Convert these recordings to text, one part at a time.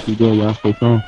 you get your aspect on.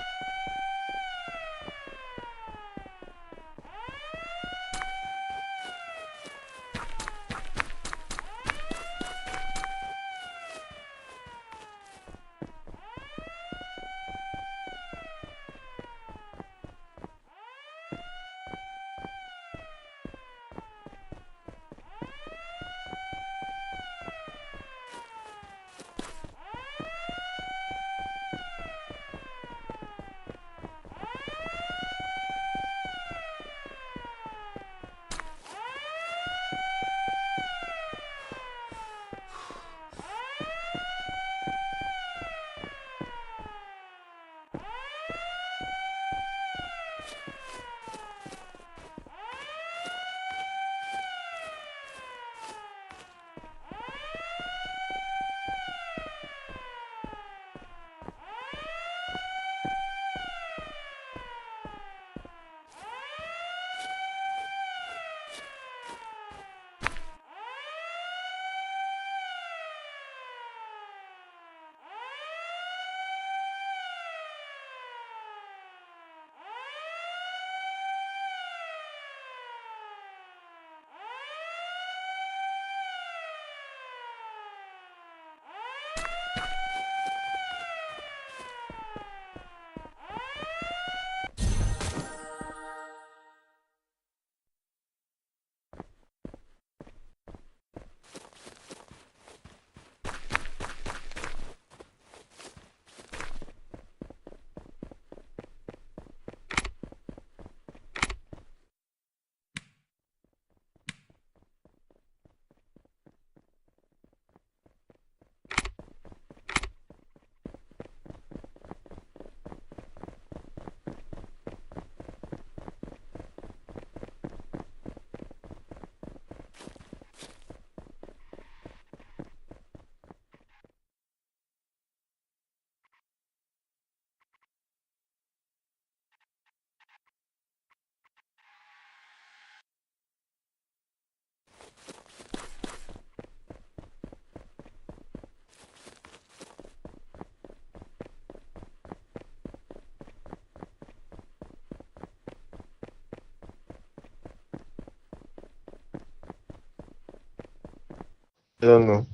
I don't know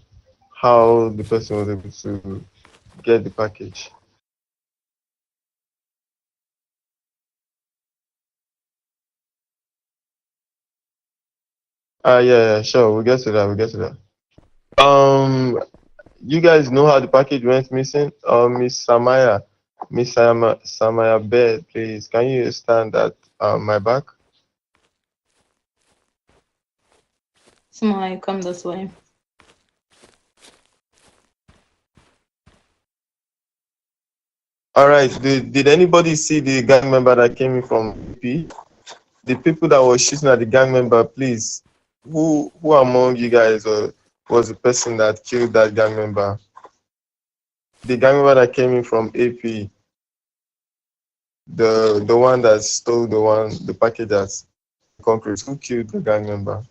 how the person was able to get the package. Yeah, sure. We'll get to that. We'll get to that. You guys know how the package went missing? Miss Samaya, Samaya Bed, please. Can you stand at my back? Smile, come this way. All right. Did anybody see the gang member that came in from P? The people that were shooting at the gang member, please. Who among you guys was the person that killed that gang member? The gang member that came in from AP, the one that stole the package at concrete. Who killed the gang member?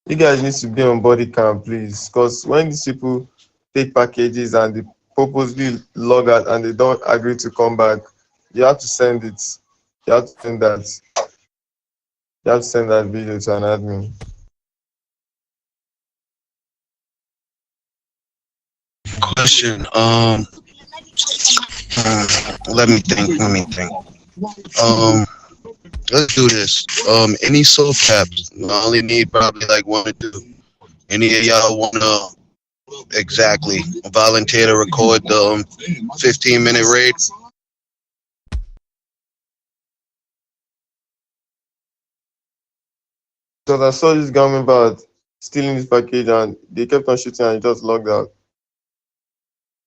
You guys need to be on body cam, please, because when these people take packages and they purposely log out and they don't agree to come back, you have to send it. You have to send that. You have to send that video to an admin. Question. Let me think. Let me think. Um, let's do this. Any soft caps? I only need probably like one or two. Any of y'all wanna exactly volunteer to record the 15-minute raid? So I saw this gang member stealing this package and they kept on shooting and he just logged out.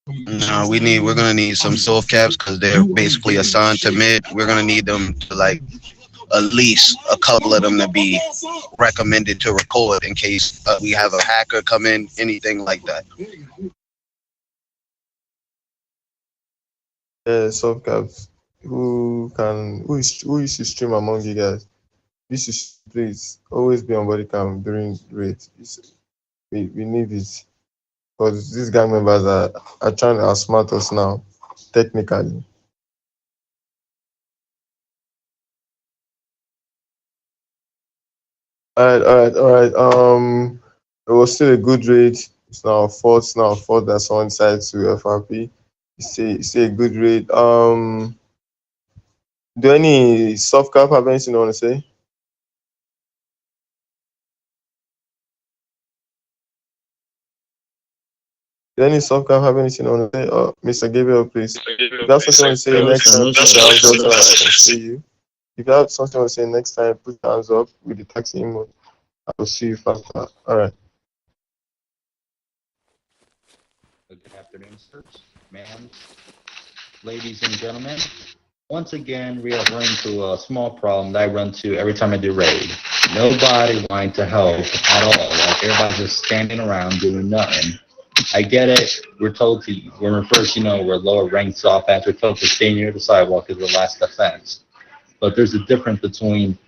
No, we're gonna need some soft caps because they're basically assigned to mid. We're gonna need them to like at least a couple of them to be recommended to record in case we have a hacker come in, anything like that. Yeah, soft caps. Who used to stream among you guys? This is please always be on body cam during raids. We need it because these gang members are trying to outsmart us now, technically. All right. It was still a good raid. It's now fourth that's one side to FRP. It's a good raid. Do any soft cap have anything you want to say? Do any soft cap have anything you want to say? Mr. Gabriel, please. If that's what you want to say next time, put your hands up so I can see you. If you have something you want to say next time, put your hands up with the taxi emoji. I will see you faster. All right. Good afternoon, sirs, ma'am, ladies and gentlemen. Once again, we are running into a small problem that I run to every time I do raid. Nobody wanting to help at all. Like everybody's just standing around doing nothing. I get it. We're told to, when we're first, we're lower ranked soft ads, we're told to stay near the sidewalk as the last defense. But there's a difference between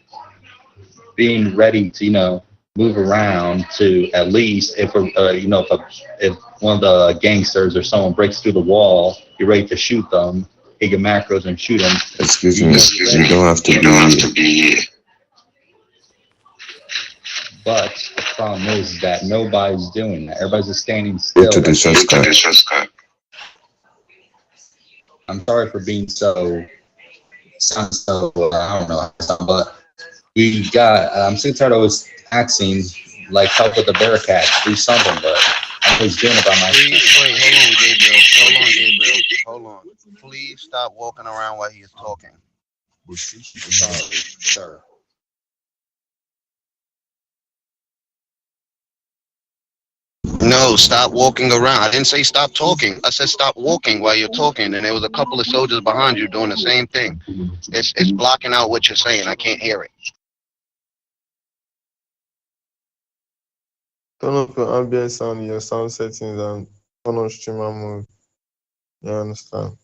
being ready to, move around to at least if if one of the gangsters or someone breaks through the wall, you're ready to shoot them, hit your macros and shoot them. Excuse me, you don't have to be. But the problem is that nobody's doing that. Everybody's just standing still. I'm sorry for being sounds so, I don't know, but I'm sick and tired of always asking, like, help with the Bearcat, do something, but I'm always doing it by myself. Wait, hold on. Please stop walking around while he is talking. Sorry, sir. No, stop walking around. I didn't say stop talking. I said stop walking while you're talking, and there was a couple of soldiers behind you doing the same thing. It's blocking out what you're saying. I can't hear it. Turn off your ambient sound in your sound settings and turn on streamer mode. You understand?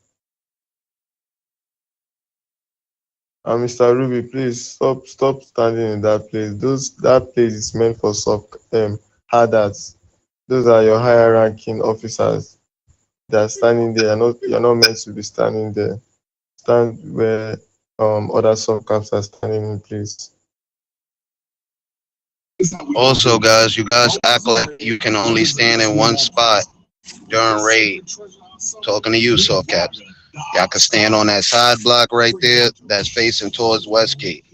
And Mr. Ruby, please stop standing in that place. That place is meant for hard hats. Those are your higher ranking officers. They are standing there. You're not meant to be standing there. Stand where other subcaps are standing in place. Also, guys, you guys act like you can only stand in one spot during raid. Talking to you, soft caps. Y'all can stand on that side block right there that's facing towards Westgate.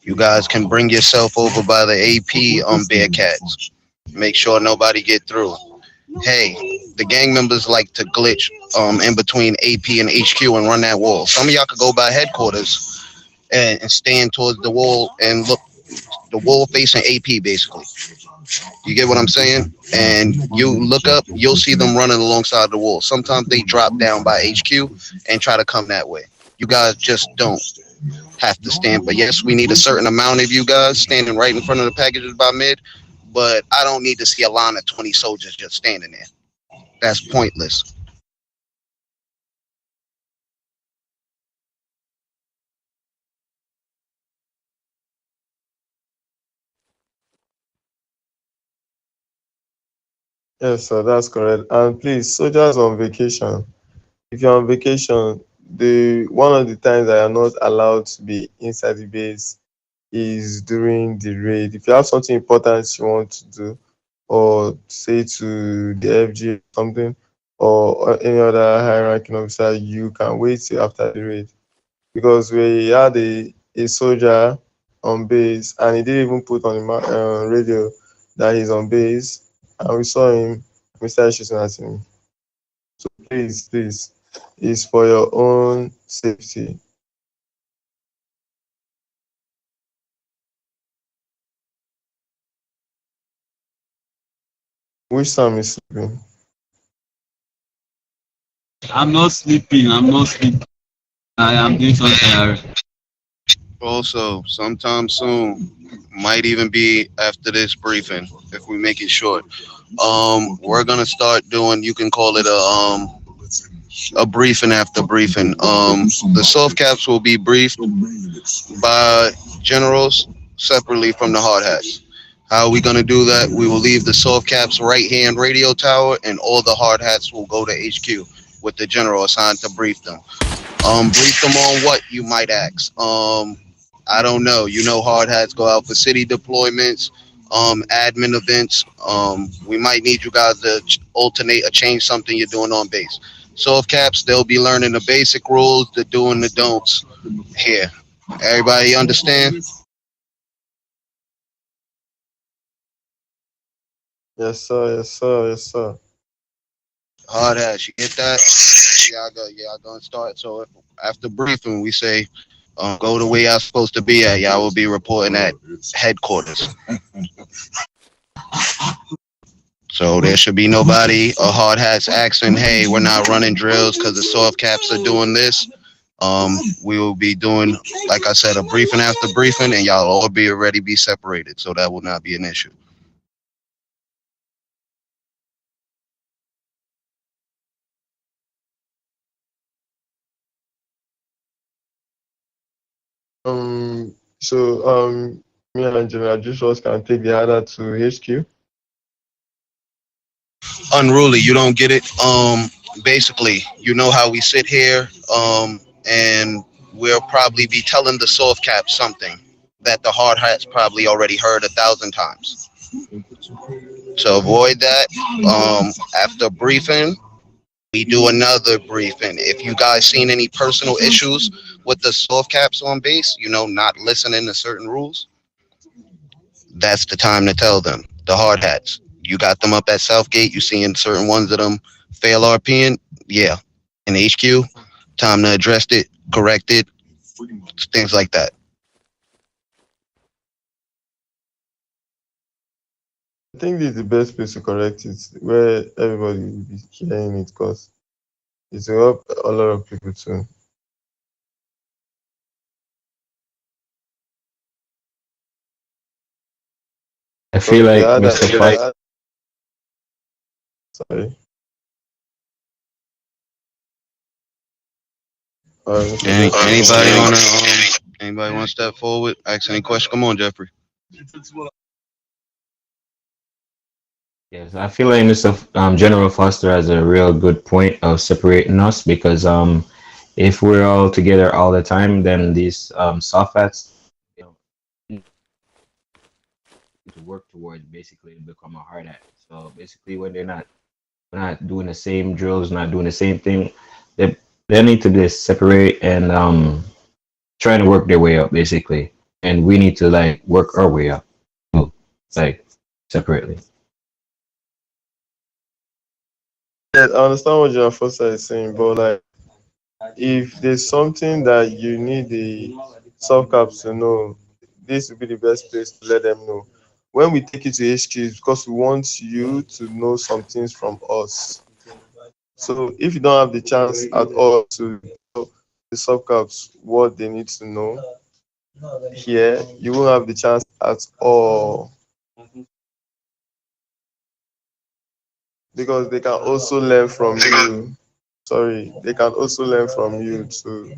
You guys can bring yourself over by the AP on Bearcats. Make sure nobody get through. Hey, the gang members like to glitch in between AP and HQ and run that wall. Some of y'all could go by headquarters and stand towards the wall and look the wall facing AP basically. You get what I'm saying? And you look up, you'll see them running alongside the wall. Sometimes they drop down by HQ and try to come that way. You guys just don't have to stand. But yes, we need a certain amount of you guys standing right in front of the packages by mid. But I don't need to see a line of 20 soldiers just standing there. That's pointless. Yes, sir, that's correct. And please, soldiers on vacation. If you're on vacation, one of the times that you're not allowed to be inside the base is during the raid. If you have something important you want to do, or say to the FG or something, or any other high-ranking officer, you can wait till after the raid. Because we had a soldier on base, and he didn't even put on the radio that he's on base, and we saw him, we started shooting at him. So please, it's for your own safety. Which Sam is sleeping? I'm not sleeping. I am doing something. Also, sometime soon, might even be after this briefing, if we make it short. We're gonna start doing. You can call it a briefing after briefing. The soft caps will be briefed by generals separately from the hard hats. How are we going to do that? We will leave the soft caps right hand radio tower, and all the hard hats will go to HQ with the general assigned to brief them. Brief them on what, you might ask. I don't know. You know, hard hats go out for city deployments, admin events. We might need you guys to alternate or change something you're doing on base. Soft caps, they'll be learning the basic rules, the do and the don'ts here. Everybody understand? Yes, sir. Yes, sir. Yes, sir. Hard hats, you get that? Yeah, I gonna start. So if, after briefing, we say, go the way y'all supposed to be at. Y'all will be reporting at headquarters. So there should be nobody or hard hats asking, hey, we're not running drills because the soft caps are doing this. We will be doing, like I said, a briefing after briefing, and y'all all be already be separated. So that will not be an issue. Me and General Joshua can take the other to HQ. Unruly, you don't get it. Basically, you know how we sit here, and we'll probably be telling the soft cap something that the hard hats probably already heard 1,000 times. To avoid that, after briefing, we do another briefing. If you guys seen any personal issues with the soft caps on base, you know, not listening to certain rules, that's the time to tell them. The hard hats, you got them up at Southgate, you seeing certain ones of them fail RPing, yeah. In HQ, time to address it, correct it, things like that. I think this is the best place to correct it, where everybody will be hearing it, because it will help a lot of people too. I feel like The other, Mr. Foster. sorry. Anybody want to step forward, ask any question? Come on, Jeffrey. Yes, I feel like Mr. General Foster has a real good point of separating us because if we're all together all the time, then these soft hats, you know, to work towards basically to become a hard hat. So basically, when they're not doing the same drills, not doing the same thing, they they need to be separate and trying to work their way up basically, and we need to like work our way up, like separately. Yeah, I understand what John Foster is saying, but like, if there's something that you need the soft caps to know, this would be the best place to let them know. When we take it to HQ, it's because we want you to know some things from us. So if you don't have the chance at all to tell the soft caps what they need to know here, you won't have the chance at all. Because they can also learn from you. Sorry, they can also learn from you too.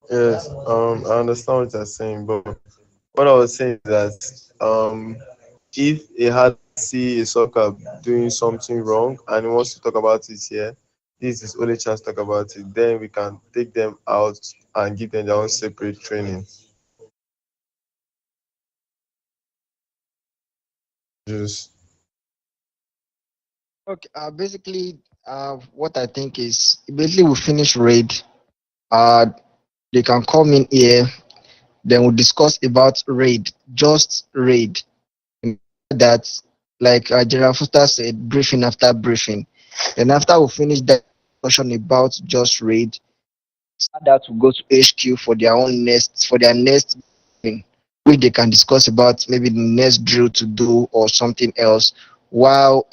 Yes, I understand what you're saying, but what I was saying is that if a had see a soccer doing something wrong and he wants to talk about it here, this is his only chance to talk about it. Then we can take them out and give them their own separate training. Just Okay, basically, what I think is basically we finish raid. Uh, they can come in here, then we'll discuss about raid, just raid. And that, like General Foster said, briefing after briefing. Then after we finish that discussion about just raid, that will go to HQ for their own next briefing, which they can discuss about maybe the next drill to do or something else, while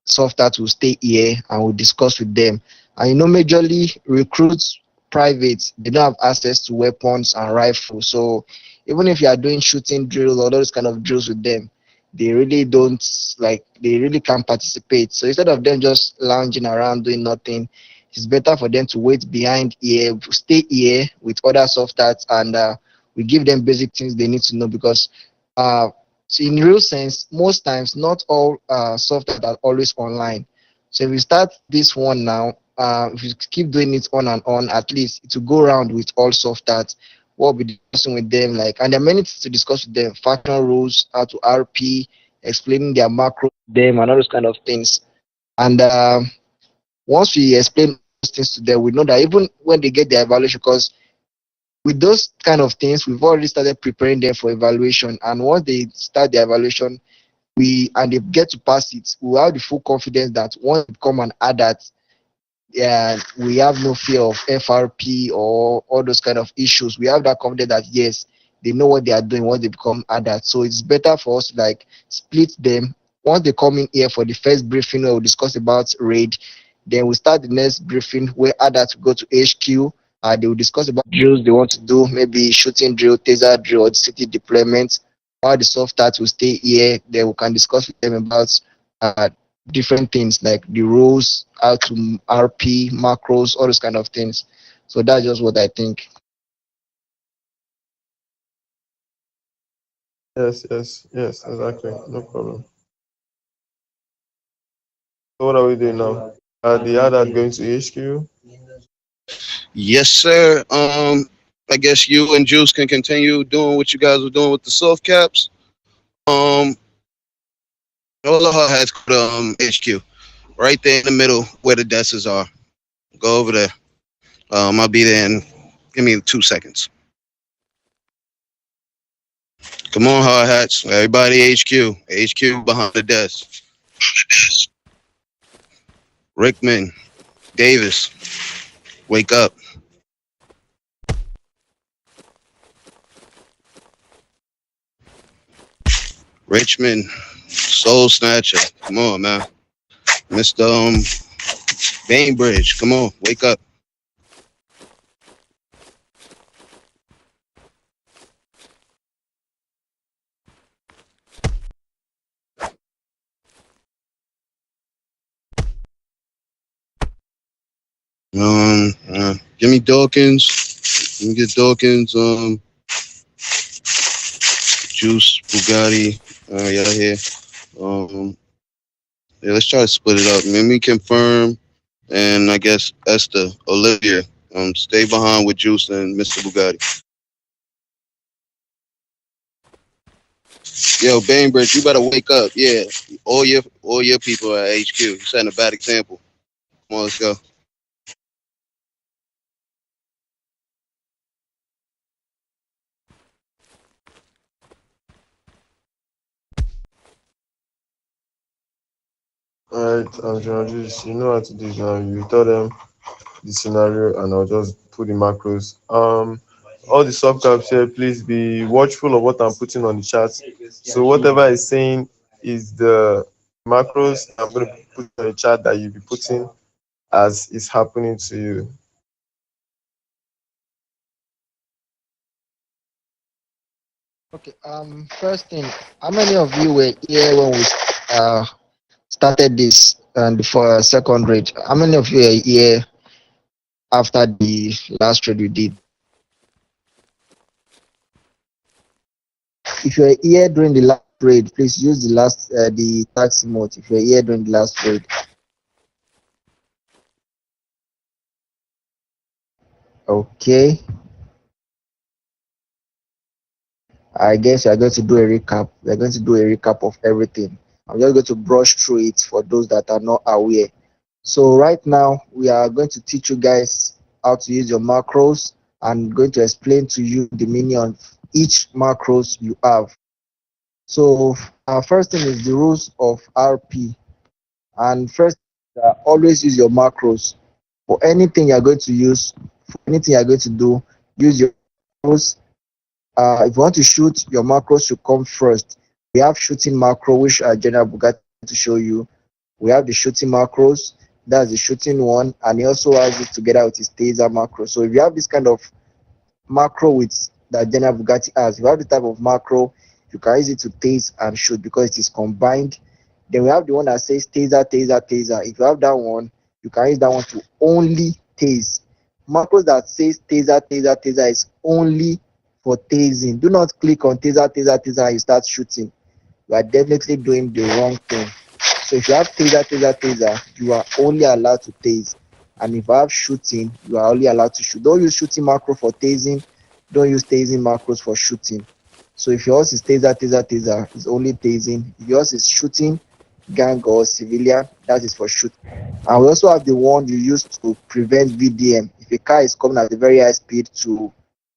Softat will stay here and we'll discuss with them. And majorly recruits privates, they don't have access to weapons and rifles. So even if you are doing shooting drills or those kind of drills with them, they really don't they really can't participate. So instead of them just lounging around doing nothing, it's better for them to wait behind here, stay here with other softats, and we give them basic things they need to know, because so in real sense, most times not all softats are always online. So if we start this one now, if we keep doing it on and on, at least it will go around with all softats. What we'll be discussing with them, and there are many things to discuss with them: faction rules, how to RP, explaining their macro to them, and all those kind of things. And once we explain those things to them, we know that even when they get their evaluation, because with those kind of things, we've already started preparing them for evaluation. And once they start the evaluation, and they get to pass it, we have the full confidence that once they come and add that, yeah, we have no fear of FRP or all those kind of issues. We have that confidence that yes, they know what they are doing once they become adults. So it's better for us to split them. Once they come in here for the first briefing where we discuss about raid, then we start the next briefing where adults go to HQ. They will discuss about drills they want to do, maybe shooting drill, taser drill, or city deployment. While the soft art will stay here, then we can discuss with them about uh, different things like the rules, how to RP, macros, all those kind of things. So that's just what I think. yes, exactly. No problem. So what are we doing now? Are the others going to HQ? Yes, sir. I guess you and Juice can continue doing what you guys were doing with the soft caps. Um, all of her heads go to HQ, right there in the middle where the desks are. Go over there. I'll be there in give me 2 seconds. Come on, hard hats. Everybody HQ. HQ behind the desk. Rickman, Davis, wake up. Richmond, Soul Snatcher. Come on, man. Mr. Bainbridge, come on, wake up. Give me Dawkins. Let me get Dawkins. Juice, Bugatti. Yeah, here. Yeah, let's try to split it up. Let me confirm, and I guess Esther, Olivia, stay behind with Juice and Mr. Bugatti. Yo, Bainbridge, you better wake up. Yeah, all your people are at HQ. You're setting a bad example. Come on, let's go. Alright, Juice, you know how to do it now. You tell them the scenario and I'll just put the macros. All the subcaps here, please be watchful of what I'm putting on the chat. So whatever I'm saying is the macros I'm going to put on the chat that you'll be putting as is happening to you. Okay. First thing, how many of you were here when we started this and before second raid? How many of you are here after the last raid we did? If you're here during the last raid, please use the taxi mode. If you're here during the last raid. Okay. I guess we're going to do a recap. We're going to do a recap of everything. I'm just going to brush through it for those that are not aware. So right now, we are going to teach you guys how to use your macros and going to explain to you the meaning of each macros you have. So our first thing is the rules of RP. And first, always use your macros. For anything you're going to use, for anything you're going to do, use your macros. If you want to shoot, your macros should come first. We have shooting macro, which General Bugatti to show you. We have the shooting macros, that's the shooting one, and he also has it together with his taser macro. So if you have this kind of macro with that General Bugatti has, if you have the type of macro, you can use it to tase and shoot because it is combined. Then we have the one that says taser, taser, taser. If you have that one, you can use that one to only tase. Macros that says taser, taser, taser is only for tasing. Do not click on taser, taser, taser and you start shooting. You are definitely doing the wrong thing. So if you have taser, taser, taser, you are only allowed to tase. And if you have shooting, you are only allowed to shoot. Don't use shooting macro for tasing. Don't use tasing macros for shooting. So if yours is taser, taser, taser, it's only tasing. If yours is shooting, gang or civilian, that is for shooting. And we also have the one you use to prevent VDM. If a car is coming at a very high speed to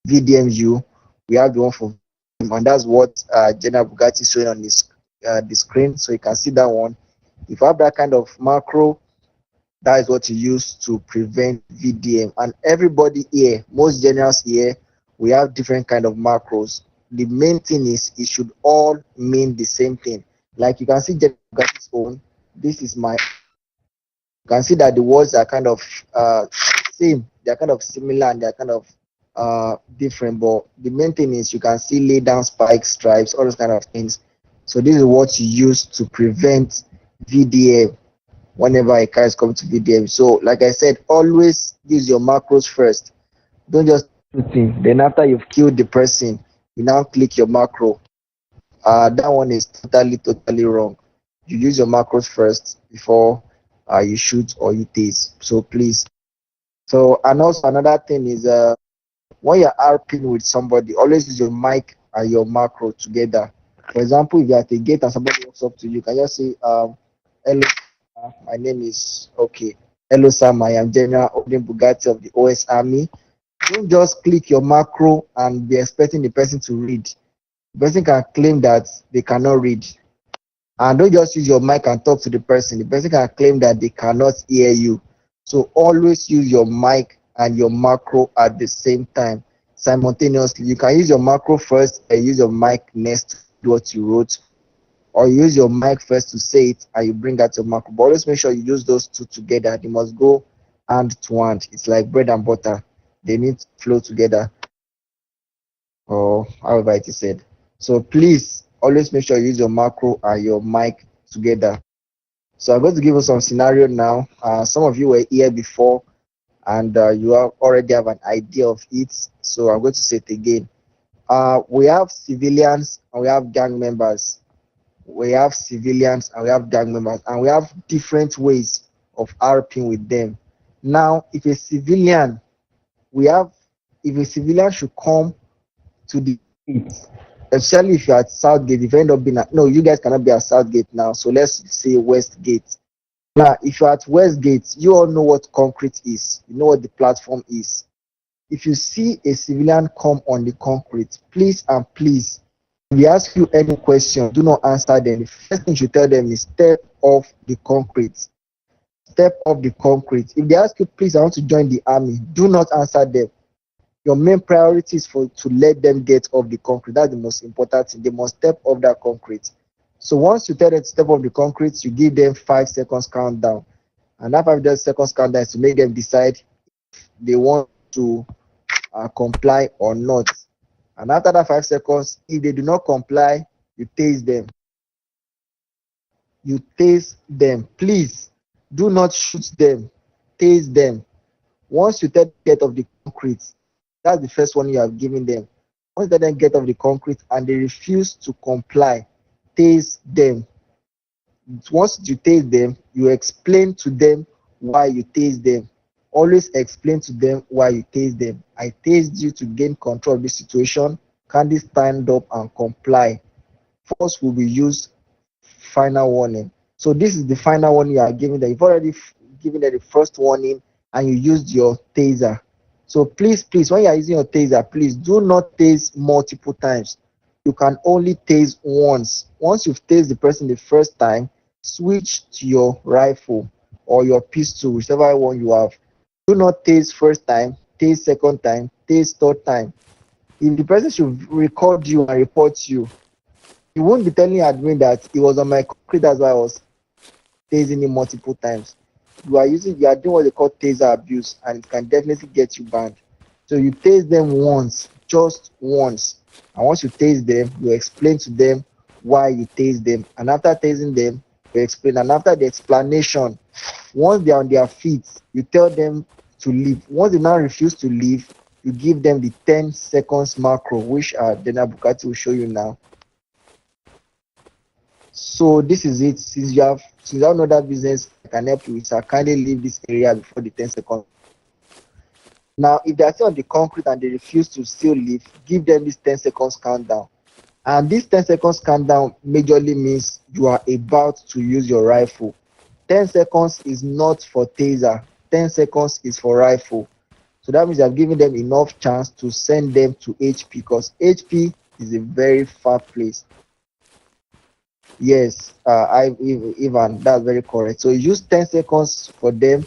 VDM you, we have the one for VDM, and that's what General Bugatti is showing on this the screen, so you can see that one. If you have that kind of macro, that is what you use to prevent VDM. And everybody here, most generals here, we have different kind of macros. The main thing is it should all mean the same thing. Like you can see General Bugatti's own. This is my. You can see that the words are kind of same. They're kind of similar and they're kind of different. But the main thing is you can see lay down spikes, stripes, all those kind of things. So this is what you use to prevent VDM whenever a car is coming to VDM. So like I said, always use your macros first. Don't just shooting. Then after you've killed the person, you now click your macro. That one is totally wrong. You use your macros first before you shoot or you tase. So please. So and also another thing is when you're RPing with somebody, always use your mic and your macro together. For example, if you're at a gate and somebody walks up to you, you can just say, hello, my name is, okay, hello, Sam, I am General Odin Bugatti of the OS Army. Don't just click your macro and be expecting the person to read. The person can claim that they cannot read. And don't just use your mic and talk to the person. The person can claim that they cannot hear you. So always use your mic and your macro at the same time, simultaneously. You can use your macro first and use your mic next to what you wrote, or use your mic first to say it and you bring out your macro. But always make sure you use those two together. They must go hand to hand. It's like bread and butter. They need to flow together, or however it is said. So please always make sure you use your macro and your mic together. So I'm going to give you some scenario now. Some of you were here before and you already have an idea of it. So I'm going to say it again. We have civilians and we have gang members. We have civilians and we have gang members, and we have different ways of RPing with them. Now, if a civilian should come to the gate, especially if you're at Southgate, if you end up being at, no, you guys cannot be at Southgate now, so let's say Westgate. Now, if you're at Westgate, you all know what concrete is. You know what the platform is. If you see a civilian come on the concrete, please and please, if they ask you any question, do not answer them. The first thing you should tell them is step off the concrete. Step off the concrete. If they ask you, please, I want to join the army, do not answer them. Your main priority is to let them get off the concrete. That's the most important thing. They must step off that concrete. So once you tell them to step off the concrete, you give them 5 seconds countdown. And that 5 seconds countdown is to make them decide if they want to comply or not. And after that 5 seconds, if they do not comply, you tase them. You tase them. Please do not shoot them. Tase them. Once you tell them to get off the concrete, that's the first one you have given them. Once they then get off the concrete and they refuse to comply, tase them. Once you tase them, you explain to them why you tase them. Always explain to them why you tase them. I tased you to gain control of the situation. Can they stand up and comply? Force will be used. Final warning. So this is the final warning you are giving them. You've already given them the first warning and you used your taser. So please, when you are using your taser, please do not tase multiple times. You can only tase once. Once you've tased the person the first time, switch to your rifle or your pistol, whichever one you have. Do not tase first time, tase second time, tase third time. If the person should record you and report you, you won't be telling admin that it was on my concrete, that's why I was tasing him multiple times. You are doing what they call taser abuse, and it can definitely get you banned. So you tase them once, just once. And once you tase them, you explain to them why you tase them. And after tasing them, you explain. And after the explanation, once they are on their feet, you tell them to leave. Once they now refuse to leave, you give them the 10 seconds macro, which Dena Bukati will show you now. So this is it. Since you have no other business I can help you with, so kindly leave this area before the 10 seconds. Now, if they are still on the concrete and they refuse to still leave, give them this 10 seconds countdown. And this 10 seconds countdown majorly means you are about to use your rifle. 10 seconds is not for taser. 10 seconds is for rifle. So that means you have given them enough chance to send them to HP, because HP is a very far place. Yes, Ivan, that's very correct. So use 10 seconds for them,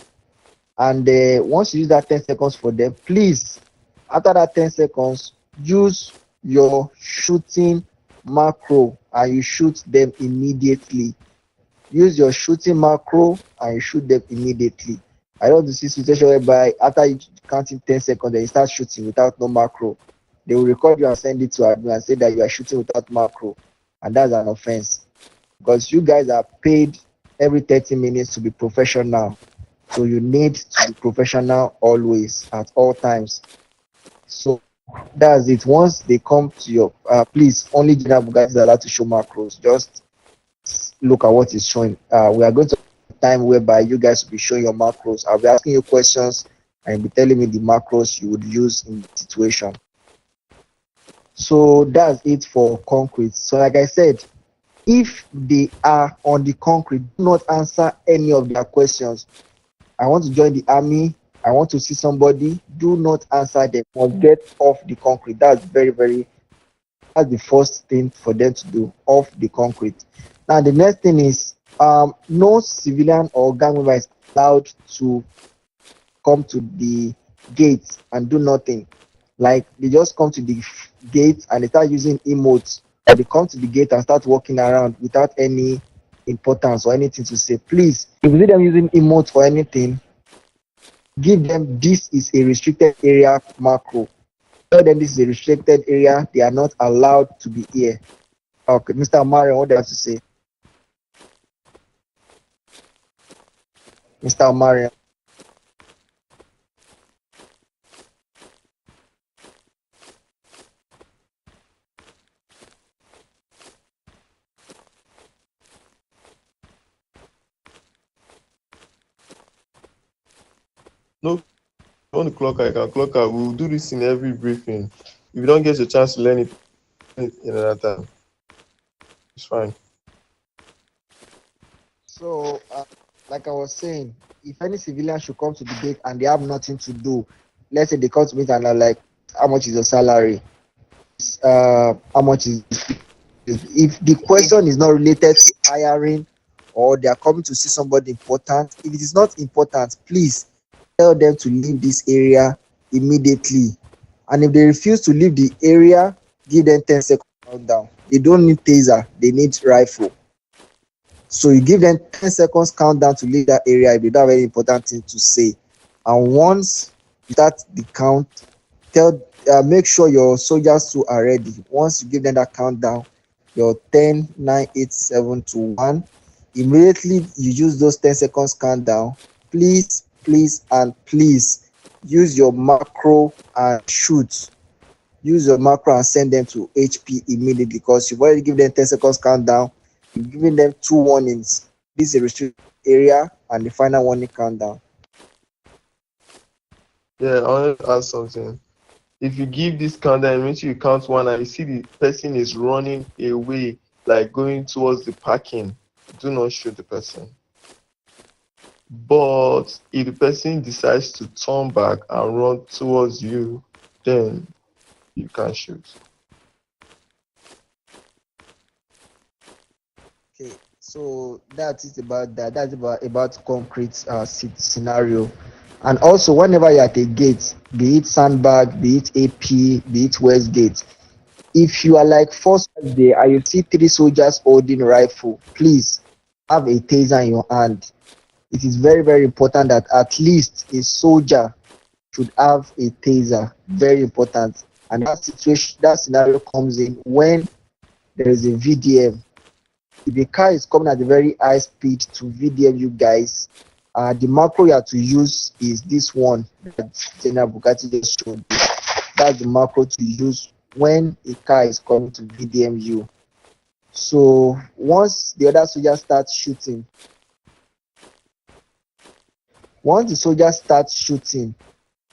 and once you use that 10 seconds for them, please, after that 10 seconds, use your shooting macro and you shoot them immediately. Use your shooting macro and you shoot them immediately. I don't want to see situation whereby after you counting 10 seconds, then you start shooting without no macro. They will record you and send it to admin and say that you are shooting without macro, and that's an offense. Because you guys are paid every 30 minutes to be professional. So you need to be professional always, at all times. So that's it. Once they come to your, please, only General guys are allowed to show macros. Just look at what is showing. We are going to have a time whereby you guys will be showing your macros. I'll be asking you questions and you'll be telling me the macros you would use in the situation. So that's it for concrete. So like I said, if they are on the concrete, do not answer any of their questions. I want to join the army. I want to see somebody. Do not answer them or get off the concrete. That's that's the first thing for them to do, off the concrete. Now, the next thing is no civilian or gang member is allowed to come to the gate and do nothing. Like, they just come to the gate and they start using emotes. Or they come to the gate and start walking around without any importance or anything to say. Please, if you see them using emotes or anything, give them this is a restricted area macro. Tell them this is a restricted area. They are not allowed to be here. Okay, Mr. Mario, what do you have to say? Mr. Mario. No, if you want to clock out, I can clock out. We'll do this in every briefing. If you don't get a chance to learn it in another time, it's fine. So, like I was saying, if any civilian should come to the gate and they have nothing to do, let's say they come to me and are like, how much is your salary? How much is if the question is not related to hiring or they are coming to see somebody important, if it is not important, please tell them to leave this area immediately. And if they refuse to leave the area, give them 10 seconds countdown. They don't need taser, they need rifle. So you give them 10 seconds countdown to leave that area if they don't have any important thing to say. And once you start the count, make sure your soldiers too are ready. Once you give them that countdown, your 10, 9, 8, 7 to 1, immediately you use those 10 seconds countdown. Please and please use your macro and shoot. use your macro and send them to HP immediately, because you've already given them 10 seconds countdown. You've given them 2 warnings. This is a restricted area and the final warning countdown. Yeah, I want to ask something. If you give this countdown, make sure you count 1 and you see the person is running away, like going towards the parking, do not shoot the person. But if the person decides to turn back and run towards you, then you can shoot. Okay, so that is about that. That's about concrete scenario. And also, whenever you're at a gate, be it Sandbag, be it AP, be it Westgate, if you are like first there and you see 3 soldiers holding rifle, please have a taser in your hand. It is very, very important that at least a soldier should have a taser. Very important. And that situation, that scenario comes in when there is a VDM. If a car is coming at a very high speed to VDM you guys, the macro you have to use is this one that General Bugatti just showed. That's the macro to use when a car is coming to VDM you. So once the other soldier starts shooting,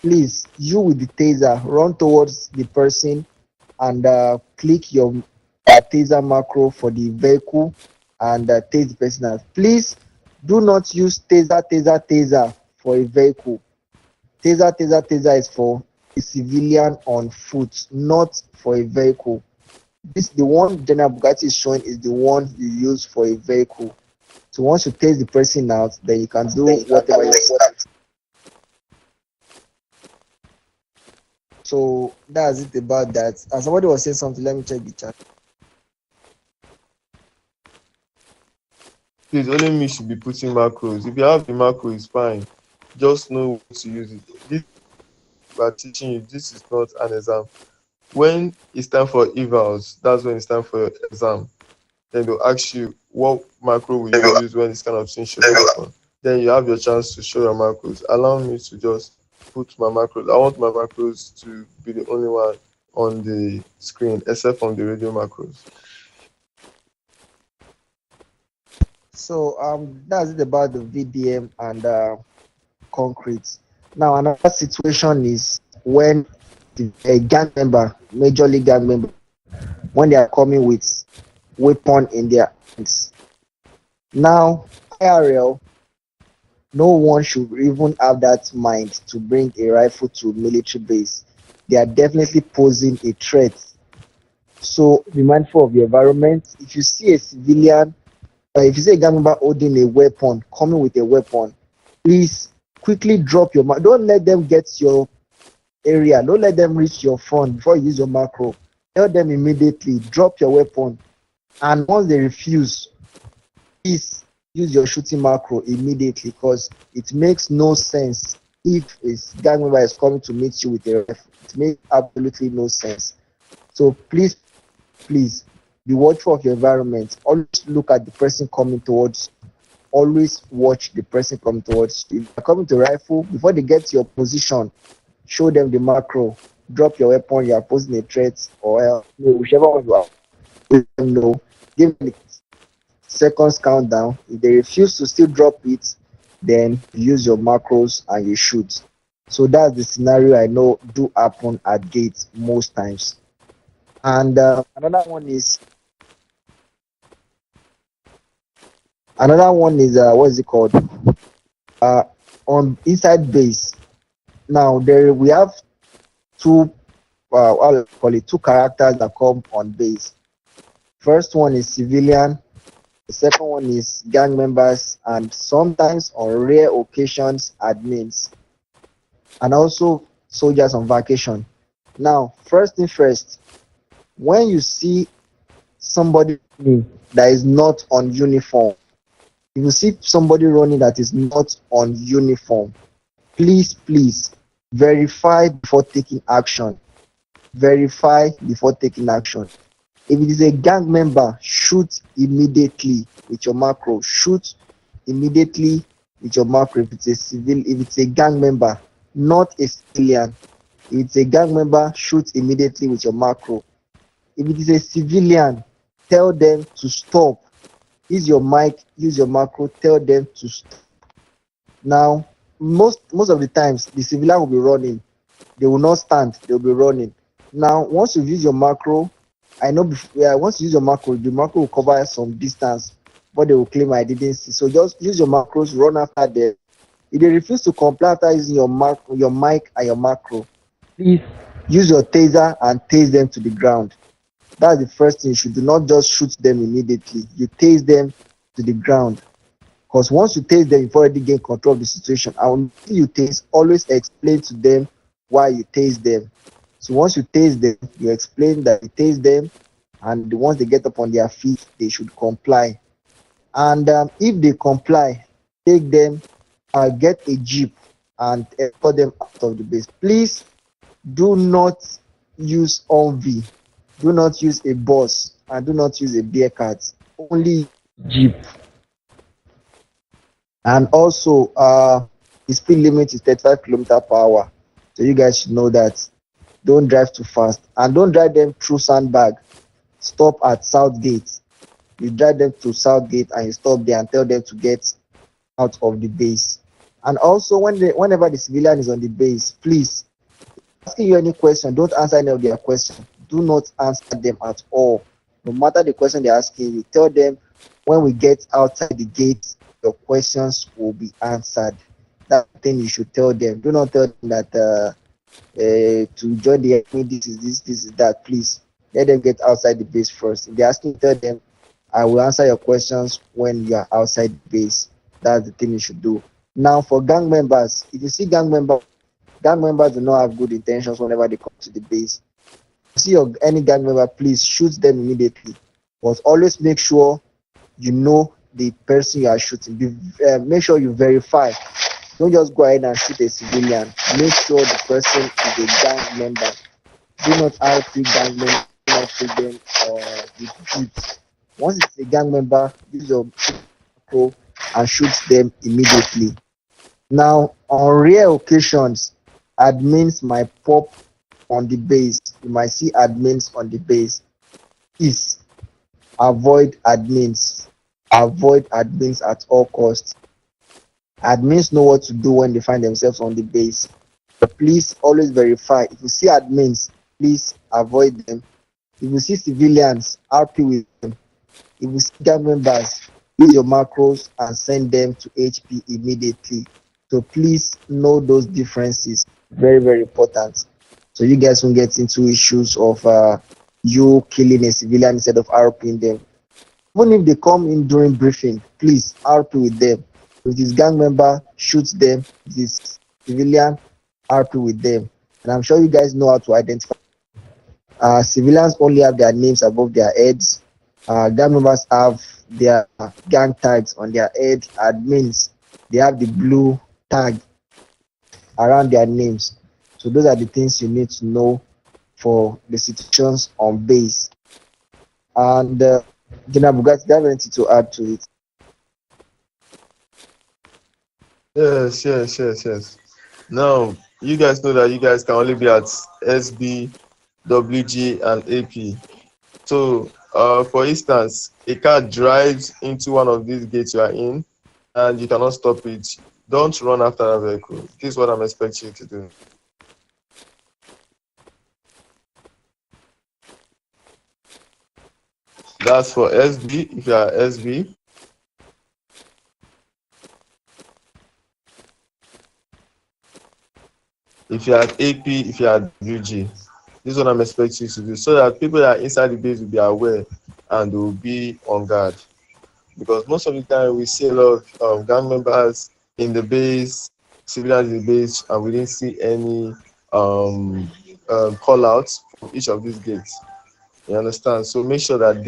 please, you with the taser, run towards the person and click your taser macro for the vehicle and tase the person out. Please do not use taser for a vehicle. Taser is for a civilian on foot, not for a vehicle. The one General Bugatti is showing is the one you use for a vehicle. So once you tase the person out, then you can do whatever you want. So that's it about that. And somebody was saying something. Let me check the chat. Please, only me should be putting macros. If you have the macro, it's fine. Just know what to use it. This we're teaching you, this is not an exam. When it's time for evals, that's when it's time for your exam. Then they'll ask you what macro will you use when this kind of thing should happen. Then you have your chance to show your macros. Allow me to just put my macros. I want my macros to be the only one on the screen, except from the radio macros. So that's it about the VDM and concrete. Now another situation is when a gang member, major league gang member, when they are coming with weapon in their hands. Now IRL, no one should even have that mind to bring a rifle to military base. They are definitely posing a threat. So be mindful of the environment. If you see a civilian, if you see a gang member holding a weapon, coming with a weapon, please quickly drop your macro. Don't let them get your area. Don't let them reach your front before you use your macro. Tell them immediately, drop your weapon. And once they refuse, please use your shooting macro immediately, because it makes no sense if a gang member is coming to meet you with a rifle. It makes absolutely no sense. So please be watchful of your environment. Always look at the person coming towards you. Always watch the person coming towards you. If they're coming to rifle, before they get to your position, show them the macro. Drop your weapon, you are posing a threat, or whichever one you are, let them know. Give them the seconds countdown. If they refuse to still drop it, then use your macros and you shoot. So that's the scenario I know do happen at gates most times. And another one is what is it called? On inside base. Now there we have two I'll call it two characters that come on base. First one is civilian, the second one is gang members, and sometimes on rare occasions admins, and also soldiers on vacation. Now, first thing first, when you see somebody that is not on uniform, if you see somebody running that is not on uniform, please verify before taking action. Verify before taking action. If it is a gang member, shoot immediately with your macro. Shoot immediately with your macro. If it's a gang member, not a civilian, If it's a gang member, shoot immediately with your macro. If it is a civilian, tell them to stop. Use your mic, use your macro, tell them to stop. Now, most of the times, the civilian will be running. They will not stand, they'll be running. Now, once you use your macro, I know once you use your macro, the macro will cover some distance, but they will claim I didn't see. So just use your macros, run after them. If they refuse to comply after using your mic and your macro, please use your taser and tase them to the ground. That's the first thing you should do. Not just shoot them immediately. You tase them to the ground. Because once you tase them, you've already gained control of the situation. And when you tase, always explain to them why you tase them. So once you tase them, you explain that you tase them, and once they get up on their feet, they should comply. And if they comply, take them, get a jeep and escort them out of the base. Please do not use ONV, do not use a bus, and do not use a beer cart. Only jeep. And also, the speed limit is 35 km/h. So you guys should know that. Don't drive too fast, and don't drive them through Sandbag. Stop at Southgate. You drive them to Southgate and you stop there and tell them to get out of the base. And also, whenever the civilian is on the base, please, asking you any question, don't answer any of their questions. Do not answer them at all. No matter the question they're asking you, tell them when we get outside the gate, your questions will be answered. That's the thing you should tell them. Do not tell them that to join the enemy, this is that. Please let them get outside the base first. If they're asking, tell them I will answer your questions when you are outside the base. That's the thing you should do. Now, for gang members, if you see gang members do not have good intentions whenever they come to the base. If you see any gang member, please shoot them immediately. But always make sure you know the person you are shooting. Make sure you verify. Don't just go ahead and shoot a civilian. Make sure the person is a gang member. Do not RP gang member. Do not take them with jeeps. Once it's a gang member, use your pro and shoot them immediately. Now, on rare occasions, admins might pop on the base. You might see admins on the base. Please avoid admins. Avoid admins at all costs. Admins know what to do when they find themselves on the base. But please always verify. If you see admins, please avoid them. If you see civilians, RP with them. If you see gang members, use your macros and send them to HP immediately. So please know those differences. Very, very important. So you guys won't get into issues of you killing a civilian instead of RPing them. Even if they come in during briefing, please RP with them. If this gang member shoots them, this civilian, RP with them. And I'm sure you guys know how to identify. Civilians only have their names above their heads. Gang members have their gang tags on their head. Admins, they have the blue tag around their names. So those are the things you need to know for the situations on base. And General Bugatti, do you have anything to add to it? Yes. Now, you guys know that you guys can only be at SB, WG, and AP. So, for instance, a car drives into one of these gates you are in, and you cannot stop it. Don't run after that vehicle. This is what I'm expecting you to do. That's for SB, if you are SB. If you are AP, if you are WG. This is what I'm expecting you to do, so that people that are inside the base will be aware and will be on guard. Because most of the time we see a lot of gang members in the base, civilians in the base, and we didn't see any call outs from each of these gates. You understand? So make sure that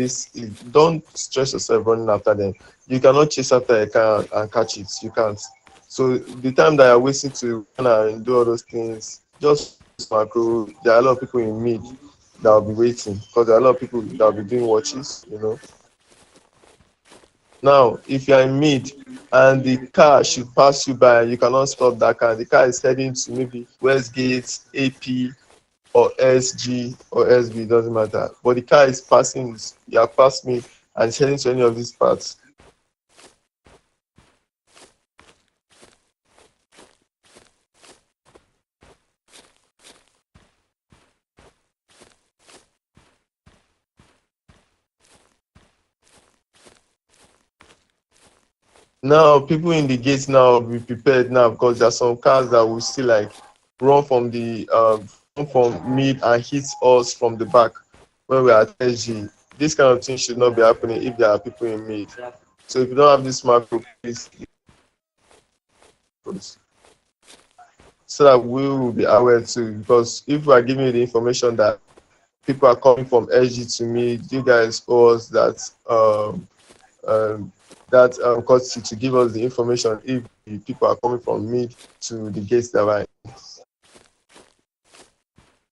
don't stress yourself running after them. You cannot chase after a car and catch it. You can't. So the time that you're wasting to run and do all those things, just macro. There are a lot of people in mid that will be waiting, because there are a lot of people that will be doing watches, Now, if you are in mid and the car should pass you by and you cannot stop that car, the car is heading to maybe Westgate, AP, or SG or SB, doesn't matter. But the car is passing, you are past me and it's heading to any of these parts. Now, people in the gates now be prepared now because there are some cars that will still like run from the run from mid and hit us from the back when we are at SG. This kind of thing should not be happening if there are people in mid. So if you don't have this macro, please, so that we will be aware too. Because if we are giving you the information that people are coming from SG to mid, you guys owe us that courtesy to give us the information if the people are coming from mid to the gates that are in.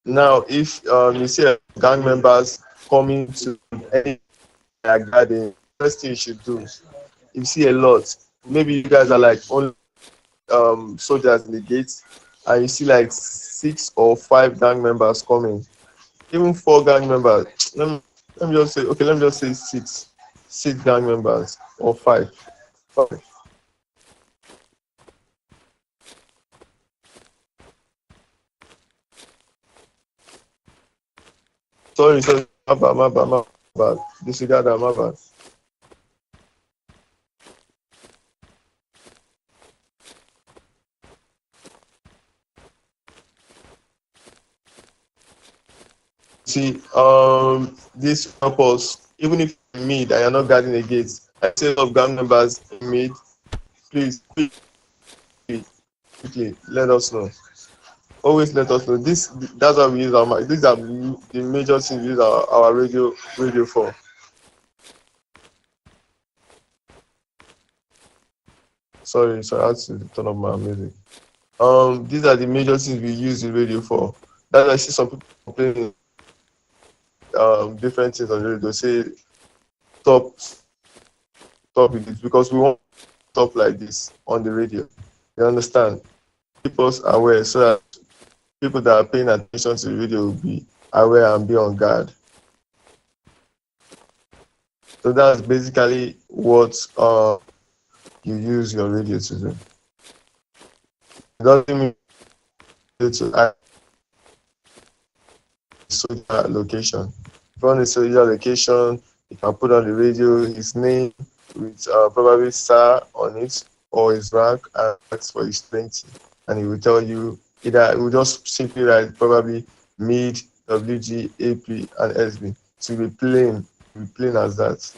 Now, if you see gang members coming to any garden, first thing you should do, if you see a lot, maybe you guys are like only soldiers in the gates, and you see like 6 or 5 gang members coming, even 4 gang members. Let me just say, okay, let me just say 6 gang members or 5. Okay. Sorry, my bad. Disregard that, my bad. See, this purpose, even if you mid and you're not guarding the gates, I say of gang members in mid, please, quickly, let us know. Always let us know. That's why we use our mic. These are the major things we use our radio for. Sorry, I had to turn up my music. These are the major things we use the radio for. That's why I see some people complaining different things on the radio. Say stop with it because we want to stop like this on the radio. You understand? Keep us aware so that people that are paying attention to the radio will be aware and be on guard. So that's basically what you use your radio to do. It doesn't mean to add soldier location. If you want a soldier location, you can put on the radio his name with probably star on it or his rank and ask for his 20, and he will tell you either he will just simply write probably mid, WG, AP, and SB. So be plain as that.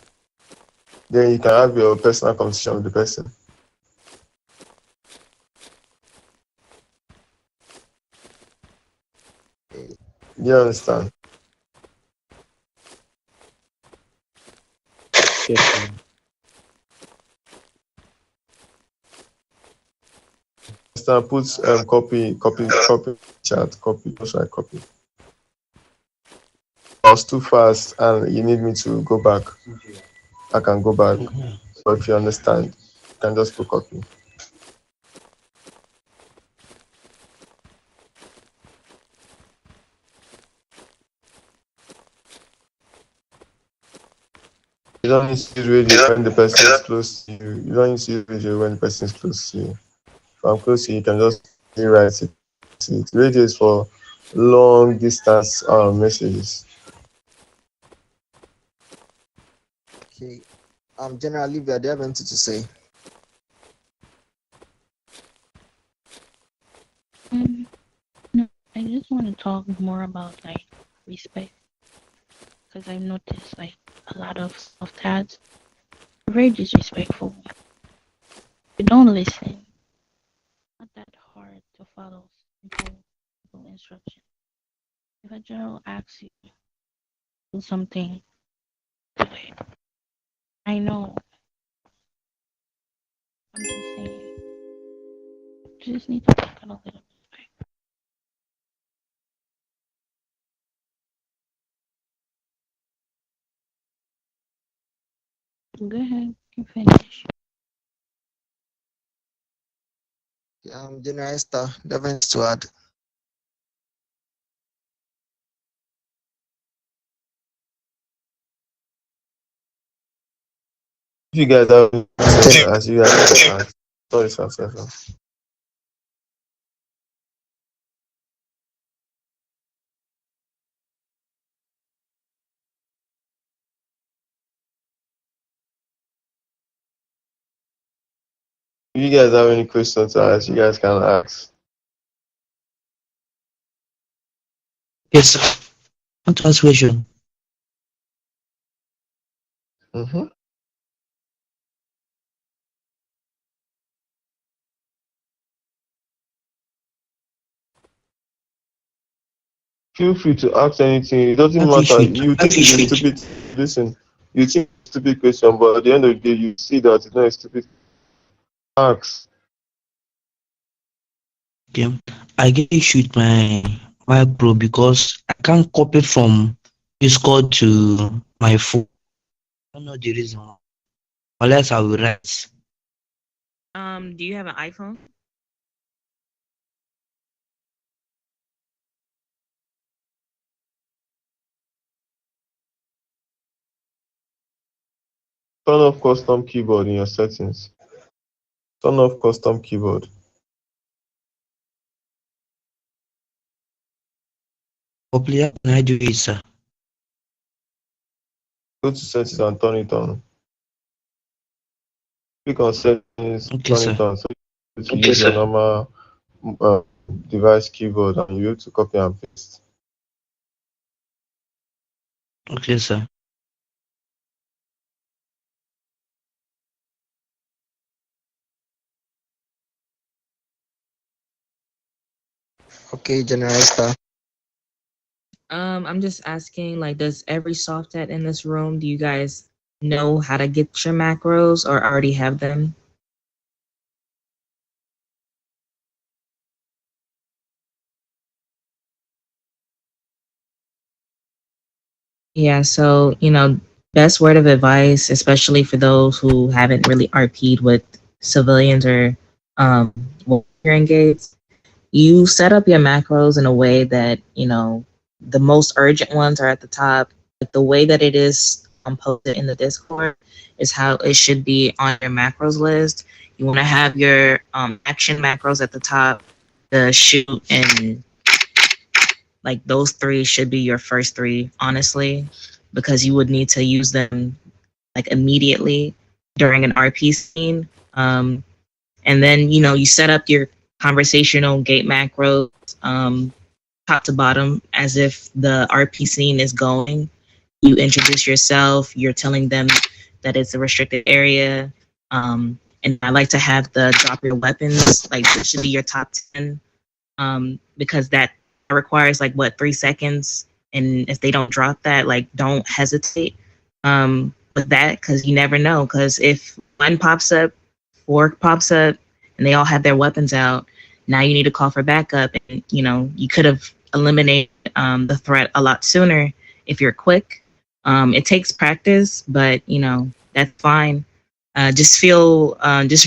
Then you can have your personal conversation with the person. You understand? Yes, Put copy chat, copy, just write copy. I was too fast and you need me to go back. I can go back. But if you understand, you can just put copy. You don't need to use radio when the person is close to you. You don't need to use radio when the person is close to you. If I'm close to you, you can just rewrite it. Radio is for long distance messages. Okay. General Olivia, do you have anything to say? No, I just want to talk more about like respect, because I've noticed like a lot of soft ads are very disrespectful. They don't listen. Not that hard to follow simple instructions. If a general asks you to do something, do it. I know. I'm just saying. You just need to think a little bit. Go ahead. can finish. General Esther, nothing to add. If you guys have any questions, as you guys can ask. Sorry, sir. If you guys have any questions to ask, you guys can ask. Yes, sir. Want to ask question? Mm-hmm. Feel free to ask anything. It doesn't matter. You think it's a stupid. Listen, you think it's a stupid question, but at the end of the day, you see that it's not a stupid. Ask. Okay. I get issue with my Pro because I can't copy from Discord to my phone. I don't know the reason why. Unless I will write. Do you have an iPhone? Turn off custom keyboard in your settings. Turn off custom keyboard. Hopefully, how can I do it, sir? Go to settings and turn it on. Click on settings, Okay, turn sir. it on. So you can use your normal device keyboard and you're able to copy and paste. Okay, sir. Okay, General Esther. I'm just asking, like, does every soft hat in this room, do you guys know how to get your macros or already have them? Yeah, so, best word of advice, especially for those who haven't really RP'd with civilians or hearing gates, you set up your macros in a way that, the most urgent ones are at the top. Like the way that it is posted in the Discord is how it should be on your macros list. You want to have your action macros at the top, the shoot, and like those three should be your first three, honestly, because you would need to use them like immediately during an RP scene. And then, you set up your conversational gate macros top to bottom as if the RP scene is going. You introduce yourself, you're telling them that it's a restricted area. And I like to have the drop your weapons, like that should be your top 10, because that requires like 3 seconds. And if they don't drop that, like don't hesitate with that, because you never know. Because if one pops up, four pops up, and they all have their weapons out, now you need to call for backup. And you could have eliminated the threat a lot sooner if you're quick. It takes practice, but that's fine. Just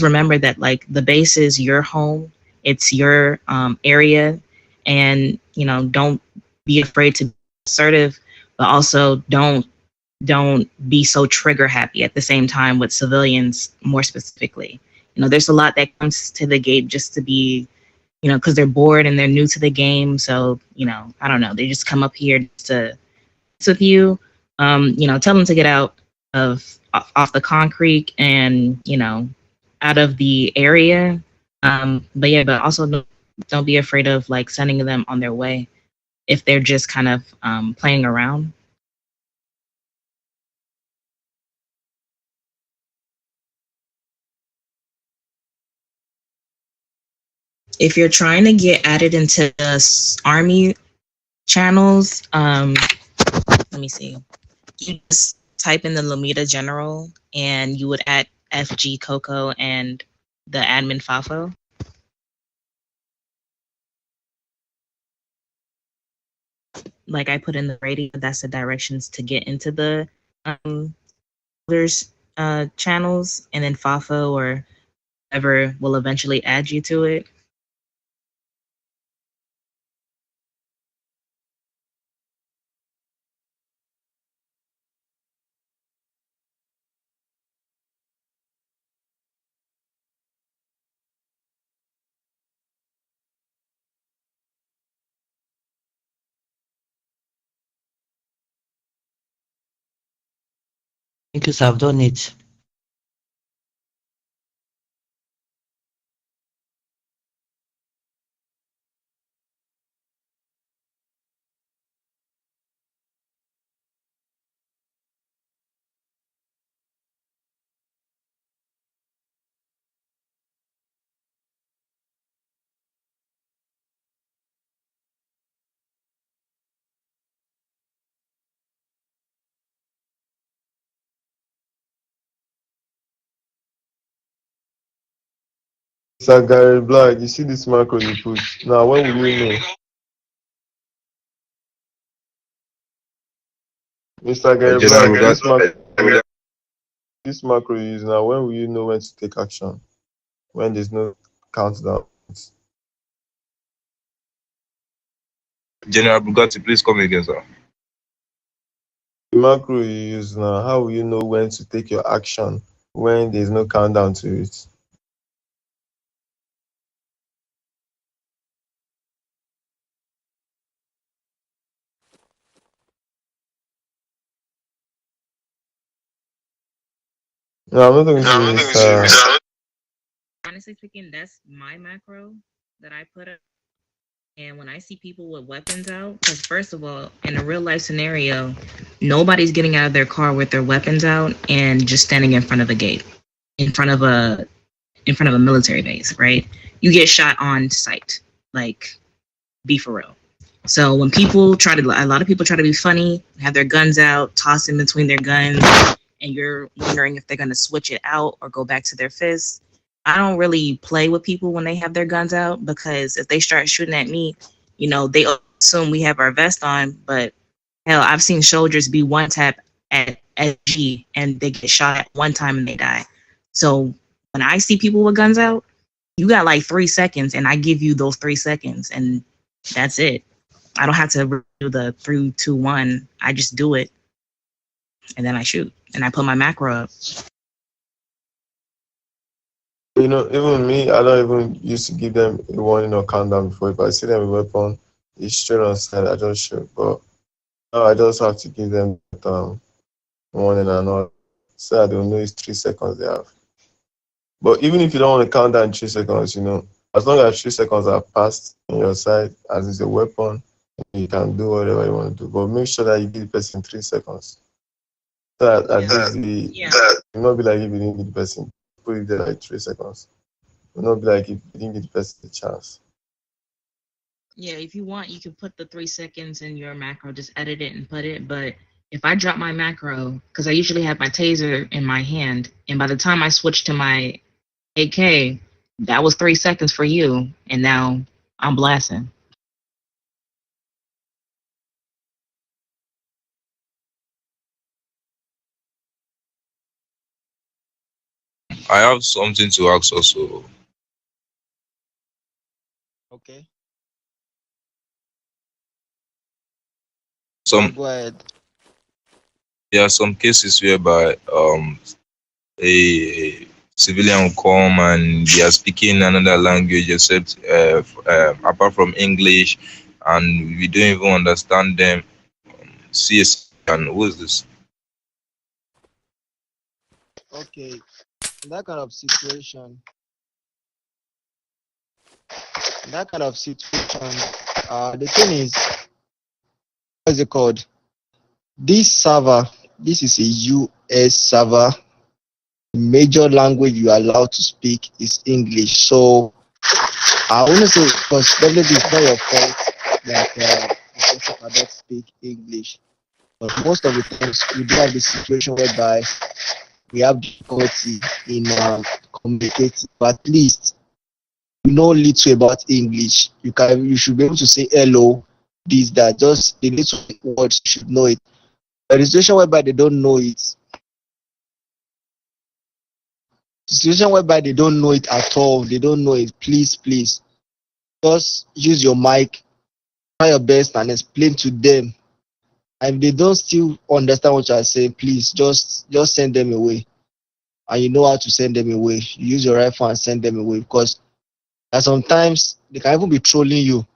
remember that like the base is your home, it's your area, and don't be afraid to be assertive, but also don't be so trigger happy at the same time with civilians more specifically. There's a lot that comes to the gate just to be, because they're bored and they're new to the game. So, I don't know, they just come up here to with you. Tell them to get out off the concrete and, out of the area. But also don't be afraid of like sending them on their way if they're just kind of playing around. If you're trying to get added into the army channels, let me see. You just type in the Lomita General and you would add FG Coco and the admin FAFO. Like I put in the radio, that's the directions to get into the folders. channels, and then FAFO or whatever will eventually add you to it. Because I've done it. Mr. Gary Black, you see this macro you put. Now, when will you know? Mr. Gary Black, this macro you use now, when will you know when to take action? When there's no countdown. General Bugatti, please come again, sir. The macro you use now, how will you know when to take your action when there's no countdown to it? No, I'm not talking to Mr. Honestly speaking, that's my macro that I put up. And when I see people with weapons out, because first of all, in a real life scenario, nobody's getting out of their car with their weapons out and just standing in front of a gate, in front of a military base, right? You get shot on sight, like, be for real. So when people a lot of people try to be funny, have their guns out, toss in between their guns, and you're wondering if they're going to switch it out or go back to their fists. I don't really play with people when they have their guns out, because if they start shooting at me, they assume we have our vest on. But hell, I've seen soldiers be one tap at G and they get shot at one time and they die. So when I see people with guns out, you got like 3 seconds, and I give you those 3 seconds, and that's it. I don't have to do the 3, 2, 1. I just do it, and then I shoot, and I put my macro up. Even me, I don't even used to give them a warning or countdown before. If I see them with a weapon, it's straight on side, I just shoot. But now I just have to give them warning and all, so that they'll know it's 3 seconds they have. But even if you don't want to count down 3 seconds, as long as 3 seconds are passed on your side, as it's a weapon, you can do whatever you want to do. But make sure that you give the person 3 seconds. So that at least it will not be like if you didn't give the person, put it there like 3 seconds. It will not be like if you didn't give the person a chance. Yeah, if you want, you can put the 3 seconds in your macro, just edit it and put it. But if I drop my macro, because I usually have my taser in my hand, and by the time I switch to my AK, that was 3 seconds for you, and now I'm blasting. I have something to ask also. Okay. Go ahead. There are some cases whereby a civilian will come and they are speaking another language except apart from English, and we don't even understand them. CS, and who is this? Okay, in that kind of situation, the thing is, what is it called? This server, this is a US server. The major language you are allowed to speak is English. So I want to say, because definitely it's not your fault that the person cannot speak English. But most of the times we do have the situation whereby we have difficulty in communicating. But at least you know little about English. You should be able to say hello, this, that. Just the little words, you should know it. But the situation whereby they don't know it, Situation whereby they don't know it at all, they don't know it, please, just use your mic, try your best and explain to them. And if they don't still understand what you are saying, please just send them away. And you know how to send them away. You use your rifle and send them away, because sometimes they can even be trolling you.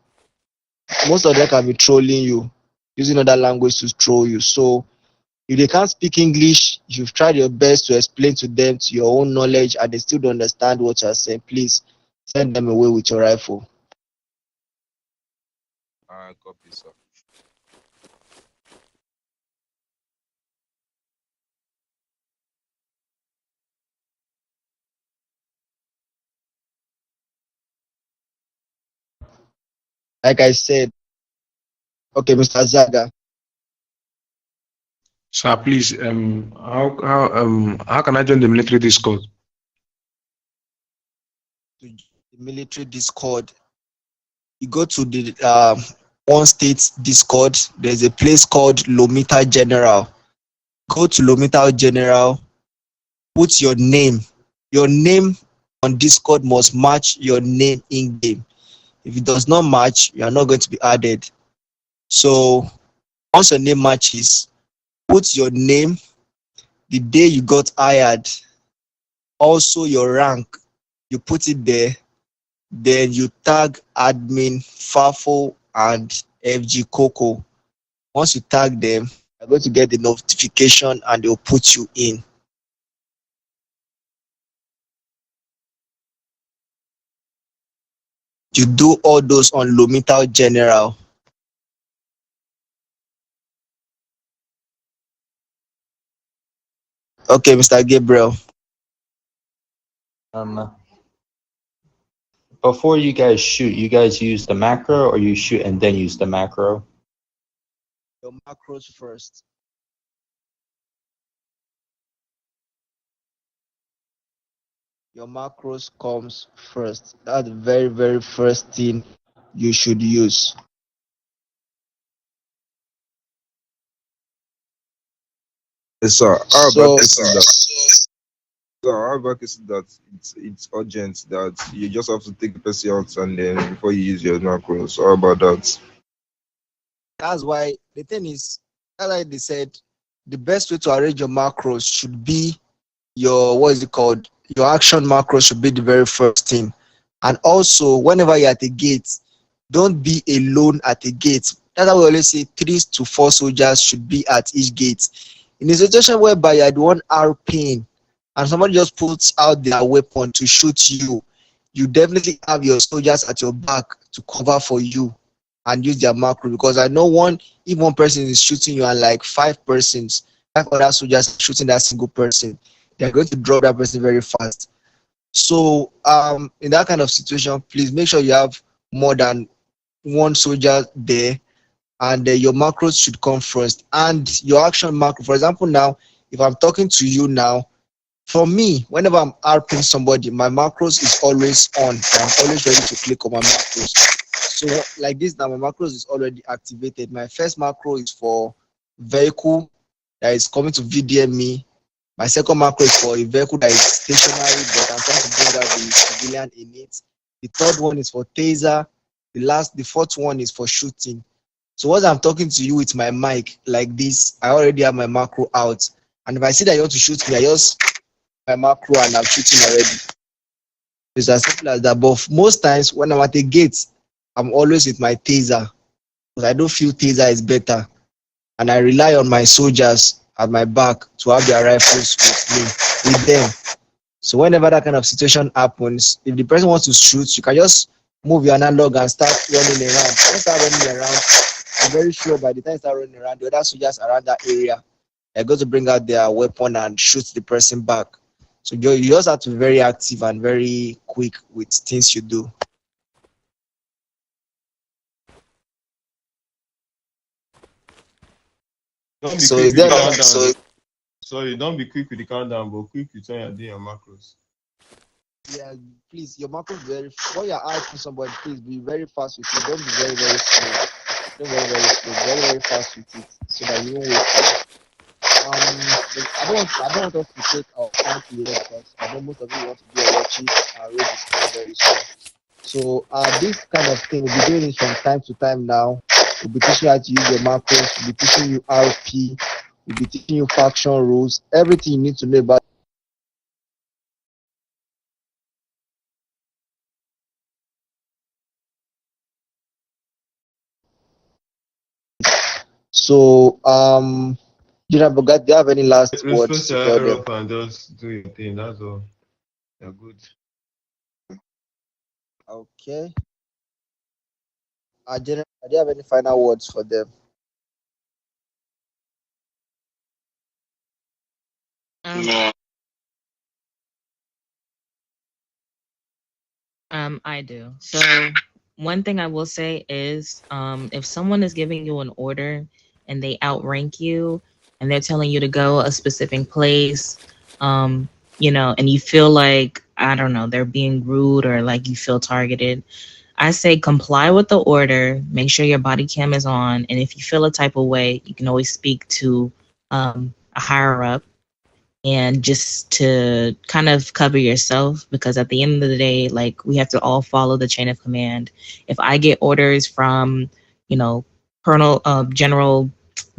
Most of them can be trolling you, using other language to troll you. So if they can't speak English, you've tried your best to explain to them to your own knowledge and they still don't understand what you're saying, please send them away with your rifle. Copy, sir. Like I said, okay, Mr. Zaga. Sir, please, how can I join the military Discord? The military Discord, you go to the OneState Discord. There's a place called Lomita General. Go to Lomita General, put your name. Your name on Discord must match your name in game. If it does not match, you are not going to be added. So once your name matches, put your name, the day you got hired, also your rank, you put it there. Then you tag admin Fafo and FG Coco. Once you tag them, you're going to get the notification and they'll put you in. You do all those on Lomita General. Okay, Mr. Gabriel. Before you guys shoot, you guys use the macro, or you shoot and then use the macro? Your macros first. Your macros comes first. That's the very, very first thing you should use. Yes, sir. So, How about that it's urgent that you just have to take the person out and then before you use your macros? How about that? that's why the thing is, like they said, the best way to arrange your macros should be your, what is it called? Your action macro should be the very first thing. And also, whenever you're at the gate, don't be alone at the gate. That's why we always say 3 to 4 soldiers should be at each gate. In a situation whereby you're the one RPing and somebody just puts out their weapon to shoot you, you definitely have your soldiers at your back to cover for you and use their macro. Because I know if one person is shooting you and like 5 other soldiers shooting that single person, they're going to drop that person very fast. So in that kind of situation, please make sure you have more than one soldier there, and your macros should come first. And your action macro, for example, now, if I'm talking to you now, for me, whenever I'm RPing somebody, my macros is always on. I'm always ready to click on my macros. So like this now, my macros is already activated. My first macro is for vehicle that is coming to VDM me. My second macro is for a vehicle that is stationary, but I'm trying to bring out the civilian in it. The third one is for taser. The fourth one is for shooting. So once I'm talking to you with my mic like this, I already have my macro out. And if I see that you want to shoot me, I just my macro and I'm shooting already. It's as simple as that. But most times when I'm at the gate, I'm always with my taser, because I don't feel taser is better. And I rely on my soldiers at my back to have their rifles with them. So whenever that kind of situation happens, if the person wants to shoot, you can just move your analog and start running around. When you start running around, I'm very sure by the time you start running around, the other soldiers around that area are going to bring out their weapon and shoot the person back. So you just have to be very active and very quick with things you do. Don't be So quick is with there the a- countdown. Sorry, don't be quick with the countdown, but quick with when you're doing your macros. Yeah, please, your macros very. When you're asking somebody, please be very fast with it. Don't be very, very slow. Don't very, very slow. Very, very fast with it, so that you won't waste time. I don't want us to take our time to hear because I know most of you want to do your watches and read this very, very soon. So this kind of thing, we'll be doing it from time to time now. We'll be teaching you how to use your macros, we'll be teaching you RP, we'll be teaching you faction rules, everything you need to know about. So General Bogat, do you have any last words Respect to your tell higher them? up and just do your thing. That's all. You're good. Okay. General, do you have any final words for them? Um, I do. So one thing I will say is, if someone is giving you an order and they outrank you and they're telling you to go a specific place, and you feel like, I don't know, they're being rude or like you feel targeted, I say comply with the order, make sure your body cam is on, and if you feel a type of way, you can always speak to a higher up and just to kind of cover yourself, because at the end of the day, like, we have to all follow the chain of command. If I get orders from, you know, Colonel General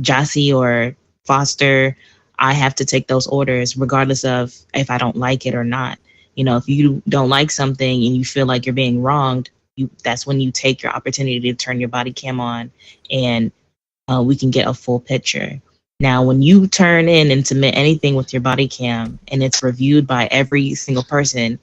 Jassy or Foster, I have to take those orders regardless of if I don't like it or not. If you don't like something and you feel like you're being wronged, that's when you take your opportunity to turn your body cam on, and we can get a full picture. Now, when you turn in and submit anything with your body cam and it's reviewed by every single person,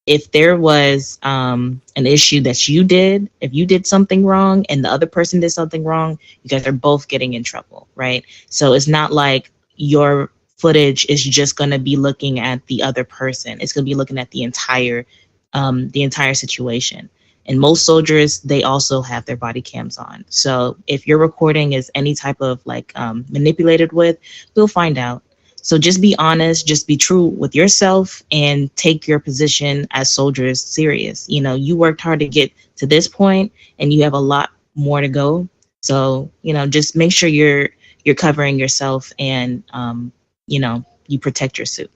if there was an issue that you did, if you did something wrong and the other person did something wrong, you guys are both getting in trouble, right? So it's not like your footage is just going to be looking at the other person. It's going to be looking at the entire situation. And most soldiers, they also have their body cams on. So if your recording is any type of like manipulated with, we'll find out. So just be honest, just be true with yourself, and take your position as soldiers serious. You worked hard to get to this point, and you have a lot more to go. So, just make sure you're covering yourself, and you protect your suit.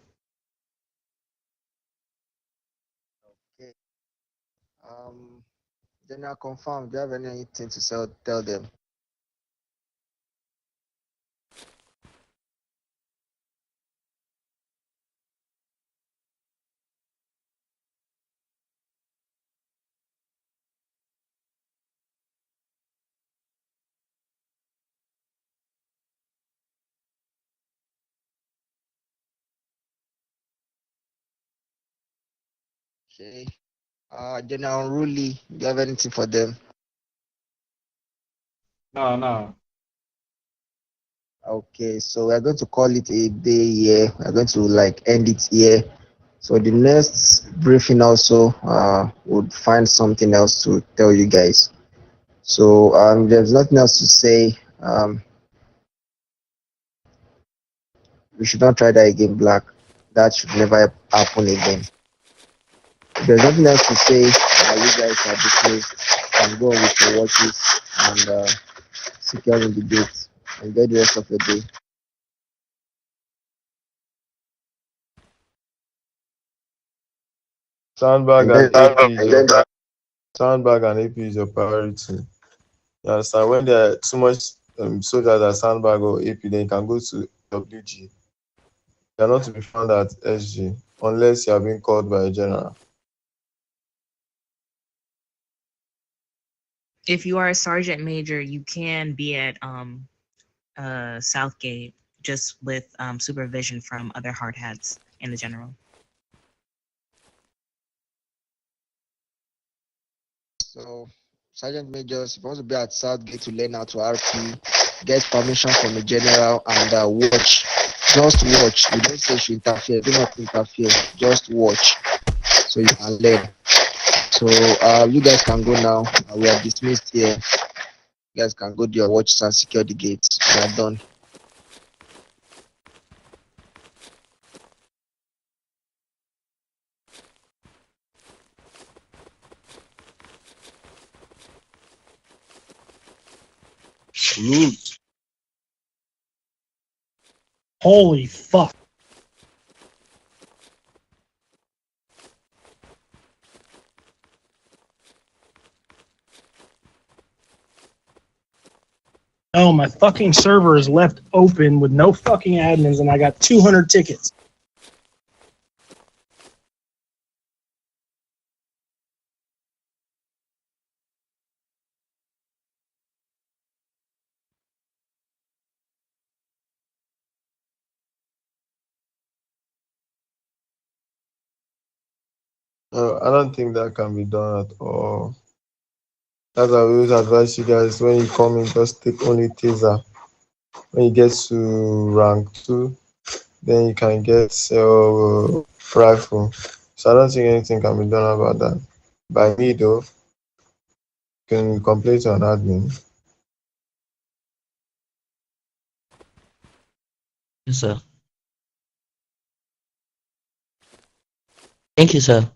Okay. General, confirm. Do you have anything to tell them? Okay. General Ruli, do you have anything for them? No. Okay, so we're going to call it a day here. We're going to end it here. So the next briefing also would find something else to tell you guys. So there's nothing else to say. We should not try that again, Black. That should never happen again. If there's nothing else to say, you guys are dismissed. Can go on with your watches and securing the gate. Enjoy the rest of your day. Sandbag Enjoy, and AP is enjoy your sandbag and AP is your priority. You understand? When there are too much soldiers at sandbag or AP, then you can go to WG. You are not to be found at SG unless you are being called by a general. If you are a sergeant major, you can be at Southgate, just with supervision from other hard hats and the general. So, Sergeant Major, supposed to be at Southgate to learn how to RP, get permission from the general, and watch. Just watch. You don't say you should interfere. Do not interfere. Just watch, so you can learn. So, you guys can go now. We are dismissed here. You guys can go do your watches and secure the gates. We are done. Salute. Holy fuck. Oh, my fucking server is left open with no fucking admins, and I got 200 tickets. I don't think that can be done at all. That's why we always advise you guys, when you come in, just take only taser. When you get to rank 2, then you can get rifle. So I don't think anything can be done about that. By me though, you can complain to an admin. Yes, sir. Thank you, sir.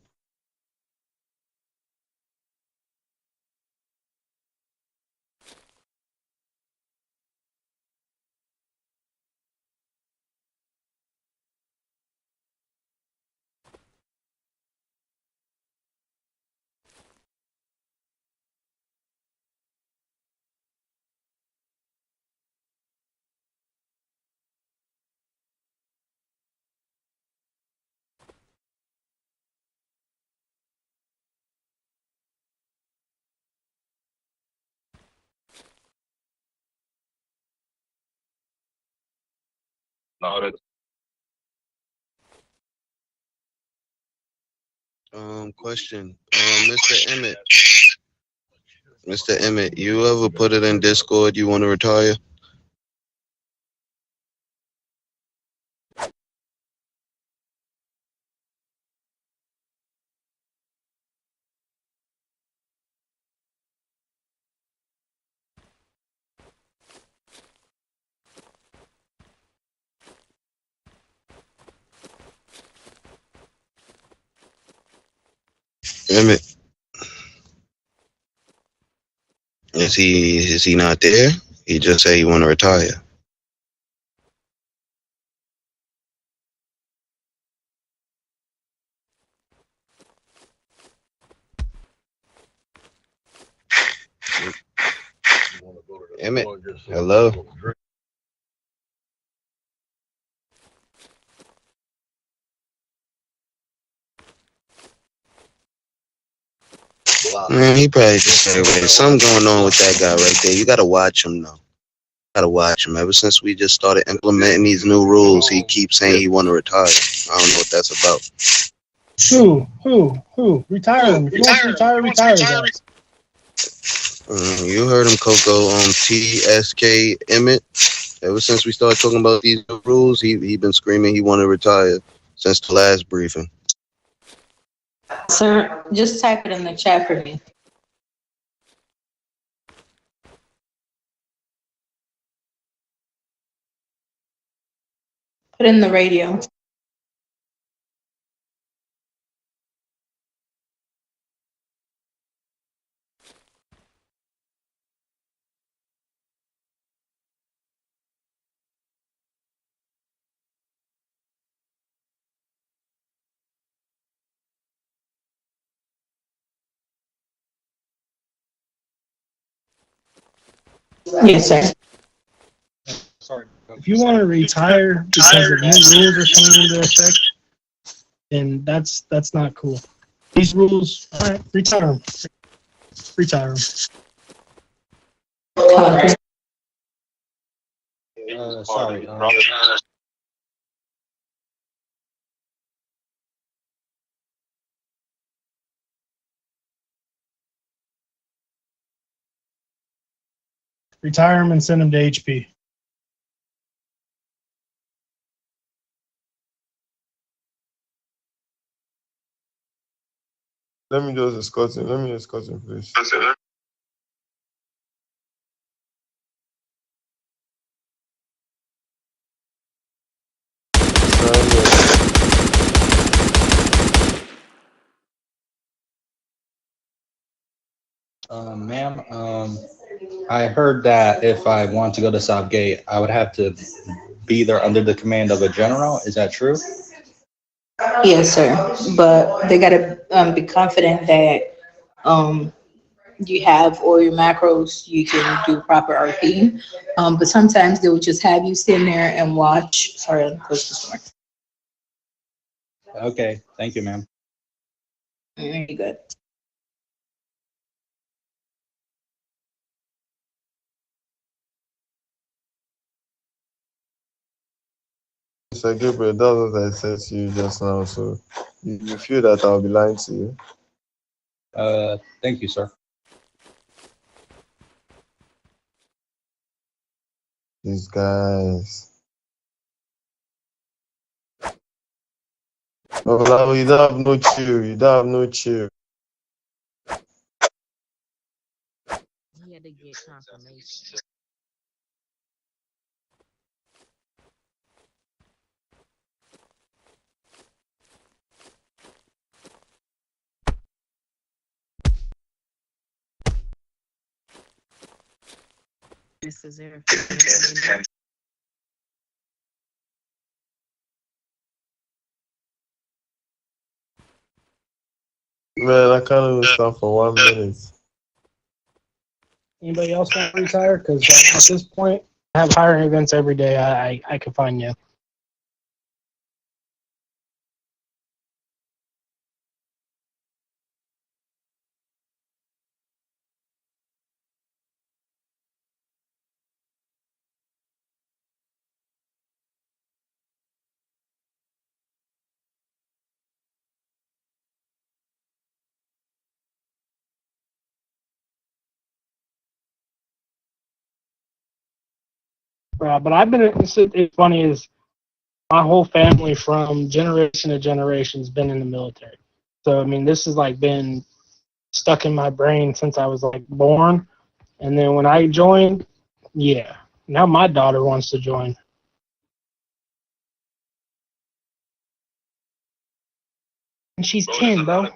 Question. Mr. Emmett. Mr. Emmett, you ever put it in Discord you want to retire? Emmett, is he not there? He just said he want to retire. Emmett, hello. Man, he probably just said, "Wait, something going on with that guy right there. You gotta watch him though. Gotta watch him. Ever since we just started implementing these new rules, he keeps saying he want to retire. I don't know what that's about." Who? Retire him. If you want to retire, guys. You heard him, Coco. TSK Emmett. Ever since we started talking about these new rules, he been screaming he want to retire since the last briefing. Sir, just type it in the chat for me. Put in the radio. Yes, sir. Sorry. If you want to retire because the new rules are coming into effect, then that's not cool. These rules, all right, retire them. Retire them. Sorry. Retire them and send them to HP. Let me just escort him, please. Ma'am, I heard that if I want to go to Southgate, I would have to be there under the command of a general. Is that true? Yes, sir. But they gotta be confident that um, you have all your macros, you can do proper RP. But sometimes they will just have you stand there and watch. Sorry, I'll close this door. Okay, thank you, ma'am. You're good. Mr. Gabriel, that's what I said to you just now. So you feel that I'll be lying to you? Thank you, sir. These guys. Oh, you don't have no chill. You don't have no chill. He had to get confirmation. This is there. Man, I can't even stand for 1 minute. Anybody else want to retire? Because at this point, I have hiring events every day. I can find you. But I've been. It's funny is my whole family from generation to generation has been in the military. So I mean, this has like been stuck in my brain since I was like born. And then when I joined, yeah, now my daughter wants to join. And she's 10, bro.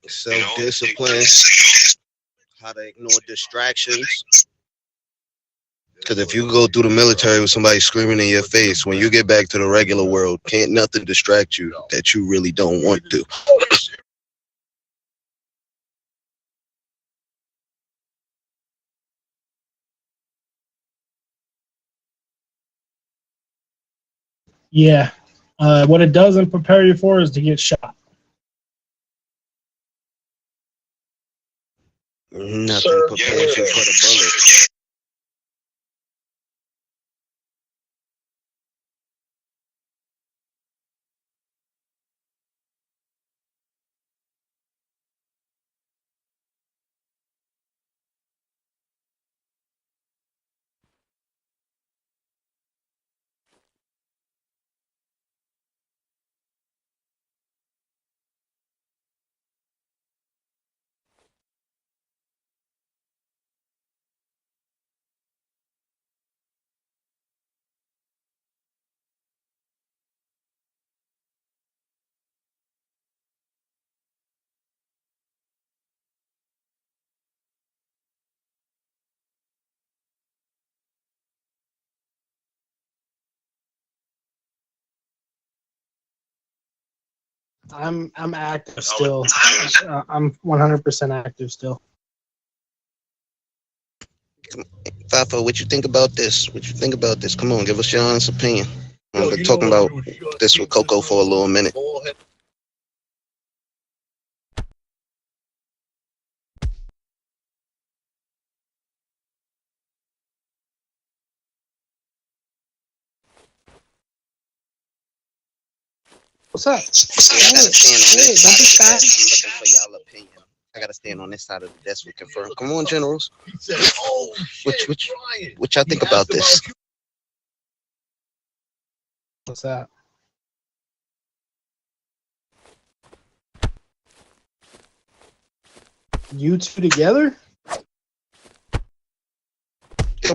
Self-discipline, how to ignore distractions. Because if you go through the military with somebody screaming in your face, when you get back to the regular world, can't nothing distract you that you really don't want to. Yeah. What it doesn't prepare you for is to get shot. Nothing prepares you for the bullet. I'm active still. I'm 100% active still. Fafa, what you think about this? What you think about this? Come on, give us your honest opinion. I've been talking about this with Coco for a little minute. What's up? I gotta stand on this side of the desk. I'm looking for y'all opinion. I gotta stand on this side of the desk to confirm. Come on, generals. What y'all think about this? What's that? You two together?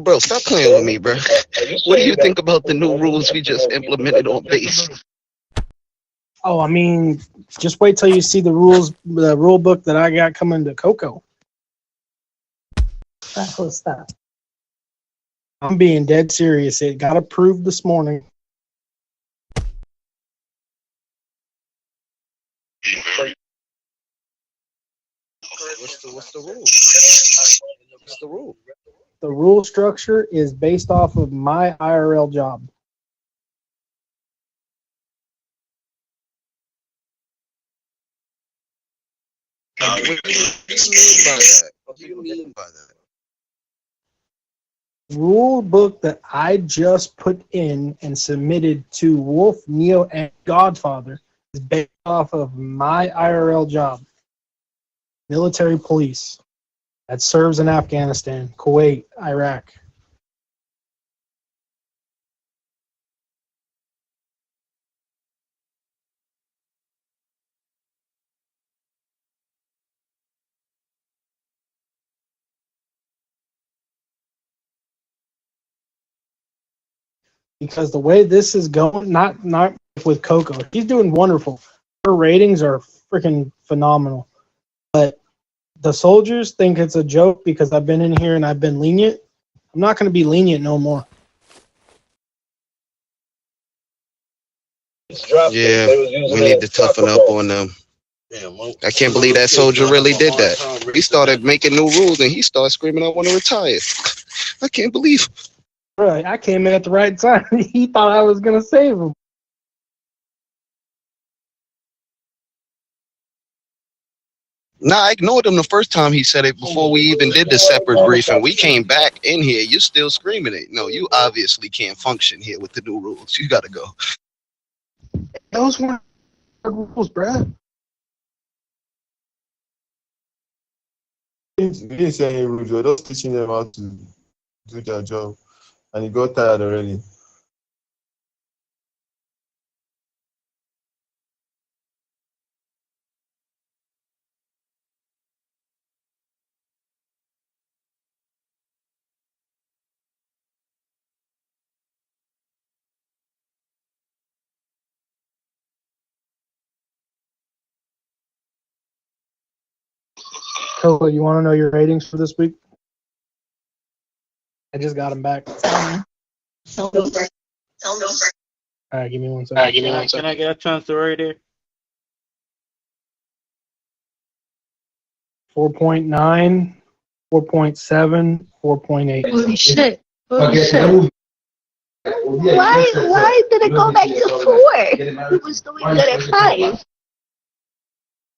bro, stop playing with me, bro. What do you think about the new rules we just implemented on base? Oh, I mean, just wait till you see the rule book that I got coming to Coco. Stop. I'm being dead serious. It got approved this morning. What's the rule? What's the rule? The rule structure is based off of my IRL job. What do you mean by that? What do you mean by that? Rule book that I just put in and submitted to Wolf, Neo, and Godfather is based off of my IRL job. Military police that serves in Afghanistan, Kuwait, Iraq. Because the way this is going, not with Coco, she's doing wonderful. Her ratings are freaking phenomenal. But the soldiers think it's a joke because I've been in here and I've been lenient. I'm not going to be lenient no more. Yeah, we need to toughen up on them. I can't believe that soldier really did that. He started making new rules and he started screaming, "I want to retire." I can't believe. Right, I came in at the right time. He thought I was going to save him. Nah, I ignored him the first time he said it before we even did the separate briefing. We came back in here. You're still screaming it. No, you obviously can't function here with the new rules. You got to go. Those weren't rules, bruh. We didn't say any rules. We're just teaching them how to do their job. And he got tired already. Coco, you want to know your ratings for this week? I just got them back. All right, give me 1 second. Can I get a chance to rate it? 4.9, 4.7, 4.8. Holy shit. Holy shit. Why did it go back to 4? It was doing good at 5.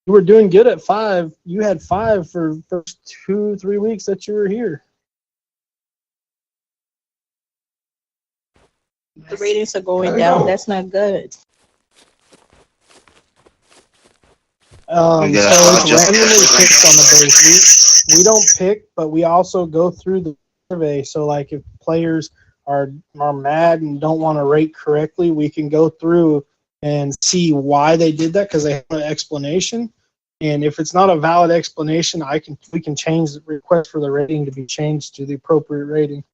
You were doing good at 5. You had 5 for the first 2-3 weeks that you were here. The ratings are going down. That's not good. So it's randomly picked on the base. We don't pick, but we also go through the survey. So like if players are mad and don't want to rate correctly, we can go through and see why they did that because they have an explanation. And if it's not a valid explanation, we can change the request for the rating to be changed to the appropriate rating.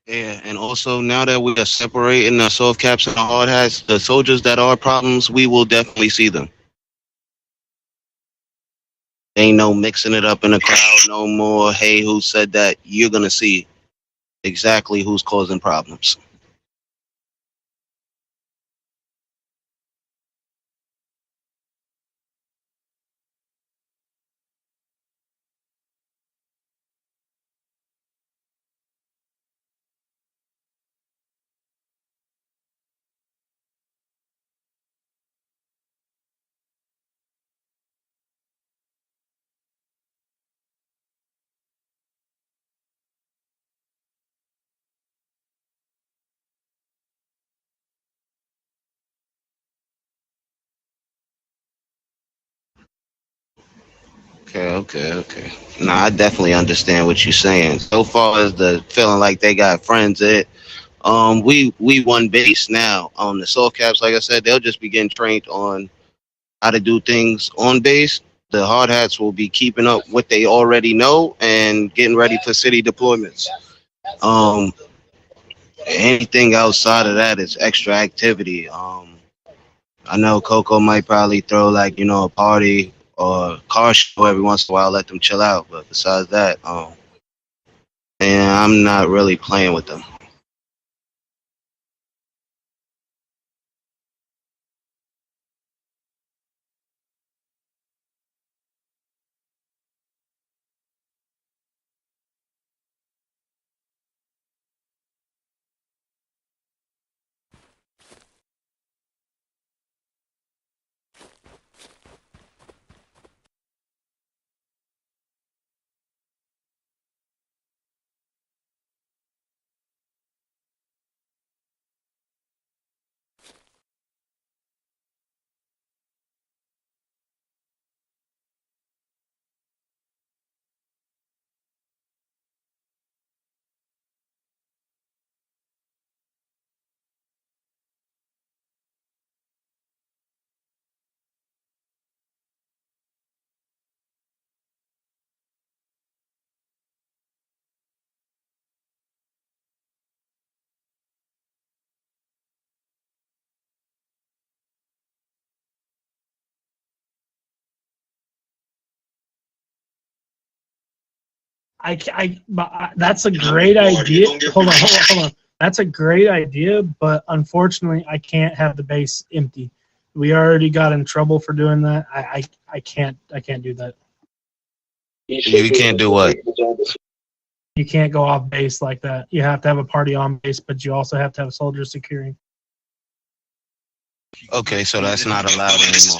Yeah, and also now that we are separating the soft caps and the hard hats, the soldiers that are problems, we will definitely see them. Ain't no mixing it up in the crowd no more. Hey, who said that? You're gonna see exactly who's causing problems. Okay. Nah, I definitely understand what you're saying. So far as the feeling like they got friends, we won base now. The soft caps, like I said, they'll just be getting trained on how to do things on base. The hard hats will be keeping up what they already know and getting ready for city deployments. Um, Anything outside of that is extra activity. I know Coco might probably throw like a party or a car show every once in a while, let them chill out. But besides that, and I'm not really playing with them. That's a great idea. Hold on. That's a great idea, but unfortunately, I can't have the base empty. We already got in trouble for doing that. I can't do that. You can't do what? You can't go off base like that. You have to have a party on base, but you also have to have soldiers securing. Okay, so that's not allowed anymore.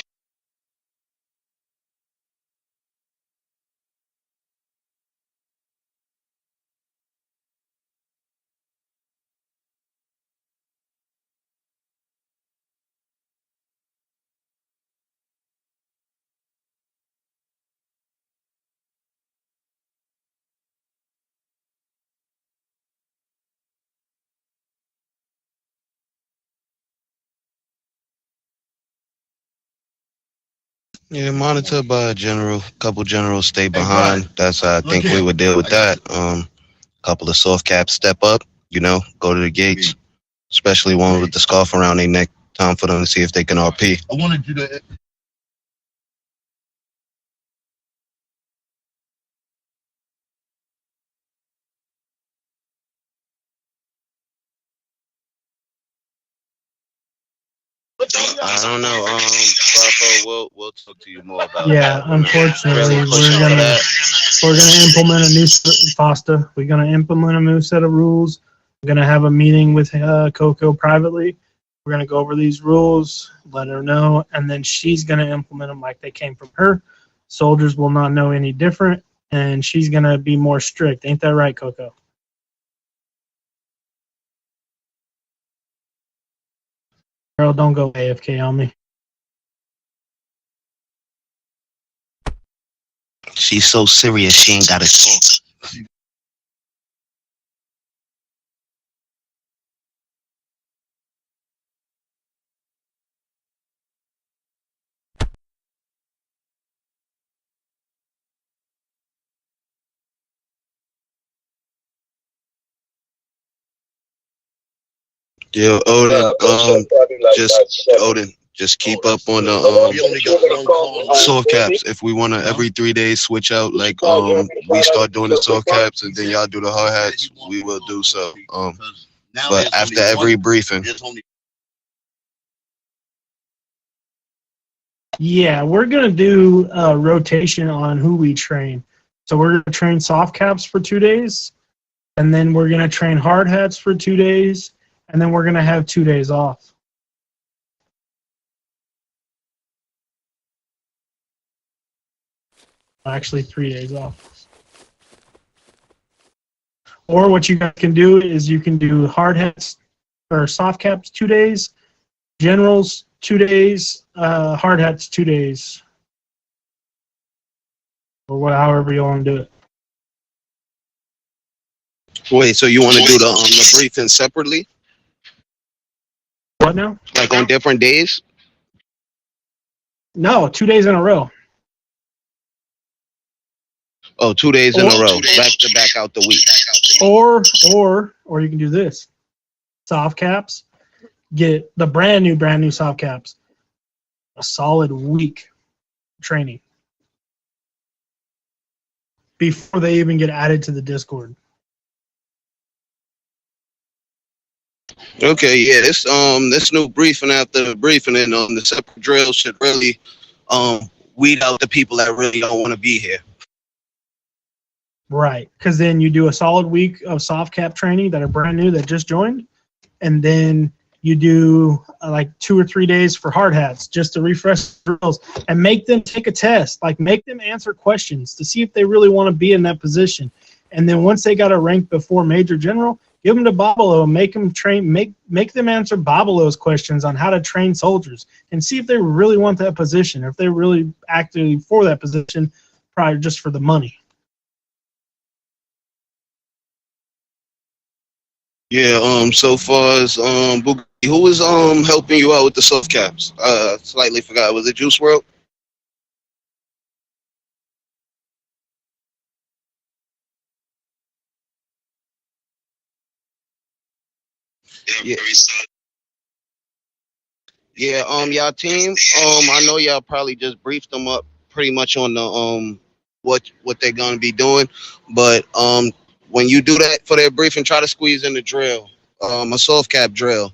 Yeah, monitored by a general. Couple generals stay behind. That's how I think we would deal with that. Couple of soft caps step up. Go to the gates, especially one with the scarf around their neck. Time for them to see if they can RP. I wanted you to. I don't know. Buffo, we'll talk to you more about Yeah, that. unfortunately, Really pushing for that. we're gonna implement a new FOSTA. We're gonna implement a new set of rules. We're gonna have a meeting with Coco privately. We're gonna go over these rules, let her know, and then she's gonna implement them like they came from her. Soldiers will not know any different, and she's gonna be more strict. Ain't that right, Coco? Girl, don't go AFK on me. She's so serious, she ain't got to talk. Yeah, Odin, just keep up on the soft caps. If we wanna every 3 days switch out, like we start doing the soft caps and then y'all do the hard hats, we will do so. But after every briefing. Yeah, we're gonna do a rotation on who we train. So we're gonna train soft caps for 2 days, and then we're gonna train hard hats for 2 days, and then we're gonna have 2 days off. Actually, 3 days off. Or what you guys can do is you can do hard hats or soft caps 2 days, generals 2 days, hard hats 2 days, or however you want to do it. Wait, so you want to do the briefing separately? What now? Like on different days? No, 2 days in a row. Oh, 2 days in a row, back to back out the week. Or you can do this. Soft caps, get the brand new soft caps. A solid week training before they even get added to the Discord. Okay, yeah, this new briefing after the briefing and the separate drills should really weed out the people that really don't want to be here. Right, because then you do a solid week of soft cap training that are brand new that just joined, and then you do like 2 or 3 days for hard hats just to refresh drills and make them take a test, like make them answer questions to see if they really want to be in that position. And then once they got a rank before Major General, give them to Babalawo and make them train, make them answer Babalaw's questions on how to train soldiers and see if they really want that position, or if they're really actively for that position, probably just for the money. Yeah, so far as Boogie, who was helping you out with the soft caps? Slightly forgot. Was it Juice World? Yeah. Yeah, y'all team. I know y'all probably just briefed them up pretty much on the what they're gonna be doing, but when you do that for their briefing, try to squeeze in the drill, a soft cap drill.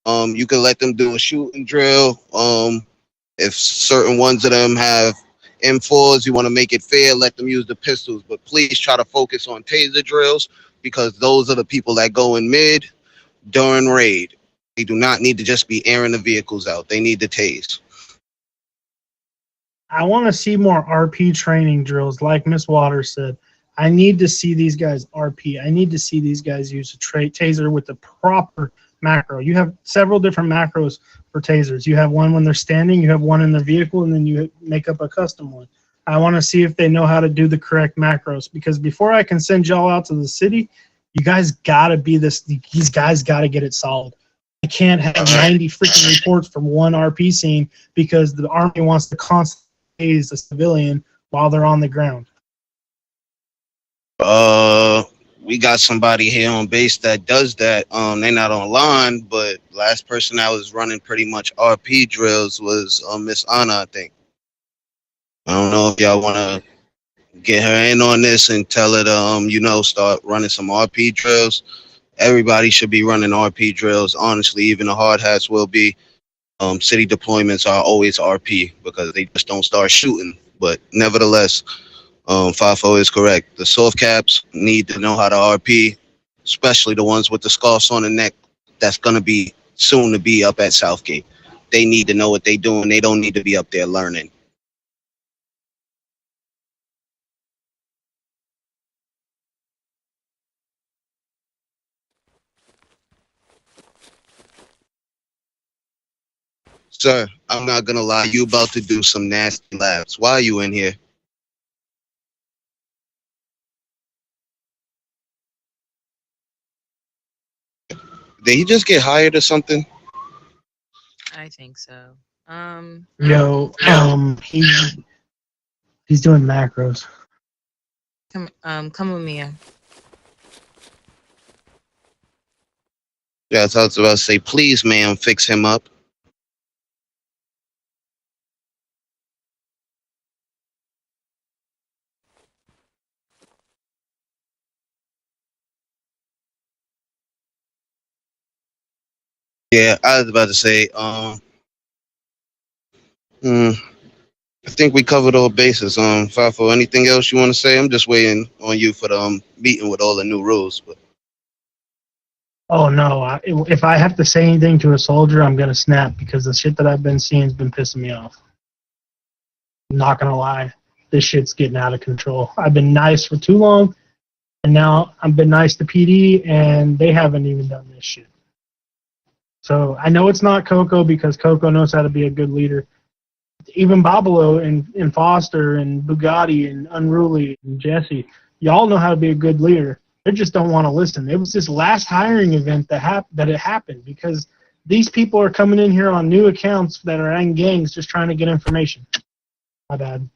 You can let them do a shooting drill. If certain ones of them have M4s, you want to make it fair, let them use the pistols. But please try to focus on taser drills, because those are the people that go in mid during raid. They do not need to just be airing the vehicles out. They need to tase. I want to see more RP training drills, like Miss Waters said. I need to see these guys RP. I need to see these guys use a taser with the proper macro. You have several different macros for tasers. You have one when they're standing, you have one in their vehicle, and then you make up a custom one. I want to see if they know how to do the correct macros, because before I can send y'all out to the city, you guys got to be this. These guys got to get it solid. I can't have 90 freaking reports from one RP scene because the Army wants to constantly tase a civilian while they're on the ground. We got somebody here on base that does that. They're not online, but last person that was running pretty much RP drills was Miss Anna, I think. I don't know if y'all want to get her in on this and tell her to, start running some RP drills. Everybody should be running RP drills. Honestly, even the hard hats will be. City deployments are always RP because they just don't start shooting. But nevertheless, FIFO is correct. The soft caps need to know how to RP, especially the ones with the scarves on the neck that's going to be soon to be up at Southgate. They need to know what they're doing. They don't need to be up there learning. Sir, I'm not going to lie. You about to do some nasty laughs. Why are you in here? Did he just get hired or something? I think so. He's doing macros. Come with me. Yeah, I was about to say, please, ma'am, fix him up. Yeah, I was about to say, I think we covered all bases. Fafo, anything else you want to say? I'm just waiting on you for the meeting with all the new rules. But Oh no! If I have to say anything to a soldier, I'm gonna snap because the shit that I've been seeing has been pissing me off. I'm not gonna lie, this shit's getting out of control. I've been nice for too long, and now I've been nice to PD, and they haven't even done this shit. So I know it's not Coco because Coco knows how to be a good leader. Even Babalawo and Foster and Bugatti and Unruly and Jesse, y'all know how to be a good leader. They just don't want to listen. It was this last hiring event that it happened because these people are coming in here on new accounts that are in gangs just trying to get information. My bad.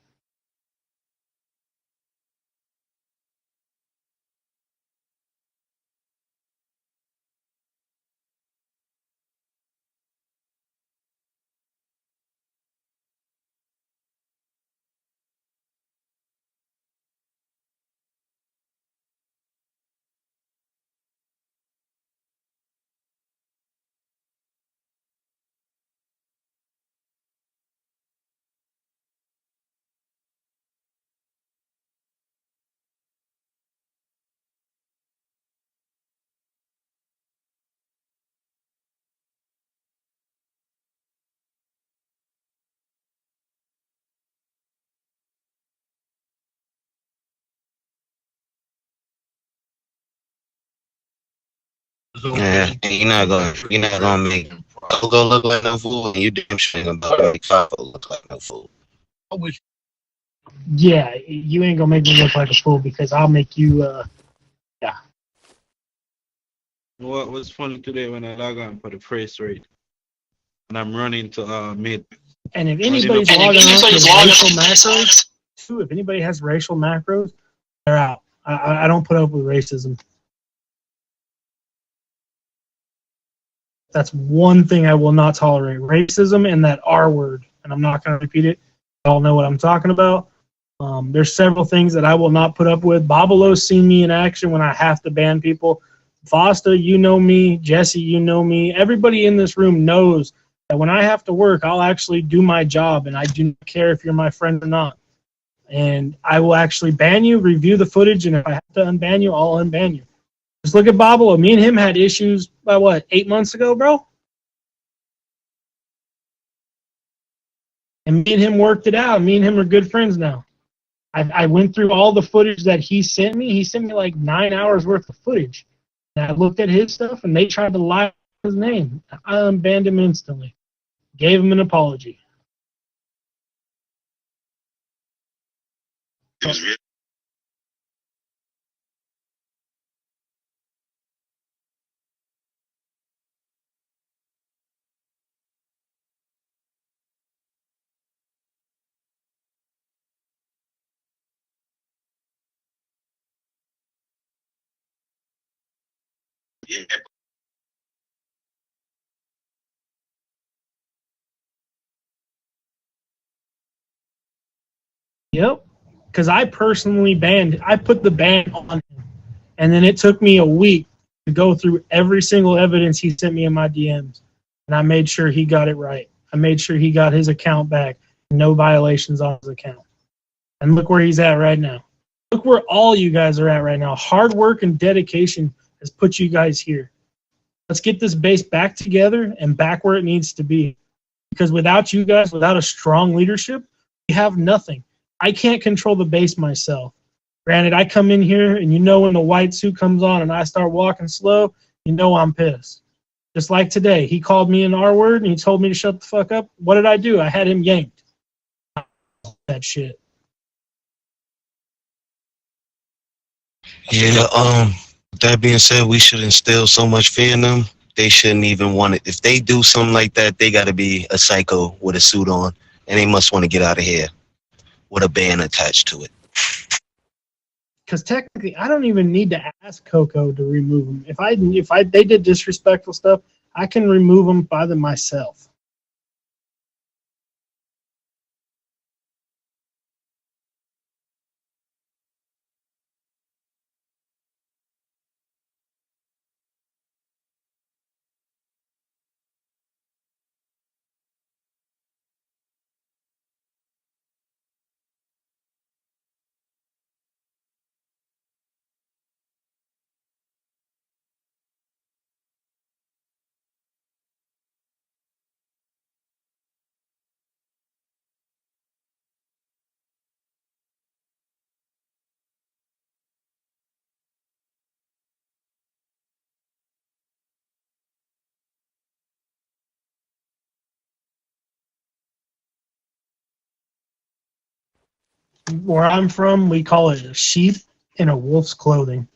yeah, you're not gonna make Coco look like no fool, and you damn sure ain't gonna make Fafo look like no fool. Yeah, you ain't gonna make me look like a fool because I'll make you. Yeah. What was funny today when I log on for the first rate, and I'm running to mid. And if anybody's logging on with racial macros, too, if anybody has racial macros, they're out. I don't put up with racism. That's one thing I will not tolerate. Racism and that R word. And I'm not going to repeat it. You all know what I'm talking about. There's several things that I will not put up with. Babalaw's seen me in action when I have to ban people. Foster, you know me. Jesse, you know me. Everybody in this room knows that when I have to work, I'll actually do my job, and I do not care if you're my friend or not. And I will actually ban you, review the footage, and if I have to unban you, I'll unban you. Just look at Babalawo. Me and him had issues by what, 8 months ago, bro? And me and him worked it out. Me and him are good friends now. I went through all the footage that he sent me. He sent me like 9 hours worth of footage. And I looked at his stuff, and they tried to lie his name. I unbanned him instantly. Gave him an apology. Yep. Because I personally I put the ban on him. And then it took me a week to go through every single evidence he sent me in my DMs. And I made sure he got it right. I made sure he got his account back. No violations on his account. And look where he's at right now. Look where all you guys are at right now. Hard work and dedication has put you guys here. Let's get this base back together and back where it needs to be. Because without you guys, without a strong leadership, we have nothing. I can't control the base myself. Granted, I come in here, and you know when the white suit comes on and I start walking slow, you know I'm pissed. Just like today, he called me an R word, and he told me to shut the fuck up. What did I do? I had him yanked. That shit. Yeah, that being said, we should instill so much fear in them. They shouldn't even want it. If they do something like that, they got to be a psycho with a suit on, and they must want to get out of here with a ban attached to it. because technically I don't even need to ask Coco to remove them. If they did disrespectful stuff, I can remove them by them myself. Where I'm from, we call it a sheep in a wolf's clothing.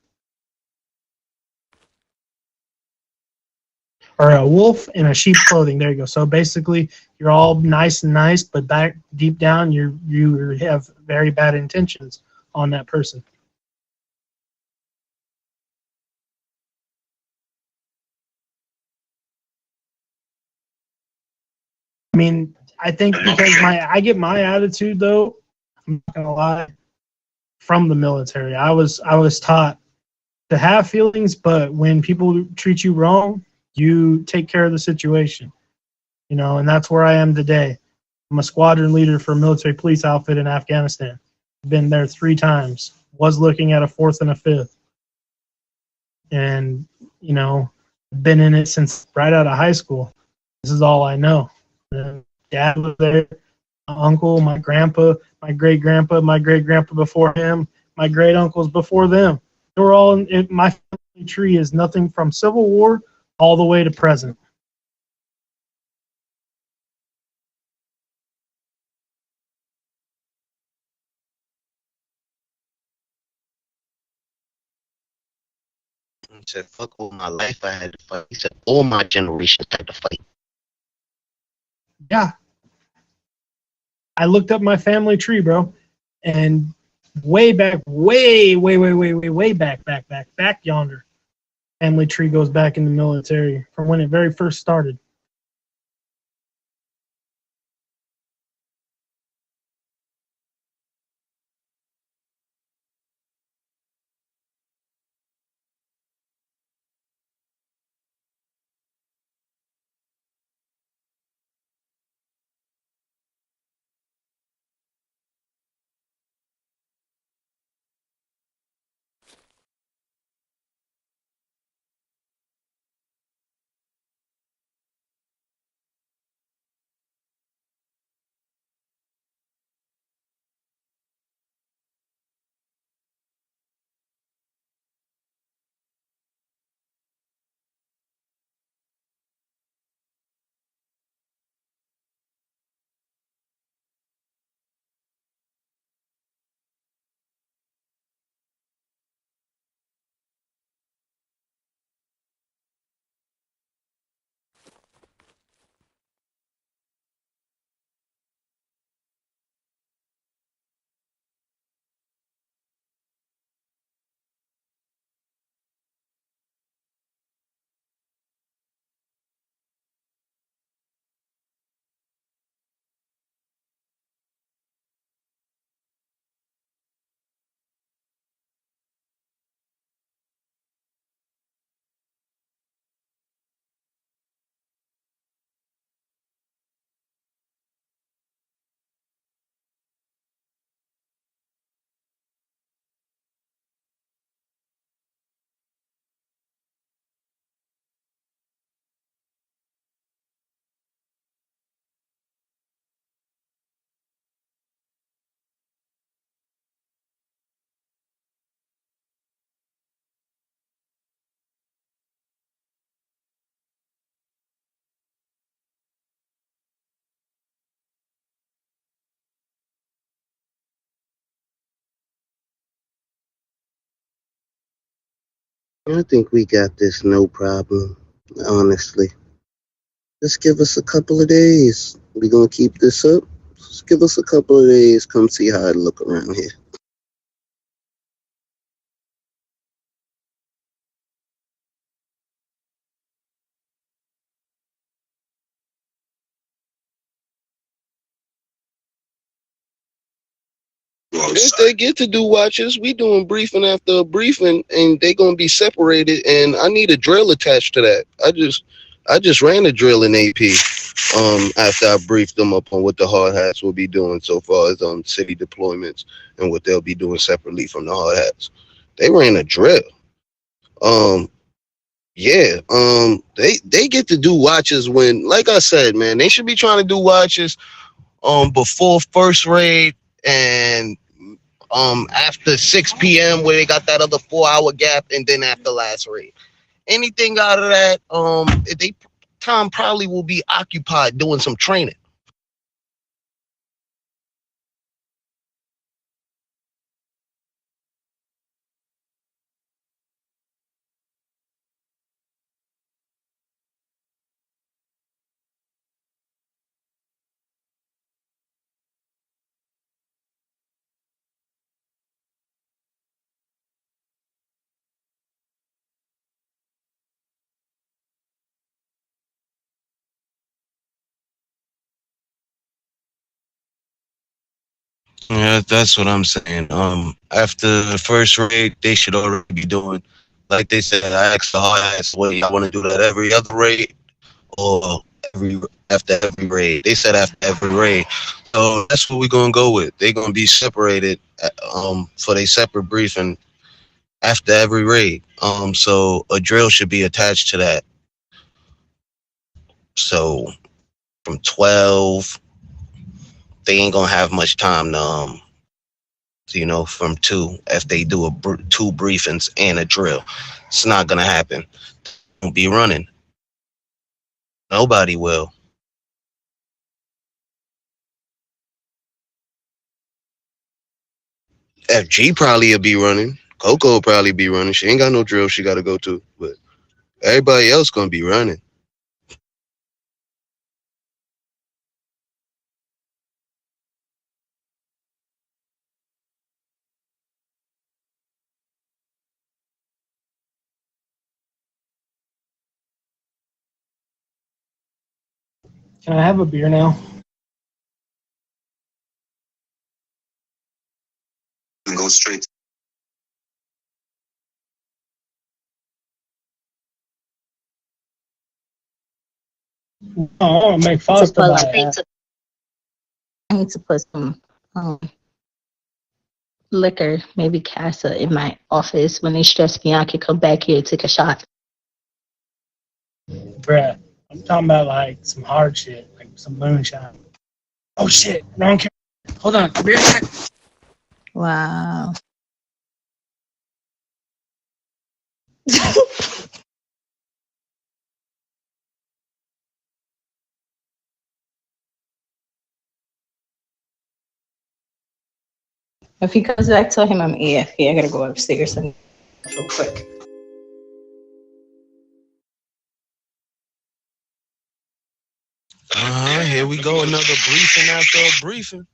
Or a wolf in a sheep's clothing. There you go. So basically, you're all nice and nice, but back deep down, you have very bad intentions on that person. I mean, I think because I get my attitude though. I'm not gonna lie. From the military, I was taught to have feelings, but when people treat you wrong, you take care of the situation. You know, and that's where I am today. I'm a squadron leader for a military police outfit in Afghanistan. Been there 3 times. Was looking at a 4th and a 5th. And, you know, been in it since right out of high school. This is all I know. Dad was there, my uncle, my grandpa, my great-grandpa, my great-grandpa before him, my great-uncles before them. They were all in my family tree is nothing from Civil War all the way to present. He said, fuck all my life I had to fight. He said, all my generations had to fight. Yeah. I looked up my family tree, bro, and way back, way back yonder, family tree goes back in the military from when it very first started. I think we got this no problem, honestly. Just give us a couple of days. We're going to keep this up. Just give us a couple of days. Come see how I look around here. If they get to do watches, we doing briefing after a briefing, and they gonna be separated. And I need a drill attached to that. I just ran a drill in AP. After I briefed them up on what the hard hats will be doing so far as city deployments and what they'll be doing separately from the hard hats. They ran a drill. Um, yeah. They get to do watches when, like I said, man, they should be trying to do watches before first raid and after 6 p.m. where they got that other 4 hour gap, and then after last raid. Anything out of that, they time probably will be occupied doing some training. Yeah, that's what I'm saying. After the first raid, they should already be doing, like they said. I asked the hard ass, "What y'all want to do that every other raid or every after every raid?" They said after every raid. So that's what we're gonna go with. They're gonna be separated, for their separate briefing after every raid. So a drill should be attached to that. So from 12, they ain't gonna have much time to from 2 if they do 2 briefings and a drill. It's not gonna happen. Won't be running. Nobody will. FG probably will be running. Coco will probably be running. She ain't got no drill she gotta go to, but everybody else gonna be running. Can I have a beer now? Go straight. Oh, I want to make To Foster pull buy up it. I need to put some liquor, maybe Casa, in my office. When they stress me, I could come back here and take a shot. Bruh, I'm talking about like some hard shit, like some moonshine. Oh shit, wrong camera. Hold on, I'll be right back. Wow. If he comes back, tell him I'm AFK. I gotta go upstairs and real quick. Here we go, another briefing after a briefing.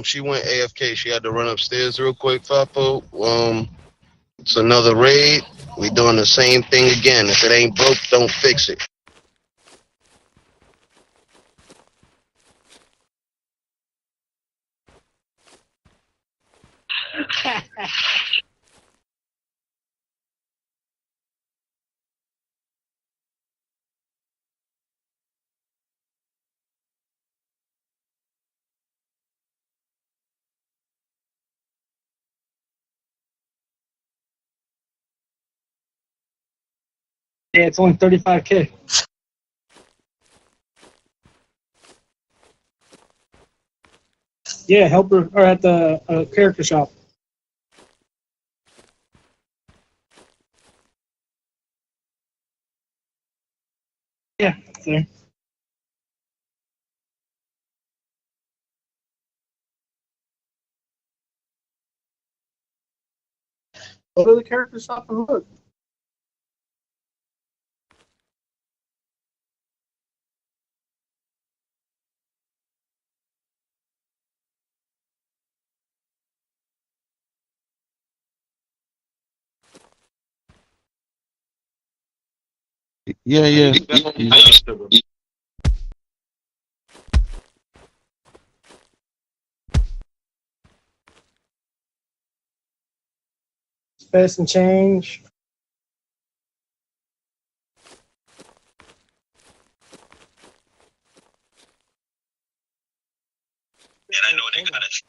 She went AFK. She had to run upstairs real quick, Fapo. It's another raid. We doing the same thing again. If it ain't broke, don't fix it. Yeah, it's only 35K. Yeah, helper or at the character shop. Yeah, it's there. Go to the character shop and look. Yeah, yeah. Space and change. And I know they got it.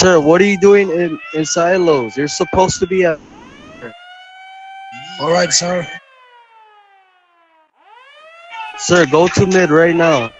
Sir, what are you doing in silos? You're supposed to be at. All right, sir. Sir, go to mid right now.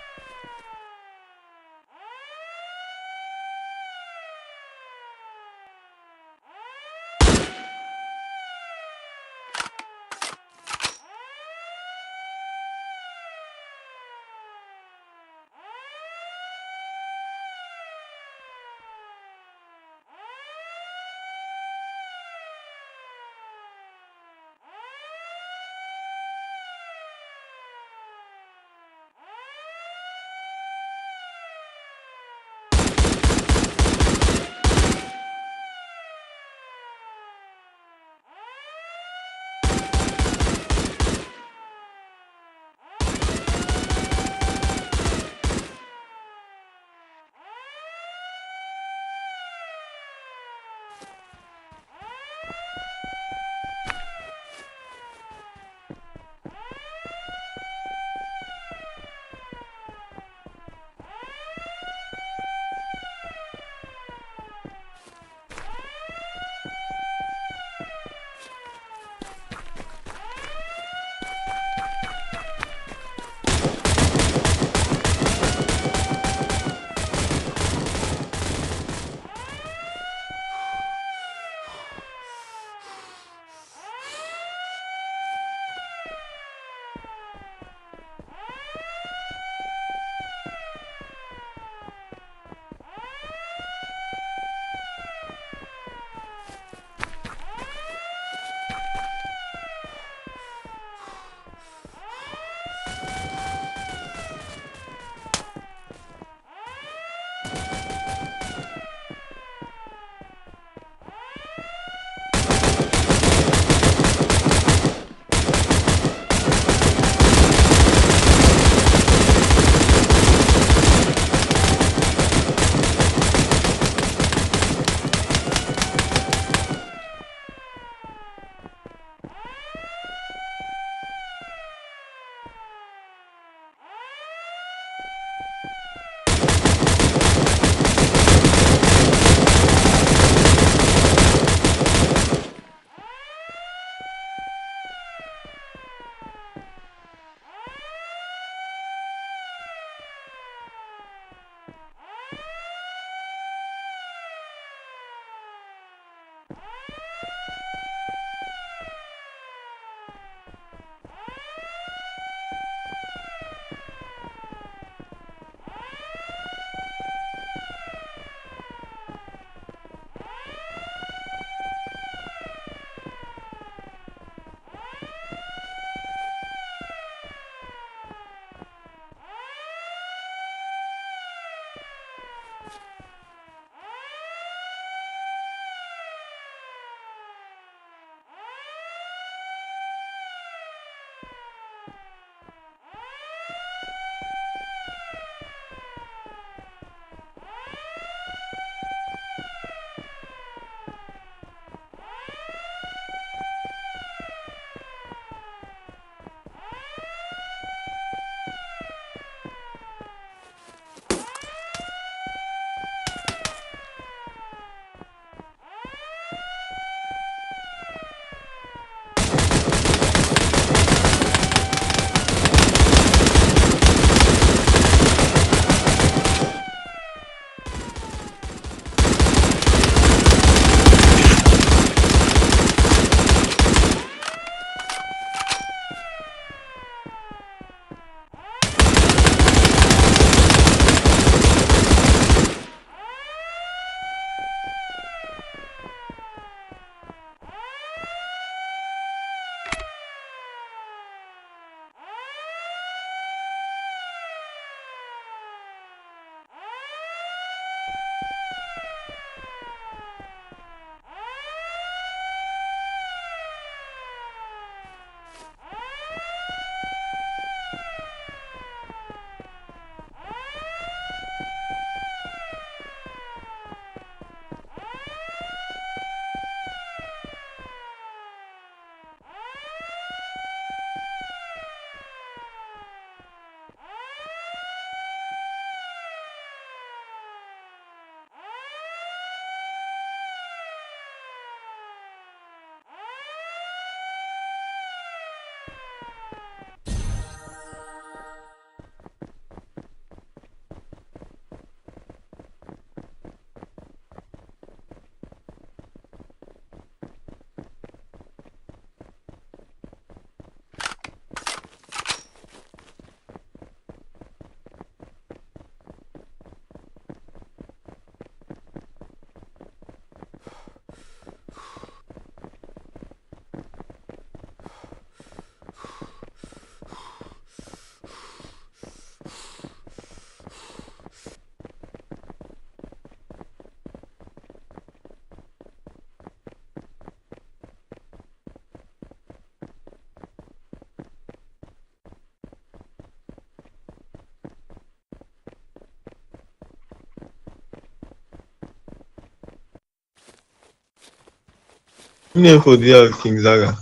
name for the King Zaga.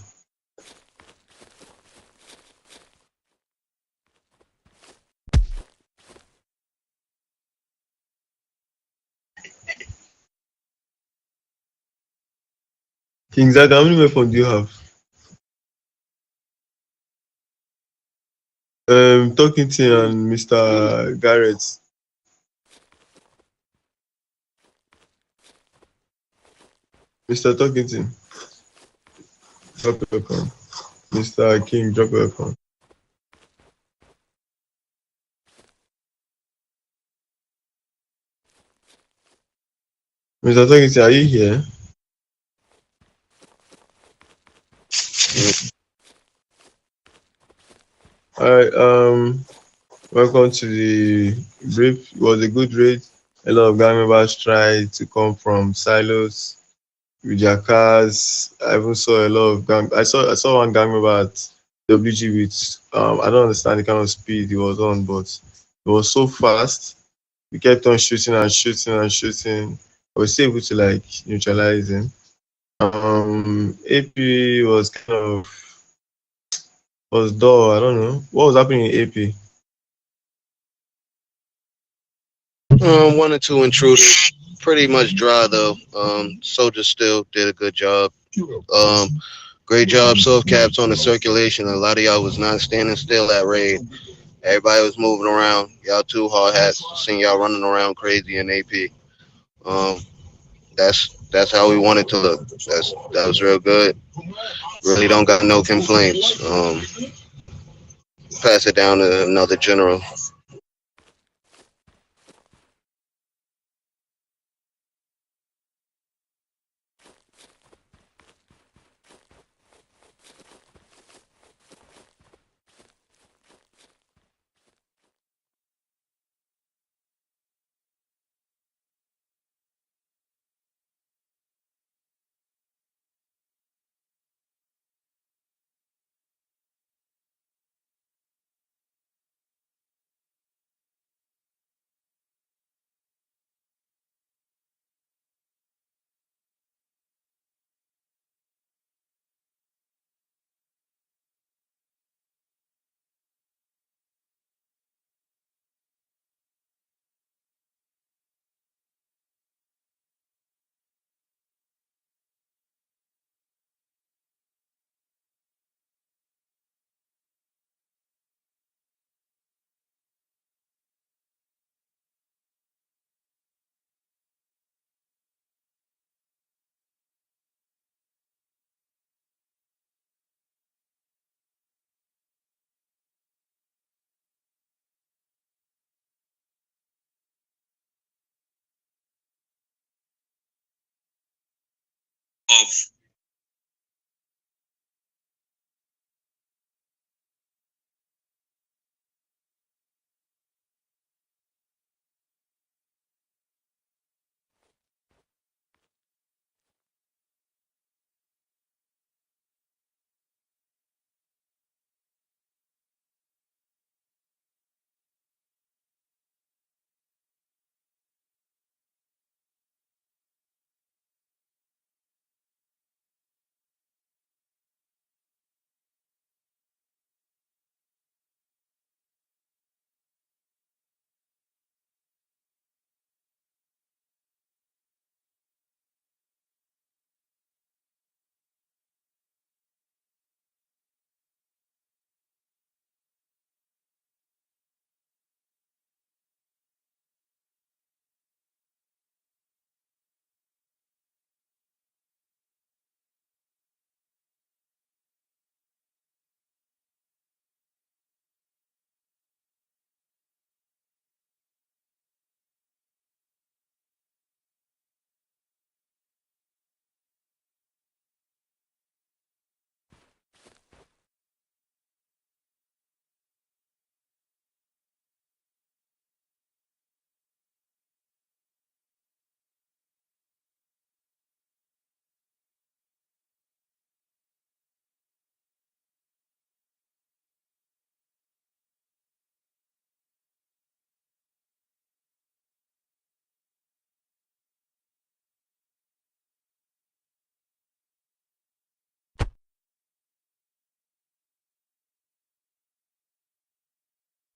King Zaga, how many weapons do you have? Talking to and Mr. Garrett. Mr. Talkington, drop your weapon. Mr. King, drop your weapon. Mr. Talkington, are you here? Alright, welcome to the brief. It was a good raid. A lot of gang members tried to come from silos with their cars. I even saw a lot of gang. I saw one gang member at WG with I don't understand the kind of speed he was on, but it was so fast. We kept on shooting and shooting and shooting. I was able to like neutralize him. AP was kind of was dull. I don't know what was happening in AP. 1 or 2 intruders. Pretty much dry though. Soldiers still did a good job. Great job, soft caps on the circulation. A lot of y'all was not standing still at raid. Everybody was moving around. Y'all too hard hats. Seeing y'all running around crazy in AP. Um, that's how we wanted to look. That was real good. Really don't got no complaints. Pass it down to another general. Of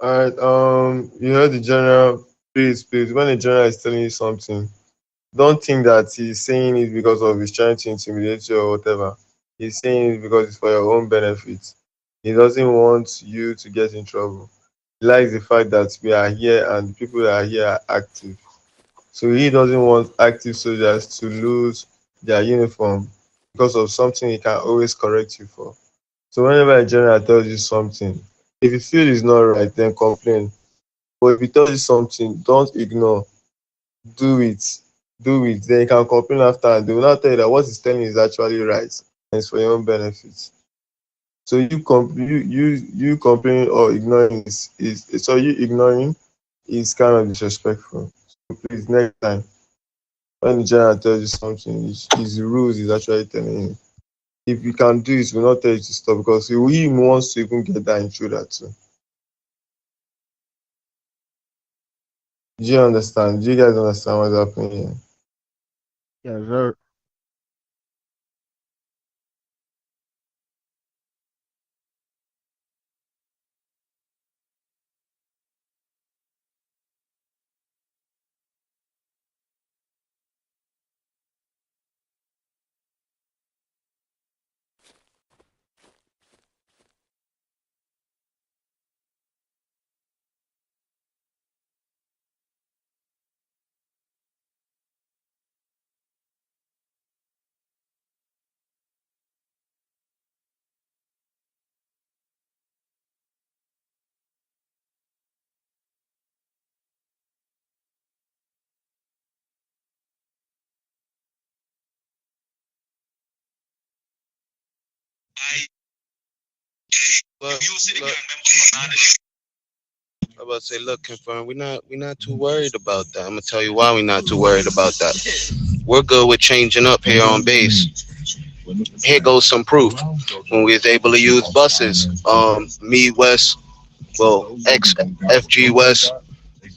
All right. You heard the general. Please, please. When the general is telling you something, don't think that he's saying it because of he's trying to intimidate you or whatever. He's saying it because it's for your own benefit. He doesn't want you to get in trouble. He likes the fact that we are here and the people that are here are active. So he doesn't want active soldiers to lose their uniform because of something he can always correct you for. So whenever a general tells you something, if you feel it's not right, then complain. But if he tells you something, don't ignore. Do it. Do it. Then you can complain after and they will not tell you that what he's telling you is actually right and it's for your own benefit. So you complaining or ignoring is so you ignoring is kind of disrespectful. So please next time when the general tells you something, his rules is actually telling you. If you can do it, we'll not tell you to stop because he wants to even get that intruder too. Do you understand? Do you guys understand what's happening here? Yes, sir. Look, I'm about to say, look, confirm. We're not too worried about that. I'm gonna tell you why we're not too worried about that. We're good with changing up here on base. Here goes some proof. When we was able to use buses, me West, well, ex FG West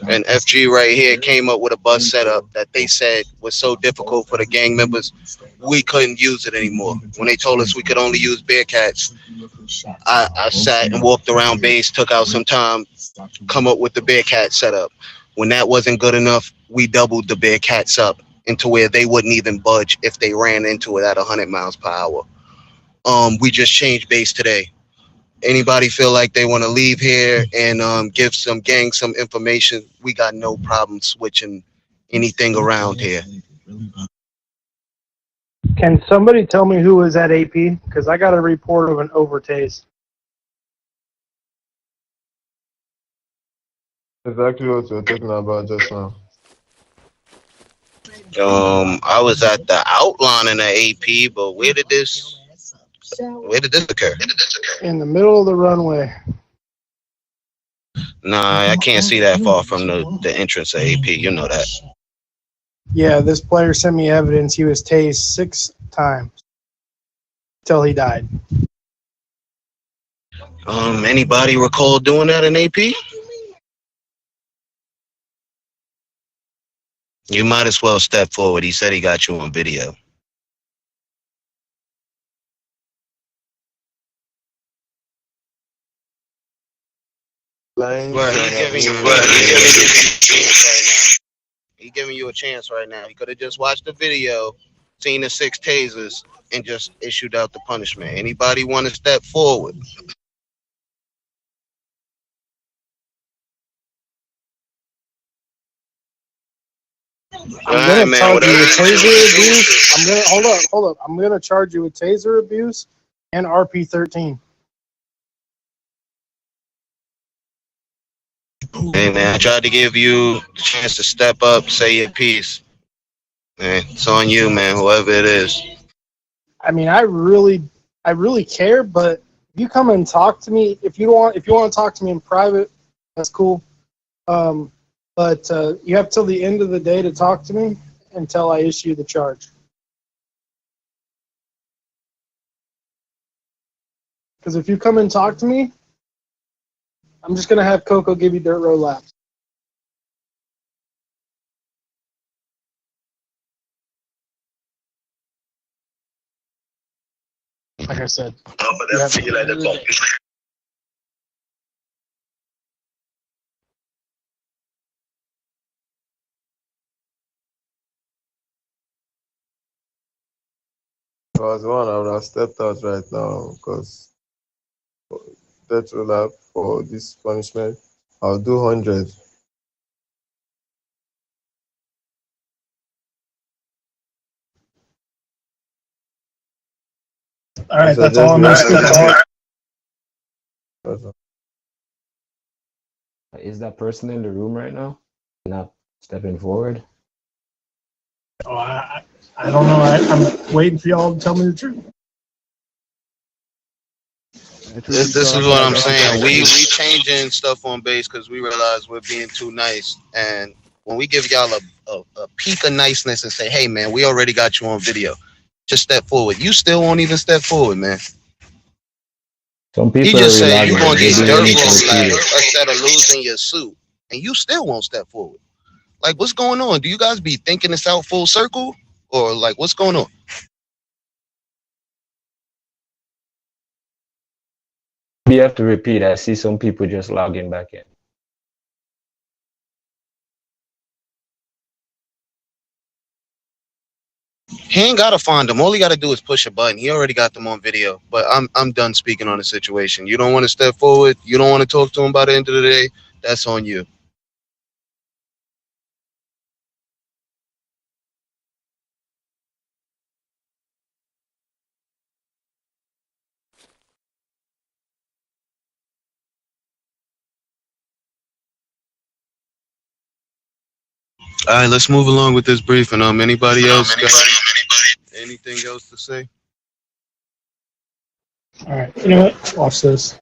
and FG right here came up with a bus setup that they said was so difficult for the gang members, we couldn't use it anymore. When they told us we could only use Bearcats, I sat and walked around base, took out some time, come up with the Bearcat setup. When that wasn't good enough, we doubled the Bearcats up into where they wouldn't even budge if they ran into it at 100 miles per hour. We just changed base today. Anybody feel like they want to leave here and give some gang some information, we got no problem switching anything around here. Can somebody tell me who was at AP? Because I got a report of an overtase. Exactly what you're talking about just now. I was at the outline in the AP, but where did this occur? In the middle of the runway. Nah, I can't see that far from the entrance of AP. You know that. Yeah, this player sent me evidence. He was tased 6 times till he died. Anybody recall doing that in AP? You might as well step forward. He said he got you on video. Well, he's giving you a chance right now. He could have just watched the video, seen the 6 tasers, and just issued out the punishment. Anybody want to step forward? I'm gonna charge you with taser abuse. Hold up. I'm gonna charge you with taser abuse and RP-13. Hey man, I tried to give you a chance to step up, say your piece. Man, it's on you, man. Whoever it is. I mean, I really care, but if you come and talk to me, if you want to talk to me in private, that's cool. But you have till the end of the day to talk to me until I issue the charge. Because if you come and talk to me, I'm just gonna have Coco give you dirt road laps. Like I said. If I was one, I would have stepped out right now because death roll up for this punishment. I'll do 100. All right, So that's all just I'm be asking. Is that person in the room right now? Not stepping forward? Oh, I don't know. I'm waiting for y'all to tell me the truth. This is what I'm saying. We changing stuff on base because we realize we're being too nice. And when we give y'all a peak of niceness and say, hey man, we already got you on video. Just step forward. You still won't even step forward, man. Some He people are just said relying you're on gonna it. They get do dirt need to rolled repeat like it. instead of losing your suit. And you still won't step forward. Like what's going on? Do you guys be thinking this out full circle? Or like what's going on? You have to repeat. I see some people just logging back in. He ain't gotta find them. All he gotta do is push a button. He already got them on video. But I'm done speaking on the situation. You don't want to step forward. You don't want to talk to him by the end of the day. That's on you. All right, let's move along with this briefing. Anybody else got anything else to say? All right, you know what? Watch this.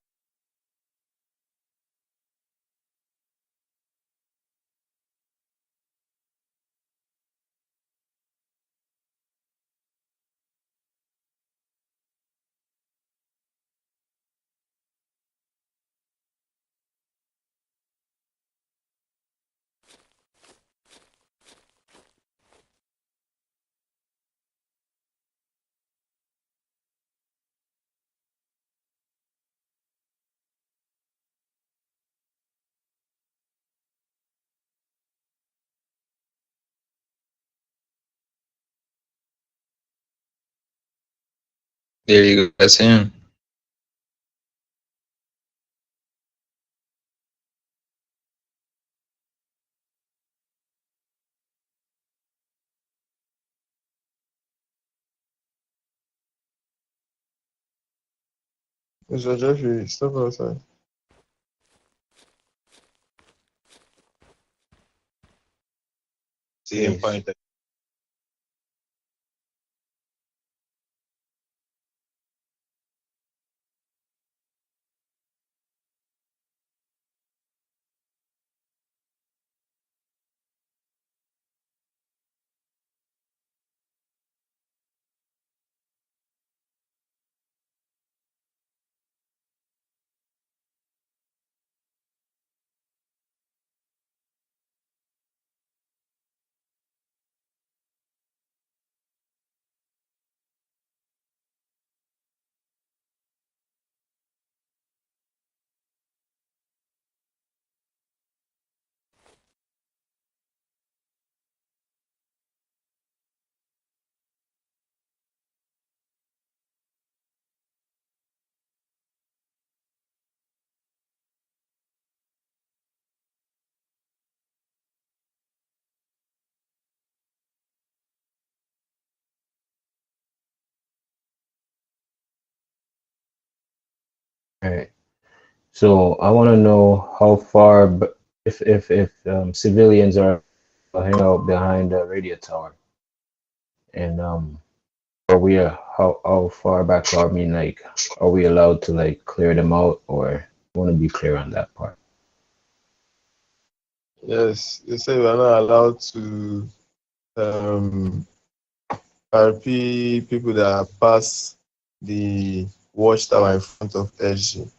There you go. That's him. Mr. Jeffrey, step outside. See him Yes. point that. All right. So I want to know how far, if civilians are hanging out behind the radio tower, and are we how far back are we, like, are we allowed to like clear them out, or want to be clear on that part? Yes, they say we are not allowed to RP people that pass the watchtower in front of SG.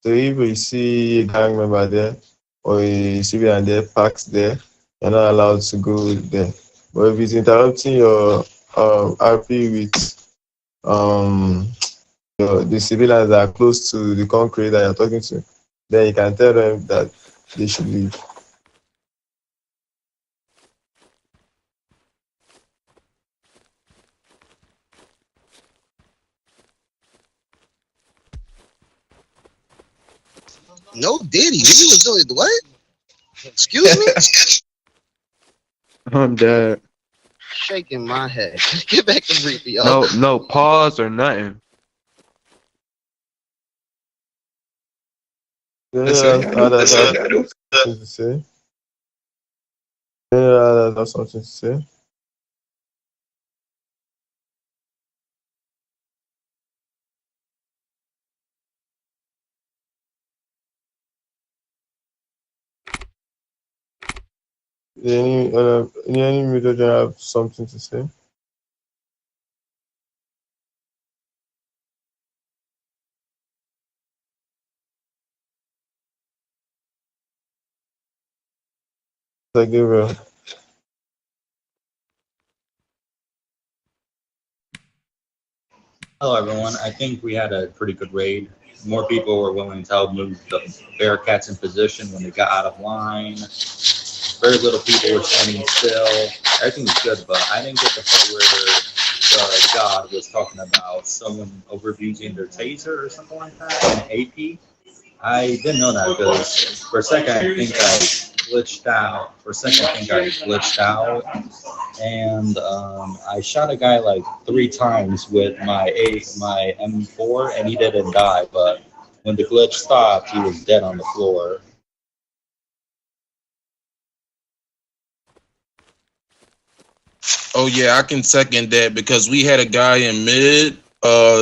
So if you see a gang member there or a civilian there parked there, you're not allowed to go there. But if it's interrupting your RP with the civilians that are close to the concrete that you're talking to, then you can tell them that they should leave. No Diddy. Nigga was doing what? Excuse me? I'm dead. Shaking my head. Get back to brief, yo. No pause or nothing. That's something to say. That's something to say. Any media general have something to say? Gabriel. Hello, everyone. I think we had a pretty good raid. More people were willing to help move the Bearcats in position when they got out of line. Very little people were standing still. Everything was good, but I didn't get the part where the god was talking about someone overusing their taser or something like that in AP. I didn't know that because for a second I think I glitched out. And I shot a guy like 3 times with my M4, and he didn't die. But when the glitch stopped, he was dead on the floor. Oh yeah, I can second that because we had a guy in mid.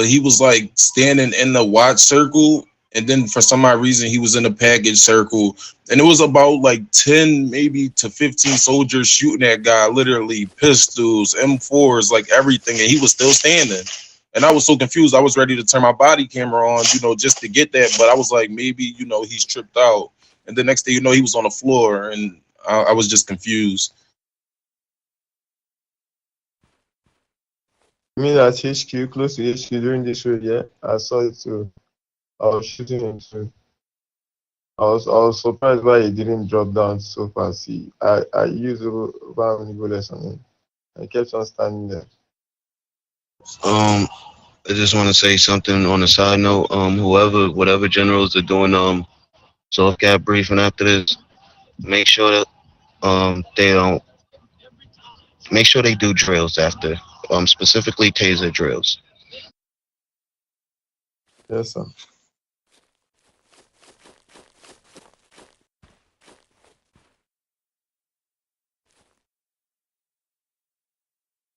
He was like standing in the watch circle, and then for some odd reason he was in the package circle, and it was about like 10, maybe to 15 soldiers shooting at guy, literally pistols, M4s, like everything, and he was still standing. And I was so confused. I was ready to turn my body camera on, just to get that, but I was like, maybe he's tripped out. And the next thing he was on the floor, and I was just confused. You mean at HQ, close to HQ during this raid, yeah? I saw it too. I was shooting him too. I was surprised why he didn't drop down so fast. I used over many bullets on him. I kept on standing there. I just want to say something on a side note. Whatever generals are doing soft cap briefing after this, make sure that they don't make sure they do drills after, specifically taser drills. Yes, sir.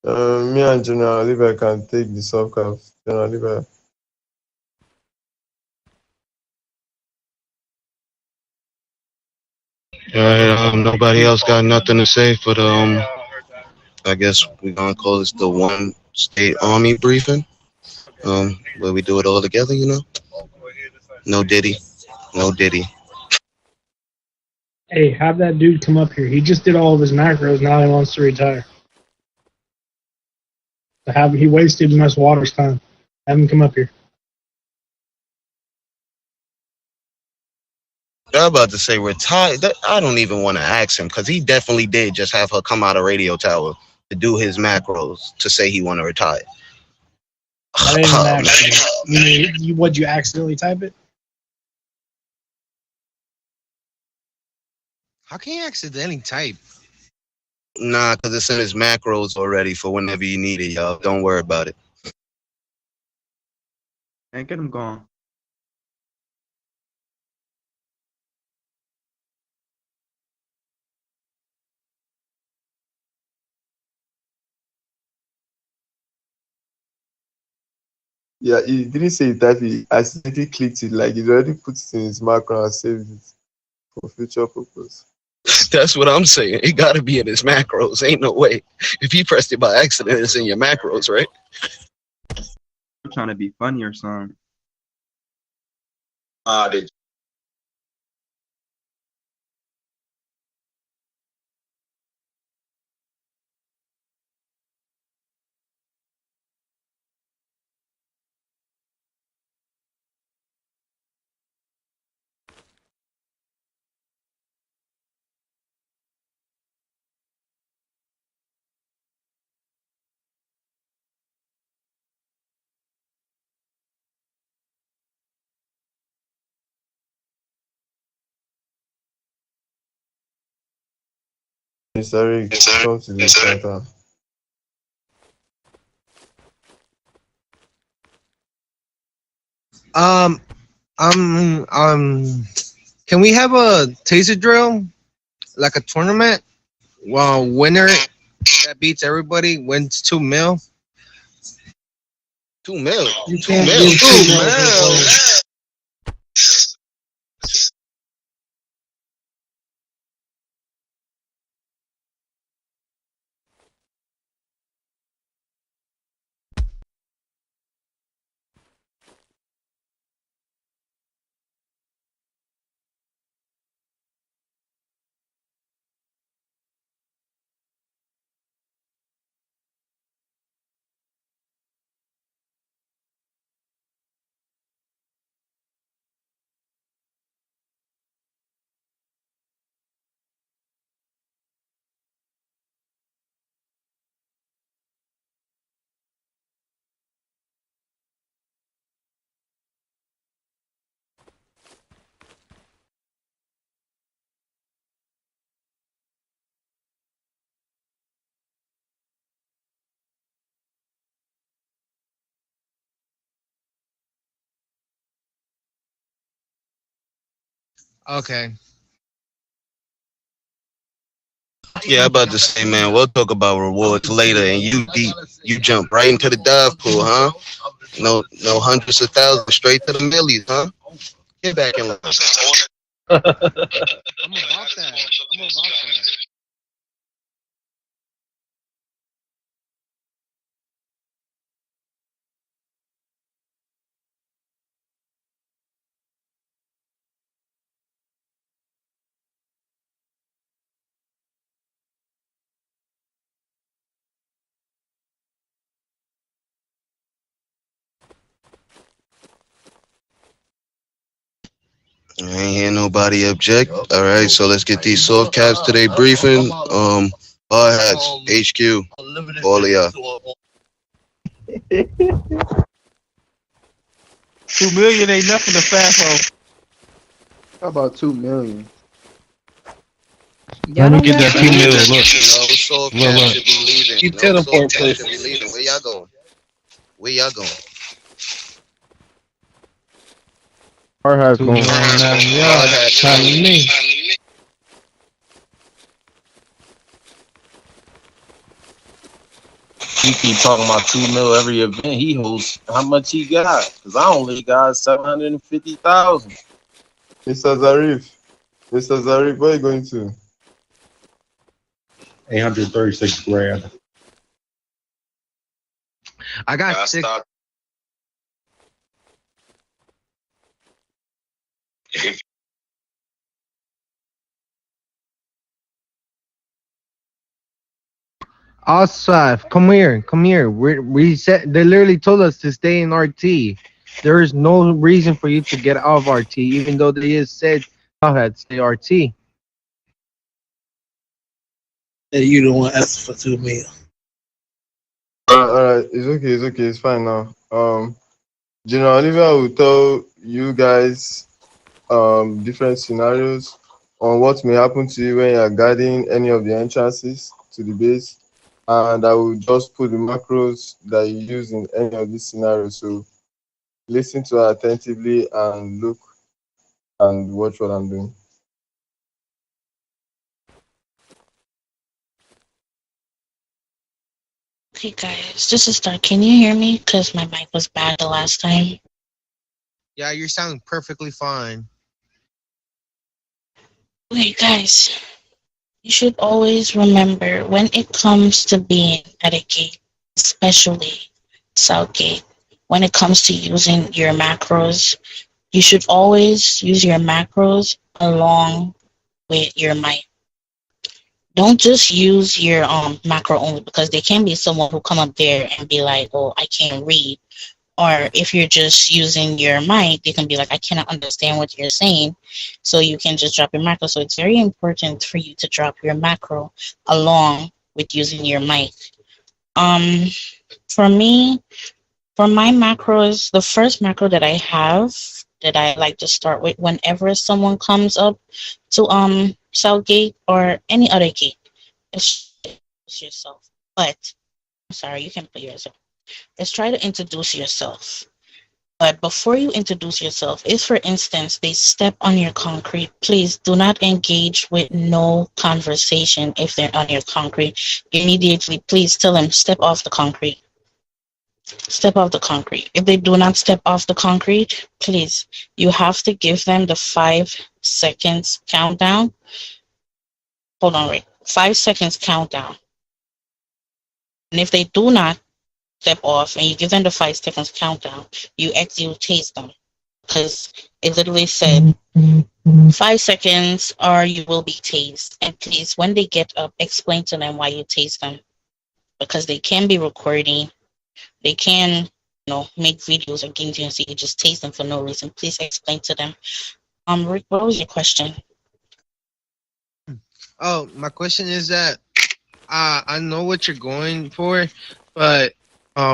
Me and General Oliver can take the soft cap. General Oliver. All right, nobody else got nothing to say for the I guess we're gonna call this the one state army briefing. Where we do it all together. No Diddy, no Diddy. Hey, have that dude come up here. He just did all of his macros. Now he wants to retire. He wasted Ms. Waters' time. Have him come up here. I'm about to say retired. I don't even want to ask him because he definitely did just have her come out of radio tower to do his macros to say he want to retire. That ain't an accident. Would you accidentally type it? How can you accidentally type? Nah, because it's in his macros already for whenever you need it, y'all. Don't worry about it. And get him gone. Yeah, he didn't say it that he accidentally clicked it, like he's already put it in his macro and saved it for future purpose. That's what I'm saying. It got to be in his macros. Ain't no way. If he pressed it by accident, it's in your macros, right? I'm trying to be funny or something. They Sorry, come to the center. Um, can we have a taser drill, like a tournament? Well, winner that beats everybody wins 2 mil. 2 mil. You 2 can't mil. give 2 2 mil to a mil. player. Okay. Yeah, I'm about to say, man, we'll talk about rewards later, and you jump right into the dive pool, huh? No hundreds of thousands, straight to the millies, huh? Get back in line. I'm about that. I'm about that. I ain't hear nobody object. All right, so let's get these soft caps today briefing. Bar hats, HQ, all of y'all. 2 million ain't nothing to FAFO. How about 2 million? Let me get that 2 mil. No Look. soft Look, caps look. should be leaving. Keep No teleport, soft caps should please. be leaving. Where y'all going? Where y'all going? Our house 2 going. million, yeah. Telling me. He keep talking about 2 mil every event he hosts. How much he got? Cause I only got 750,000. Mr. Zarif, where are you going to? 836 grand. I got 6. Asaf, come here, come here. We said they literally told us to stay in RT. There is no reason for you to get out of RT, even though they just said I had stay RT. Hey, you don't want to ask for 2 mil. All right, it's okay, it's fine now. General Olivia will tell you guys different scenarios on what may happen to you when you are guarding any of the entrances to the base, and I will just put the macros that you use in any of these scenarios. So listen to her attentively and look and watch what I'm doing. Okay, guys, just to start, can you hear me? Because my mic was bad the last time. Yeah, you're sounding perfectly fine. Okay, guys, you should always remember when it comes to being at a gate, especially Southgate, when it comes to using your macros, you should always use your macros along with your mic. Don't just use your macro only, because there can be someone who come up there and be like, oh, I can't read. Or if you're just using your mic, they can be like, I cannot understand what you're saying. So you can just drop your macro. So it's very important for you to drop your macro along with using your mic. For me, for my macros, the first macro that I have that I like to start with whenever someone comes up to Southgate or any other gate Let's introduce yourself. But I'm sorry, you can put yourself. Let's try to introduce yourself. But before you introduce yourself, if for instance they step on your concrete, please do not engage with no conversation if they're on your concrete. Immediately, please tell them step off the concrete. Step off the concrete. If they do not step off the concrete, please, you have to give them the 5 seconds countdown. Hold on, wait. 5 seconds countdown. And if they do not step off and you give them the 5 seconds countdown, you tase them. Because it literally said 5 seconds or you will be tased. And please, when they get up, explain to them why you tase them. Because they can be recording. They can, make videos against you and so you just tase them for no reason. Please explain to them. Rick, what was your question? Oh, my question is that I know what you're going for, but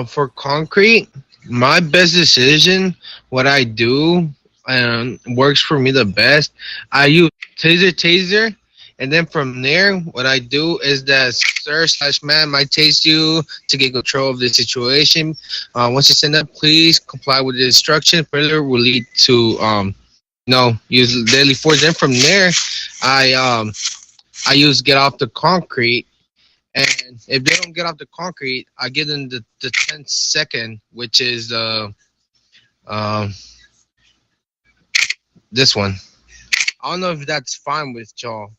for concrete, my best decision, what I do, works for me the best. I use taser, and then from there, what I do is that sir/ma'am, I tase you to get control of the situation. Once you send up, please comply with the instruction. Failure will lead to use deadly force. Then from there, I use get off the concrete. And if they don't get off the concrete, I give them the 10 second, which is this one. I don't know if that's fine with y'all.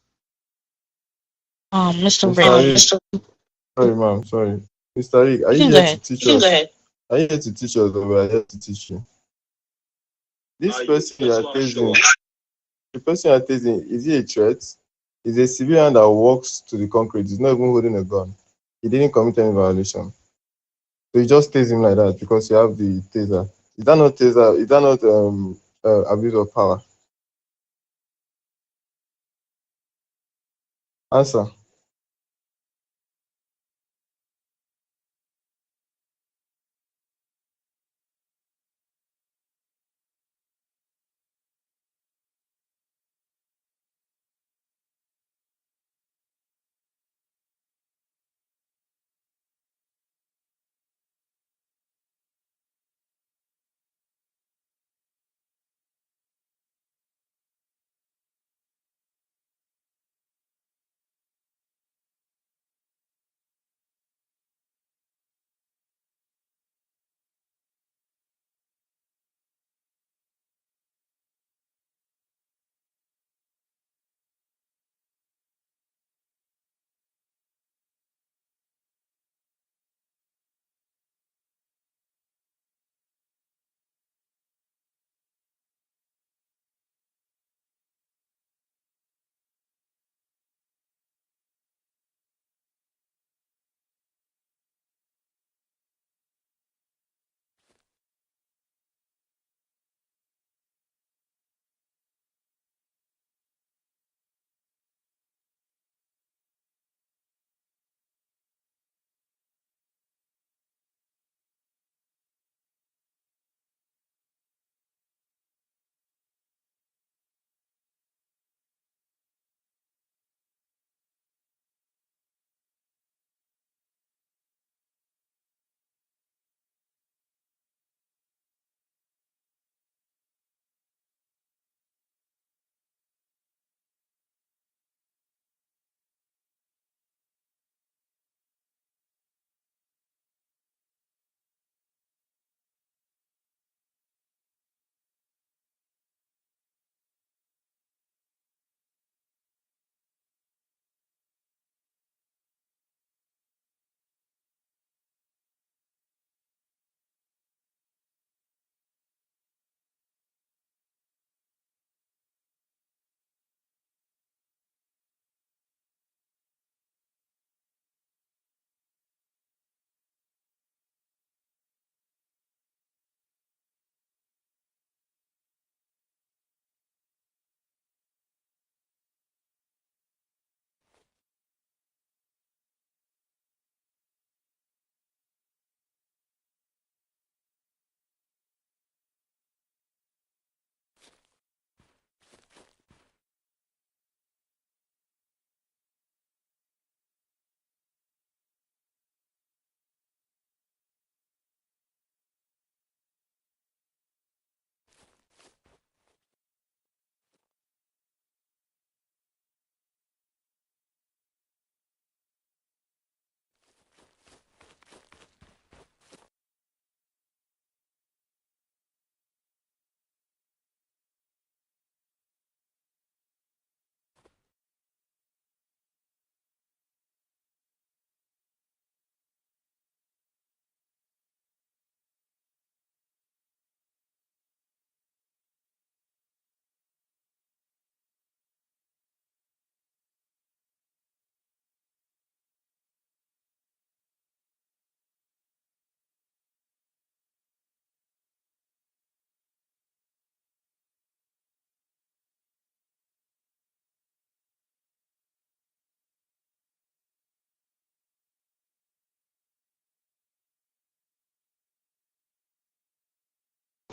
Mr. Mr. Rick, sorry, ma'am, sorry. Mr. Rick, are you here to teach us? Are you here to teach us or we are here to teach you? This person you are tasing, the person you are tasing, is he a threat? Is a civilian that walks to the concrete. He's not even holding a gun. He didn't commit any violation. So you just tase him like that because you have the taser. Is that not taser? Is that not abuse of power? Answer.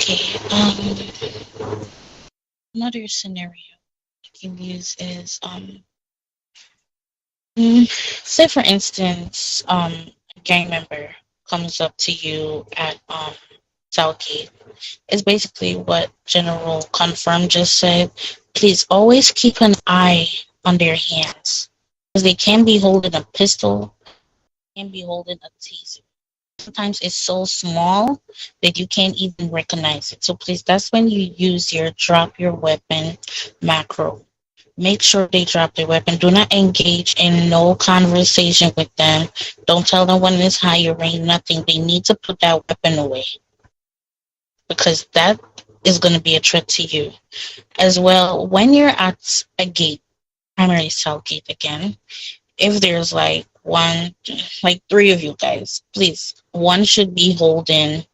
Okay. Another scenario you can use is say for instance, a gang member comes up to you at Southgate. It's basically what General Confirm just said. Please always keep an eye on their hands, because they can be holding a pistol, can be holding a taser. Sometimes it's so small that you can't even recognize it. So please, that's when you use your drop your weapon macro. Make sure they drop their weapon. Do not engage in no conversation with them. Don't tell them when it's higher range, nothing. They need to put that weapon away, because that is going to be a threat to you. As well, when you're at a gate, primary cell gate again, if there's like one, like three of you guys, please, one should be holding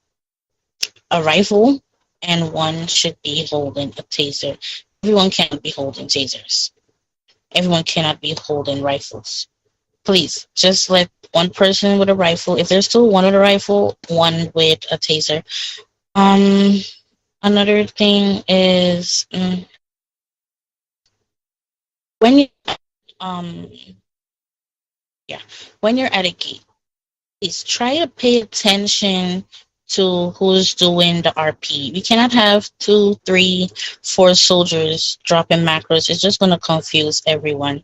a rifle and one should be holding a taser. Everyone cannot be holding tasers. Everyone cannot be holding rifles. Please, just let one person with a rifle, if there's still one with a rifle, one with a taser. Um, Another thing is when you um yeah, when you're at a gate, please try to pay attention to who's doing the RP. We cannot have 2, 3, 4 soldiers dropping macros. It's just gonna confuse everyone.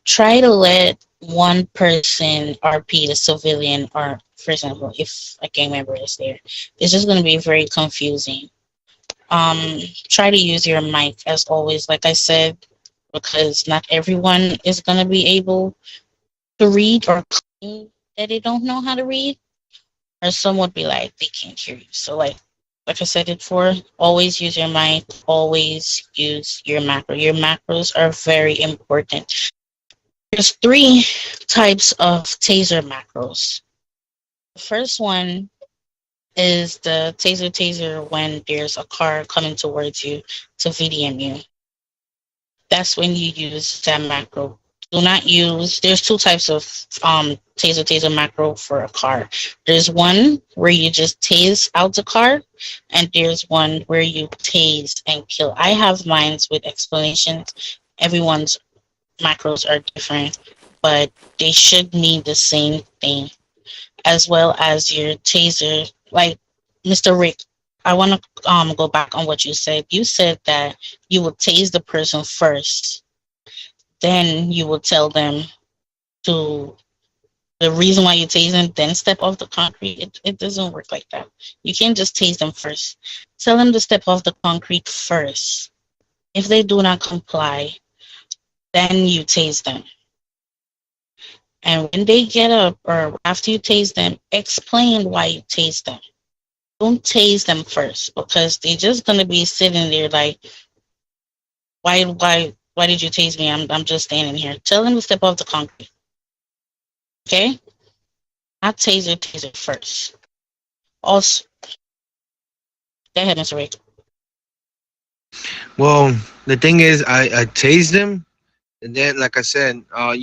Try to let one person RP the civilian, or for example, if a gang member is there. It's just gonna be very confusing. Try to use your mic as always, like I said, because not everyone is gonna be able to read or claim that they don't know how to read, or some would be like they can't hear you. So like I said it before, always use your mic, always use your macro. Your macros are very important. There's 3 types of taser macros. The first one is the taser when there's a car coming towards you to VDM you. That's when you use that macro. Do not use, there's 2 types of taser macro for a car. There's one where you just tase out the car, and there's one where you tase and kill. I have mines with explanations. Everyone's macros are different, but they should mean the same thing. As well as your taser, like Mr. Rick, I want to go back on what you said. You said that you will tase the person first, then you will tell them to the reason why you tase them, then step off the concrete. It doesn't work like that. You can't just tase them first. Tell them to step off the concrete first. If they do not comply, then you tase them. And when they get up, or after you tase them, explain why you tase them. Don't tase them first, because they're just gonna be sitting there like, why did you tase me? I'm just standing here. Tell them to step off the concrete. Okay? Not taser first. Also, go ahead, Mr. Ray. Well, the thing is, I tased them, and then, like I said, I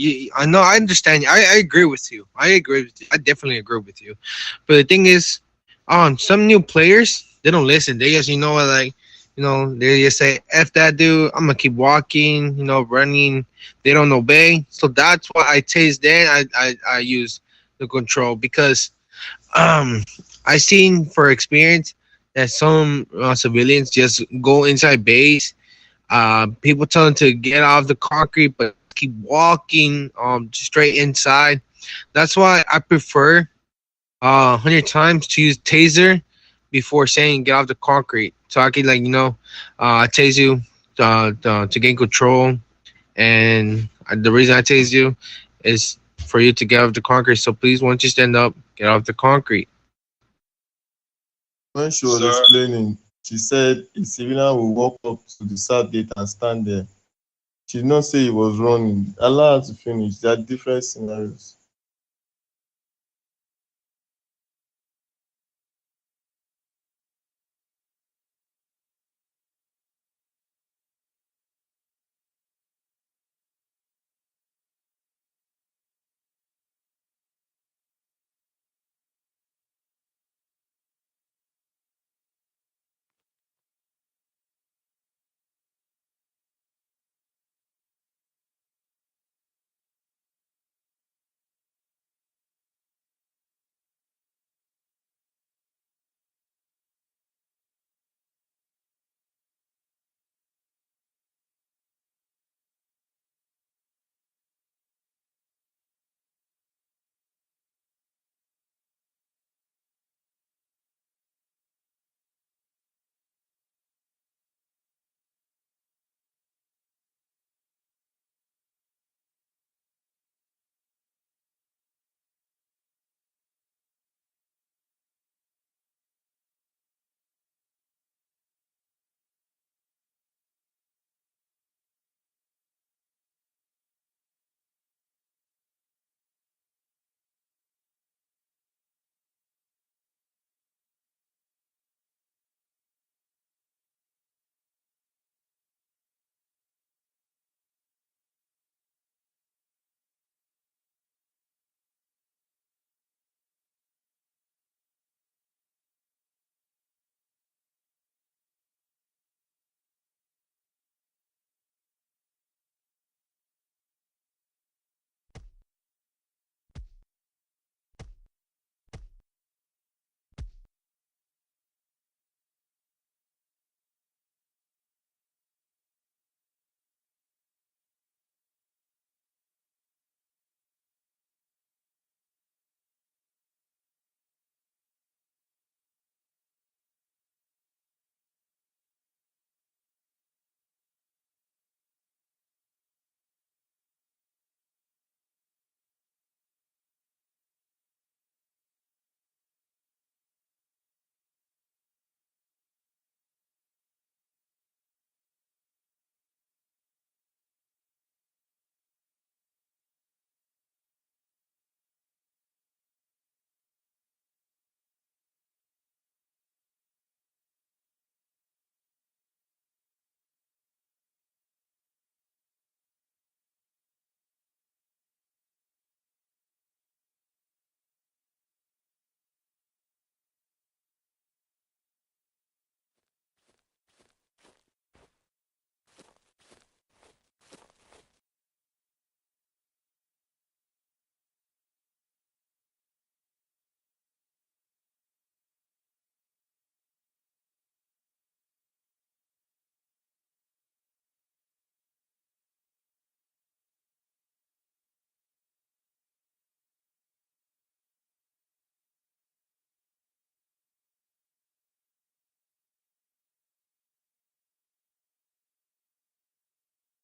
know, I understand. I agree with you. I agree with you. I definitely agree with you. But the thing is, some new players, they don't listen. They just, like, they just say, "F that dude. I'm gonna keep walking." Running. They don't obey. So that's why I tased. Then I use the control, because I seen for experience that some civilians just go inside base. People tell them to get off the concrete, but keep walking straight inside. That's why I prefer 100 times to use taser before saying get off the concrete. So I can, like, tase you to gain control, and the reason I tase you is for you to get off the concrete. So please, once you stand up, get off the concrete. When she was explaining, she said a civilian will walk up to the south gate and stand there. She did not say he was running. Allow her to finish. There are different scenarios.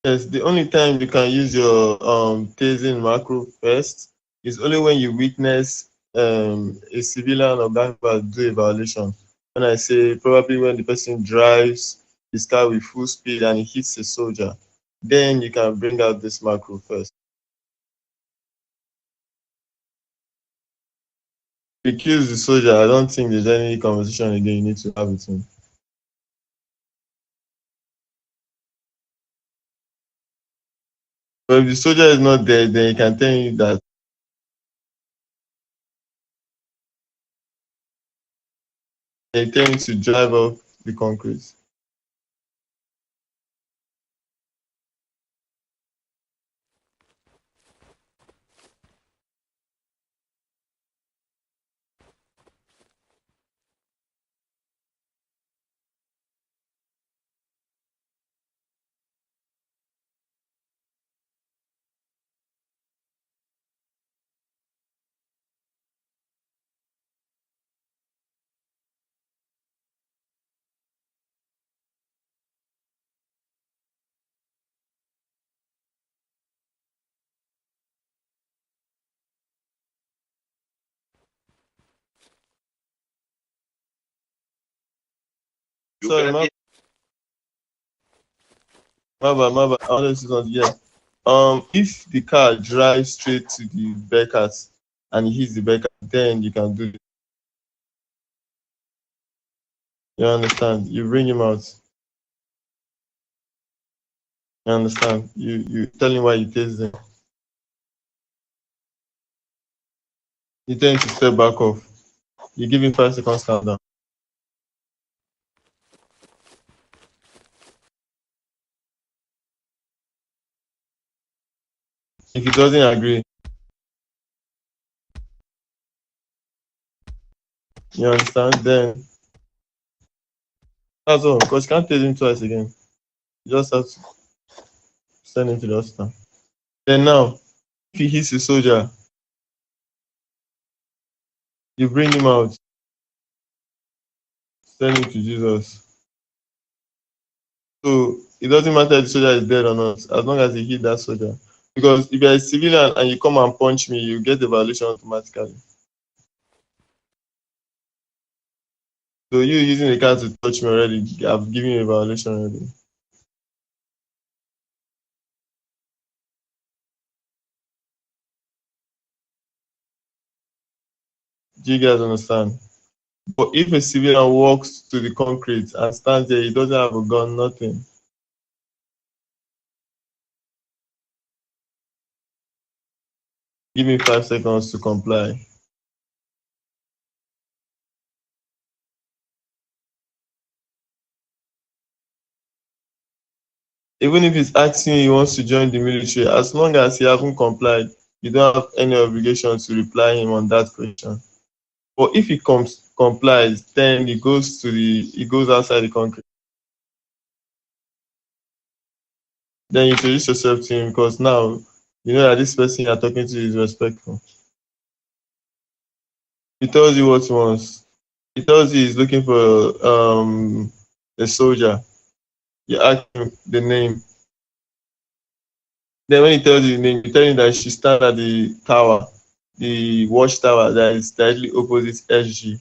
Yes, the only time you can use your tasing macro first is only when you witness a civilian or gang member do a violation. When I say probably when the person drives his car with full speed and he hits a soldier, then you can bring out this macro first. If he kills the soldier, I don't think there's any conversation again you need to have with him. But if the soldier is not there, then he can tell you that they tell you to drive off the concrete. Sorry, my bad. Honestly, not yet. If the car drives straight to the Beckers and he hits the Becker, then you can do it. You understand? You bring him out. You understand? You tell him why you taste them. You tell him to step back off. You give him 5 seconds countdown. If he doesn't agree, you understand? Then that's all. Because you can't tase him twice again. You just have to send him to the hospital. Then now, if he hits a soldier, you bring him out, send him to Jesus. So it doesn't matter if the soldier is dead or not, as long as he hit that soldier. Because if you're a civilian and you come and punch me, you get the violation automatically. So you using the car to touch me already, I've given you a violation already. Do you guys understand? But if a civilian walks to the concrete and stands there, he doesn't have a gun, nothing. Give me 5 seconds to comply. Even if he's asking he wants to join the military, as long as he hasn't complied, you don't have any obligation to reply him on that question. But if he complies, then he goes outside the country. Then you introduce yourself to him because now you know that this person you're talking to is respectful. He tells you what he wants. He tells you he's looking for a soldier. You ask him the name. Then when he tells you the name, you tell him that she stand at the tower, the watchtower that is directly opposite SG.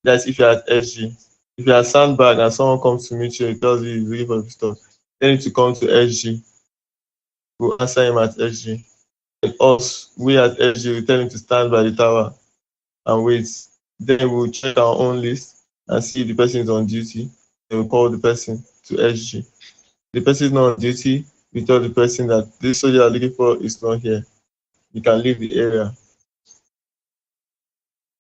That's if you're at SG. If you're at Sandbag and someone comes to meet you, he tells you he's looking for the stuff. Tell him to come to SG. We'll answer him at SG. And us, we at SG, we tell him to stand by the tower and wait. Then we'll check our own list and see if the person is on duty. Then we'll call the person to SG. The person is not on duty, we tell the person that this soldier you're looking for is not here. You can leave the area.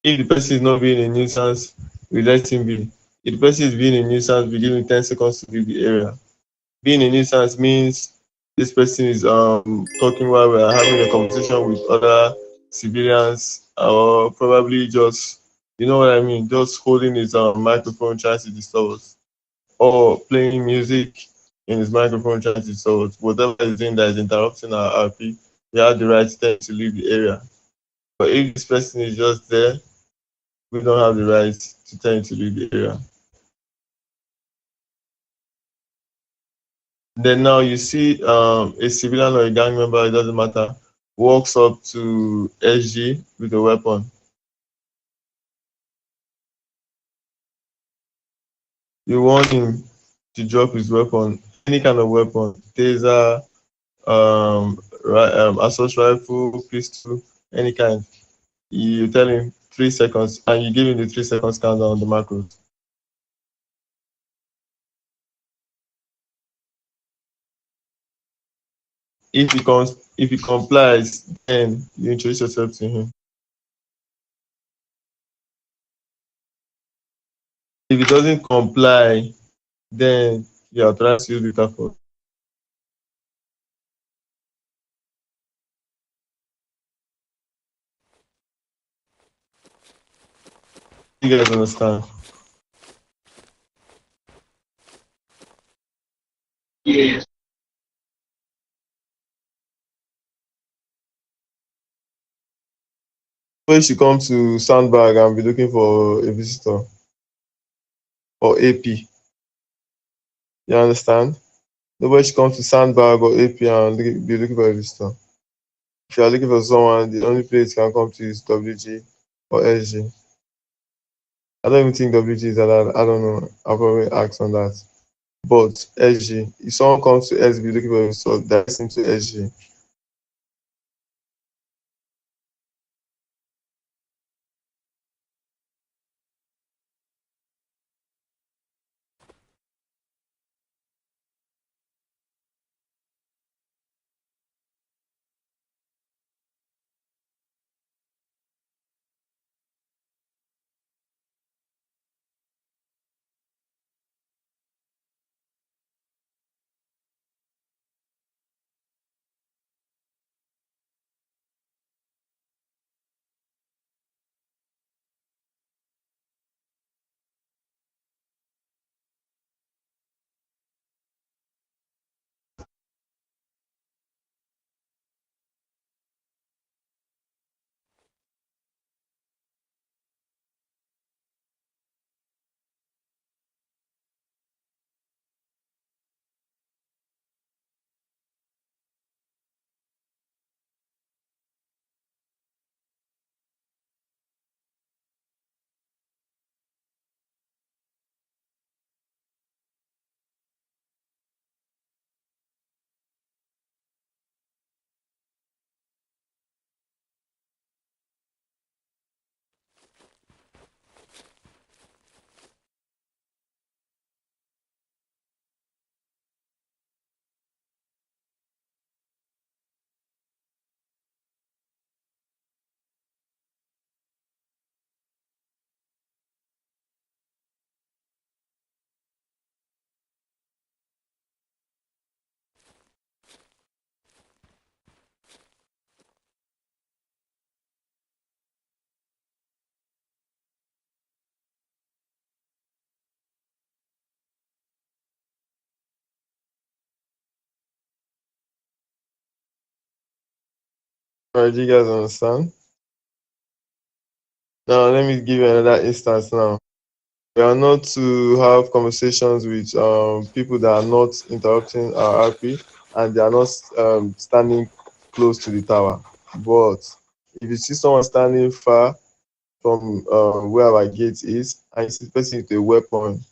If the person is not being a nuisance, we let him be. If the person is being a nuisance, we give him 10 seconds to leave the area. Being a nuisance means this person is talking while we're having a conversation with other civilians, or probably just, you know what I mean, just holding his microphone trying to disturb us, or playing music in his microphone trying to disturb us. Whatever he's doing that is interrupting our RP, we have the right to leave the area. But if this person is just there, we don't have the right to tell him to leave the area. Then now you see a civilian or a gang member, it doesn't matter, walks up to SG with a weapon. You want him to drop his weapon, any kind of weapon, taser, assault rifle, pistol, any kind. You tell him 3 seconds, and you give him the 3 seconds countdown on the macro. If he complies, then you introduce yourself to him. If he doesn't comply, then you are trying to use the force. You guys understand? Yes. When she come to Sandbag and be looking for a visitor or AP, you understand? Nobody should come to Sandbag or AP and be looking for a visitor. If you are looking for someone, the only place you can come to is WG or SG. I don't even think WG is allowed. I don't know. I'll probably ask on that. But SG, if someone comes to SB looking for a visitor, that's into SG. Alright, do you guys understand? Now let me give you another instance now. We are not to have conversations with people that are not interrupting our RP and they are not standing close to the tower. But if you see someone standing far from where our gate is and you see the person with a weapon,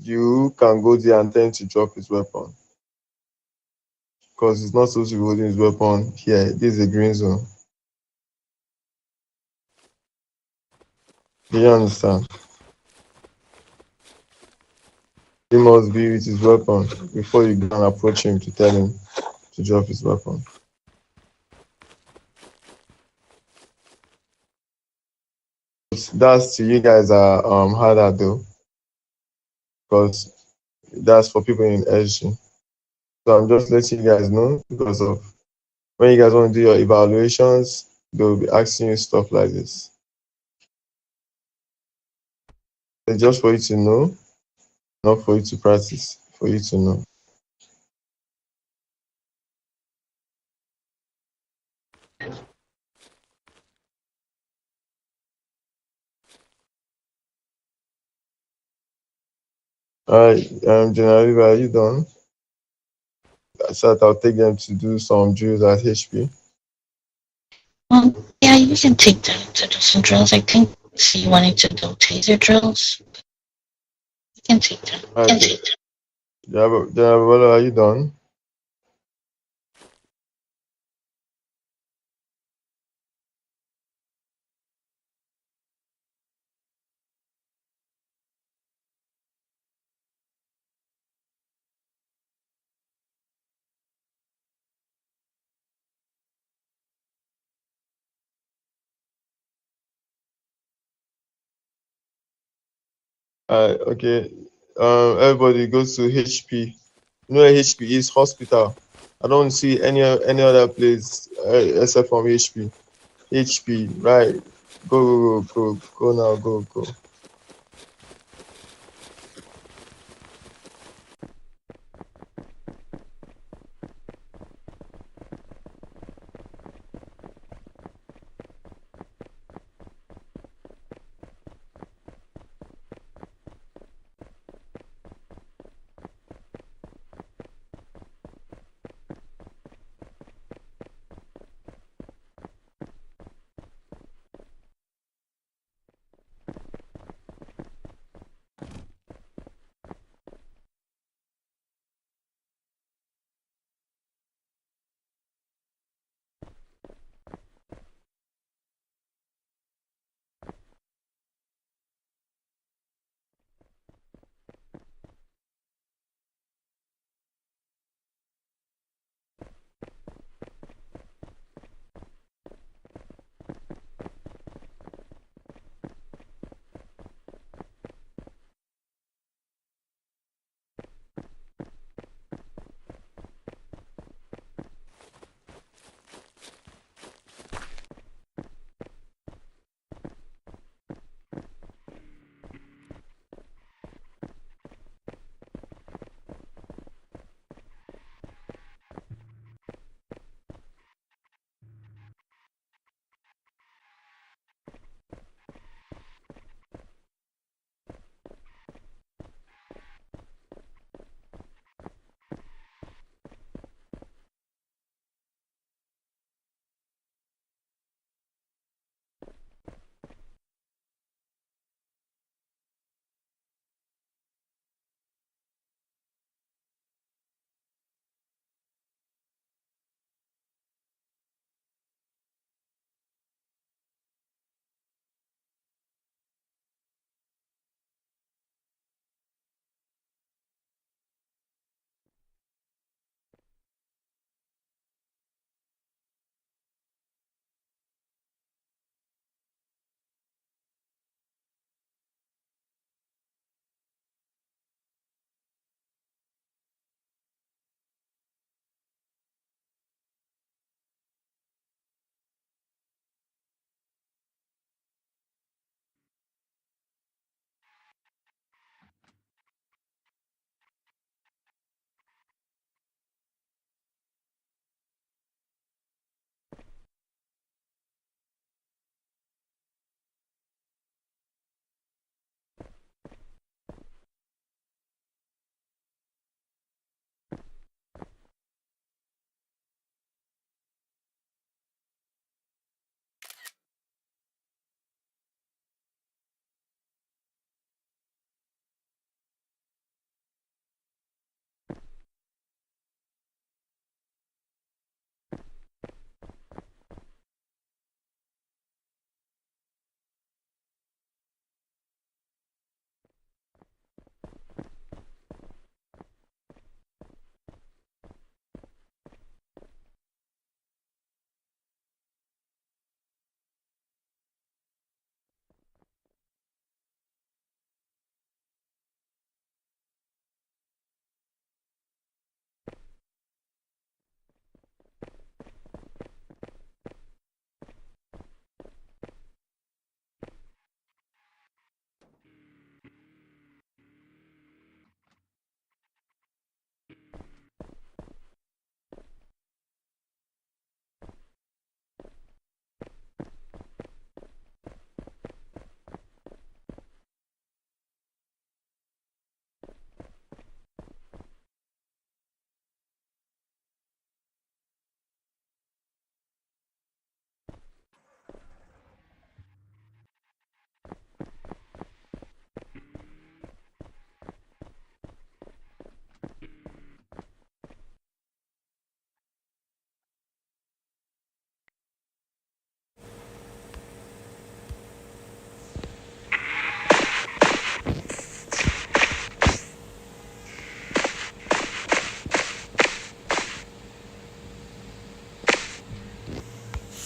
you can go there and tell him to drop his weapon. Because he's not supposed to be holding his weapon here. This is a green zone. Do you understand? He must be with his weapon before you go and approach him to tell him to drop his weapon. That's to you guys are harder though, because that's for people in SG. So I'm just letting you guys know because of when you guys want to do your evaluations, they'll be asking you stuff like this. It's just for you to know, not for you to practice, for you to know. All right, General, are you done? so that I'll take them to do some drills at HP. Yeah, you can take them to do some drills. I think you wanted to do taser drills. You can take them. Okay. Yeah, well, are you done? Okay. Everybody goes to HP. You know where HP is? Hospital. I don't see any other place except from HP. HP, right? Go now, go.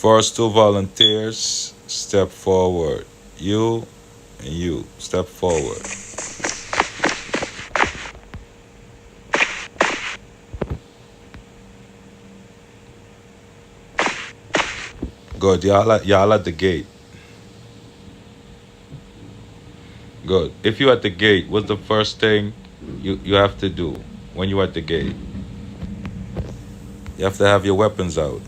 First two volunteers, step forward. You and you, step forward. Good, y'all at the gate. Good. If you're at the gate, what's the first thing you have to do when you're at the gate? You have to have your weapons out.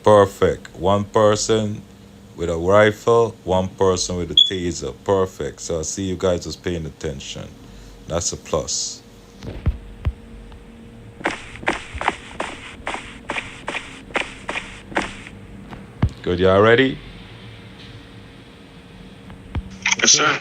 Perfect. One person with a rifle, one person with a taser. Perfect. So I see you guys was paying attention. That's a plus. Good, y'all ready? Yes, sir.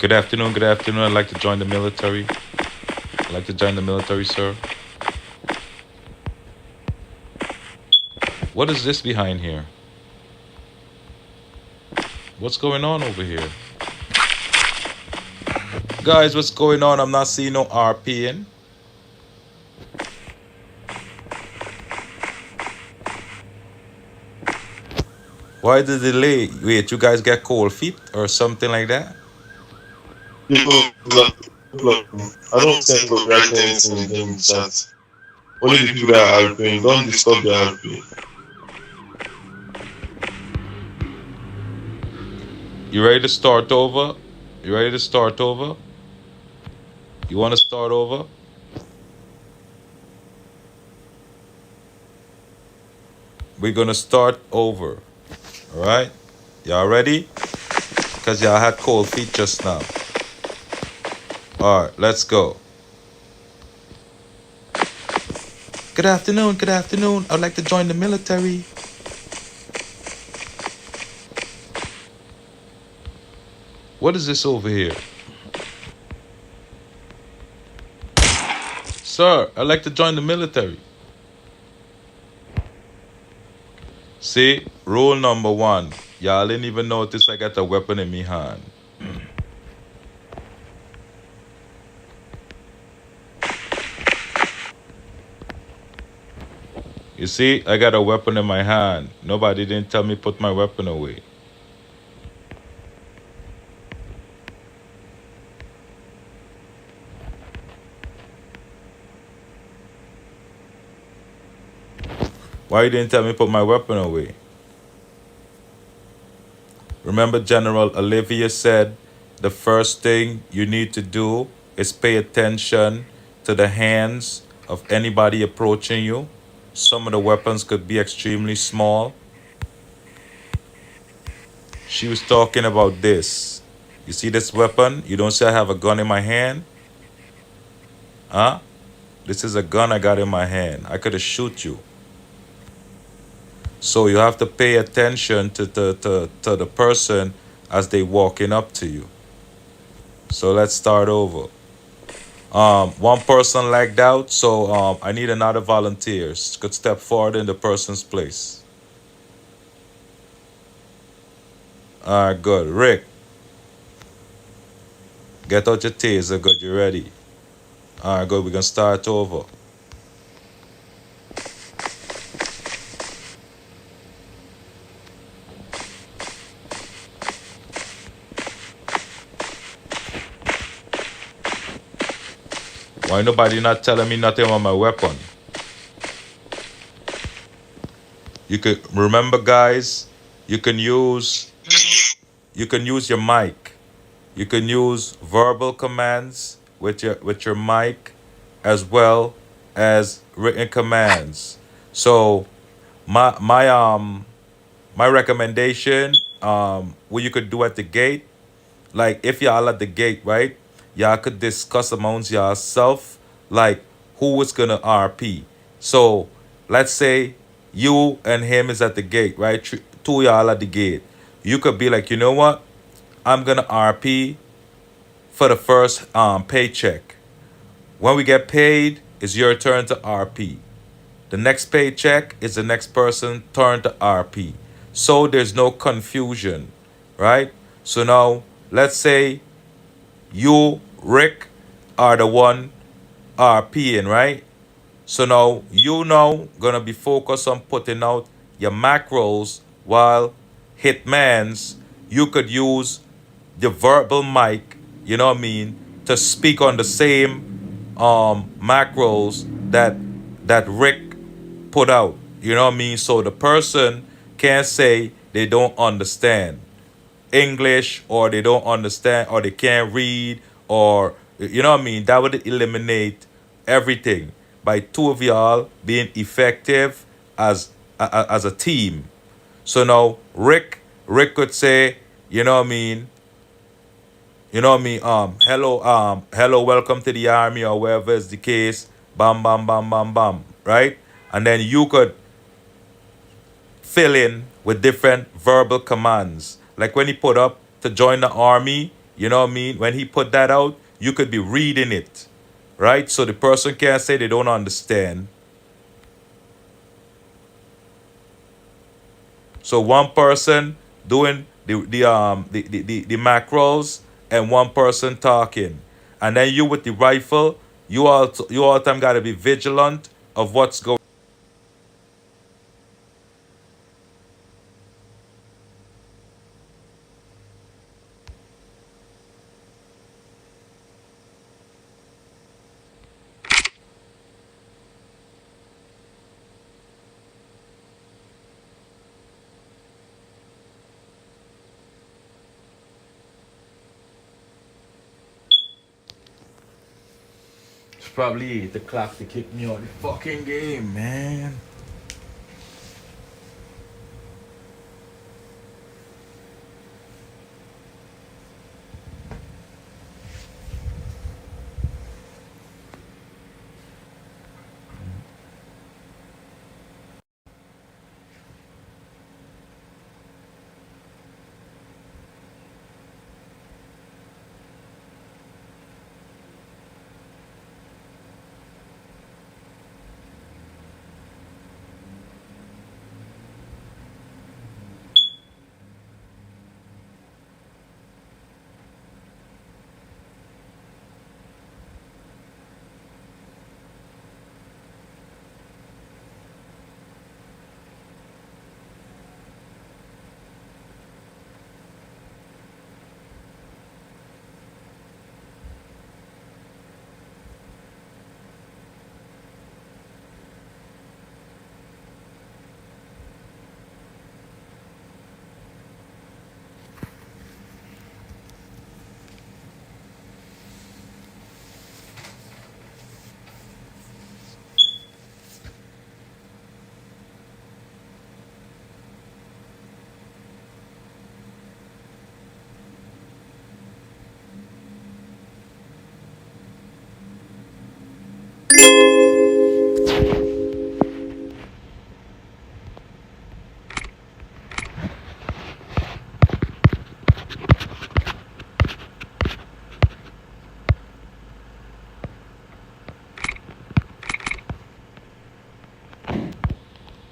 Good afternoon, good afternoon. I'd like to join the military. I'd like to join the military, sir. What is this behind here? What's going on over here? Guys, what's going on? I'm not seeing no RP in. Why the delay? Wait, you guys get cold feet or something like that? I don't think we'll write anything in the chat. Only the people that are RPing, don't disturb the RP. You ready to start over? You ready to start over? You want to start over? We're going to start over. All right? Y'all ready? Because y'all had cold feet just now. All right, let's go. Good afternoon, good afternoon. I'd like to join the military. What is this over here? Sir, I'd like to join the military. See, rule number 1. Y'all didn't even notice I got a weapon in me hand. You see, I got a weapon in my hand. Nobody didn't tell me put my weapon away. Why you didn't tell me put my weapon away? Remember General Olivia said the first thing you need to do is pay attention to the hands of anybody approaching you. Some of the weapons could be extremely small. She was talking about this. You see this weapon? You don't see I have a gun in my hand? Huh? This is a gun I got in my hand. I could have shoot you. So you have to pay attention to the person as they walking up to you. So let's start over. One person lagged out, so I need another volunteer. Could step forward in the person's place. Alright, good. Rick, get out your taser. Good, you ready? Alright, good. We're gonna start over. Why nobody not telling me nothing about my weapon? You could remember, guys. You can use your mic. You can use verbal commands with your mic, as well as written commands. So my recommendation, what you could do at the gate, like if y'all at the gate, right? Y'all could discuss amongst yourself, like who is gonna RP. So let's say you and him is at the gate, right? Two y'all at the gate. You could be like, you know what? I'm gonna RP for the first paycheck. When we get paid, it's your turn to RP. The next paycheck is the next person turn to RP. So there's no confusion, right? So now let's say you, Rick, are the one RPing, right? So now you now gonna be focused on putting out your macros while hitmans you could use the verbal mic, you know what I mean, to speak on the same macros that Rick put out. You know what I mean? So the person can't say they don't understand English or they don't understand or they can't read or you know what I mean? That would eliminate everything by two of y'all being effective as a team. So now Rick could say, you know what I mean? You know what I mean? Hello, welcome to the army or wherever is the case. Bam, bam, bam, bam, bam. Right? And then you could fill in with different verbal commands. Like when he put up to join the army, you know what I mean? When he put that out, you could be reading it. Right? So the person can't say they don't understand. So one person doing the macros and one person talking. And then you with the rifle, you all time gotta be vigilant of what's going. It's probably the clock to kick me out of the fucking game, man.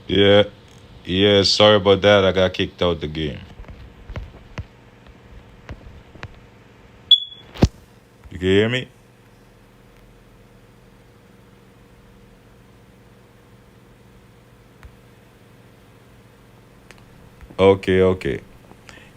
Yeah. Yeah, sorry about that. I got kicked out the game. You can hear me? Okay.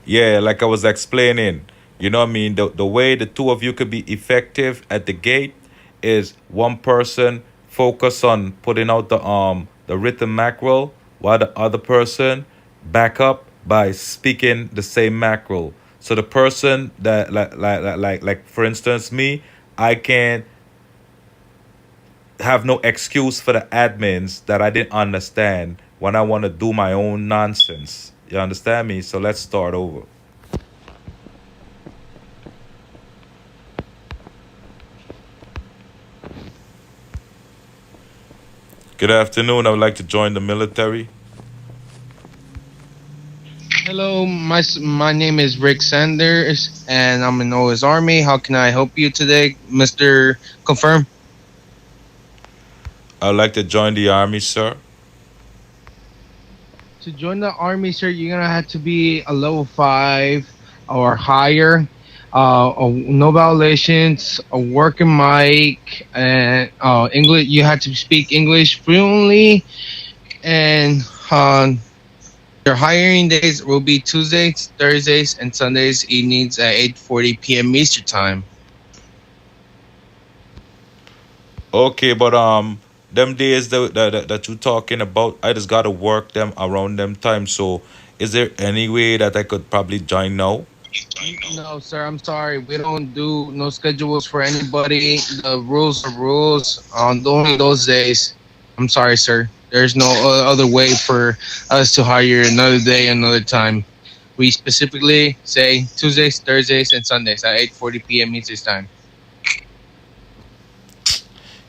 Yeah, like I was explaining, you know what I mean? The way the two of you could be effective at the gate is one person focus on putting out the written macro while the other person back up by speaking the same macro. So the person that like for instance me, I can have no excuse for the admins that I didn't understand when I want to do my own nonsense. You understand me? So let's start over. Good afternoon. I would like to join the military. Hello, my name is Rick Sanders, and I'm in OS Army. How can I help you today, Mr. Confirm? I'd like to join the army, sir. To join the army, sir, you're gonna have to be a level 5 or higher. No violations, a working mic, and English. You have to speak English fluently, and your hiring days will be Tuesdays, Thursdays, and Sundays evenings at 8:40 p.m. Eastern time. Okay, but them days that you talking about, I just gotta work them around them time. So, is there any way that I could probably join now? No, sir, I'm sorry. We don't do no schedules for anybody. The rules are rules on only those days. I'm sorry, sir. There's no other way for us to hire another day, another time. We specifically say Tuesdays, Thursdays, and Sundays at 8:40 p.m. Eastern time.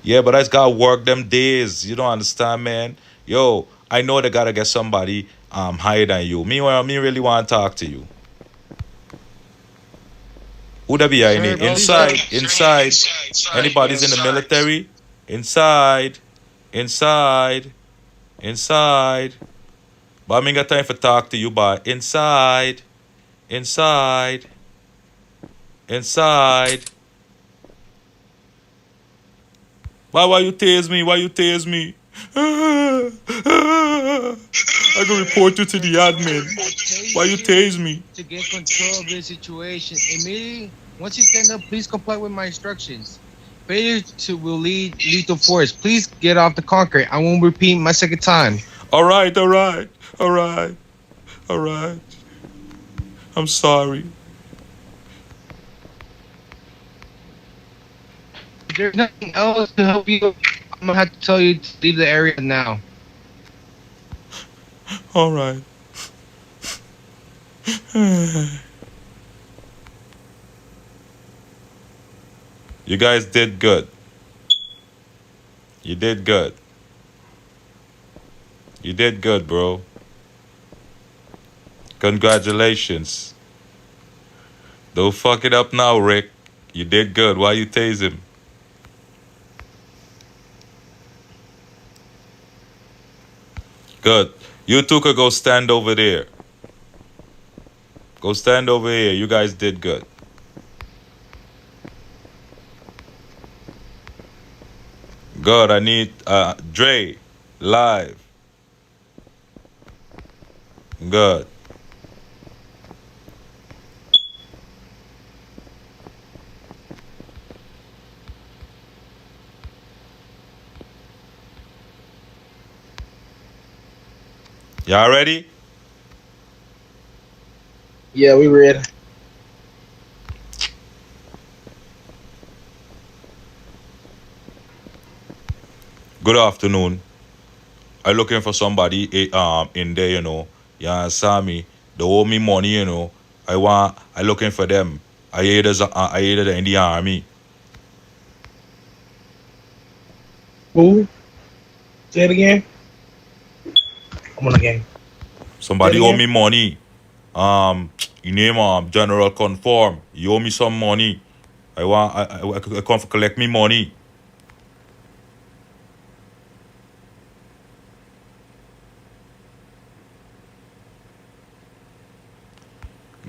Yeah, but I just gotta work them days. You don't understand, man. Yo, I know they gotta get somebody higher than you. Me really want to talk to you. Who that be Sir, inside? Anybody's in the military? Inside. But I ain't got time for talk to you, but inside. Why you tase me? I can report you to the admin. Why you tase me? To get control of the situation immediately, once you stand up, please comply with my instructions. Failure to will lead lethal force. Please get off the concrete. I won't repeat my second time. All right. I'm sorry. If there's nothing else to help you, I'm gonna have to tell you to leave the area now. All right. You guys did good. You did good, bro. Congratulations. Don't fuck it up now, Rick. You did good. Why you tase him? Good. You two could go stand over there. Go stand over here. You guys did good. Good. I need Dre live. Good. Y'all ready? Yeah, we ready. Good afternoon. I'm looking for somebody in there, You understand me? They owe me money, I looking for them. I hear in the army. Who? Say it again. I'm on the game. Somebody owe me money. Your name General Conform. You owe me some money. I come for collect me money.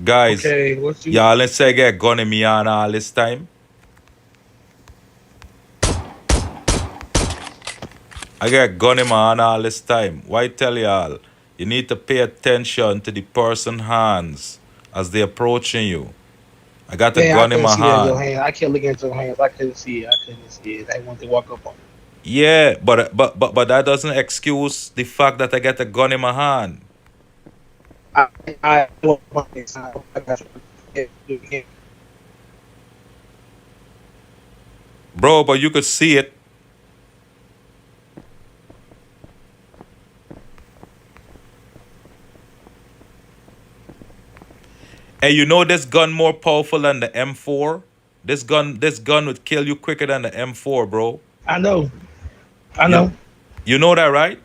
Guys, Okay, y'all let's say get gun in me on all this time. I get gun in my hand all this time. Why tell y'all? You need to pay attention to the person's hands as they approaching you. I got the gun in my hand. I can't look into your hands. I couldn't see it. I wanted to walk up on it. Yeah, but that doesn't excuse the fact that I got a gun in my hand. I got you. Bro, but you could see it. Hey, you know this gun more powerful than the M4? This gun would kill you quicker than the M4, bro. I know. You know that, right?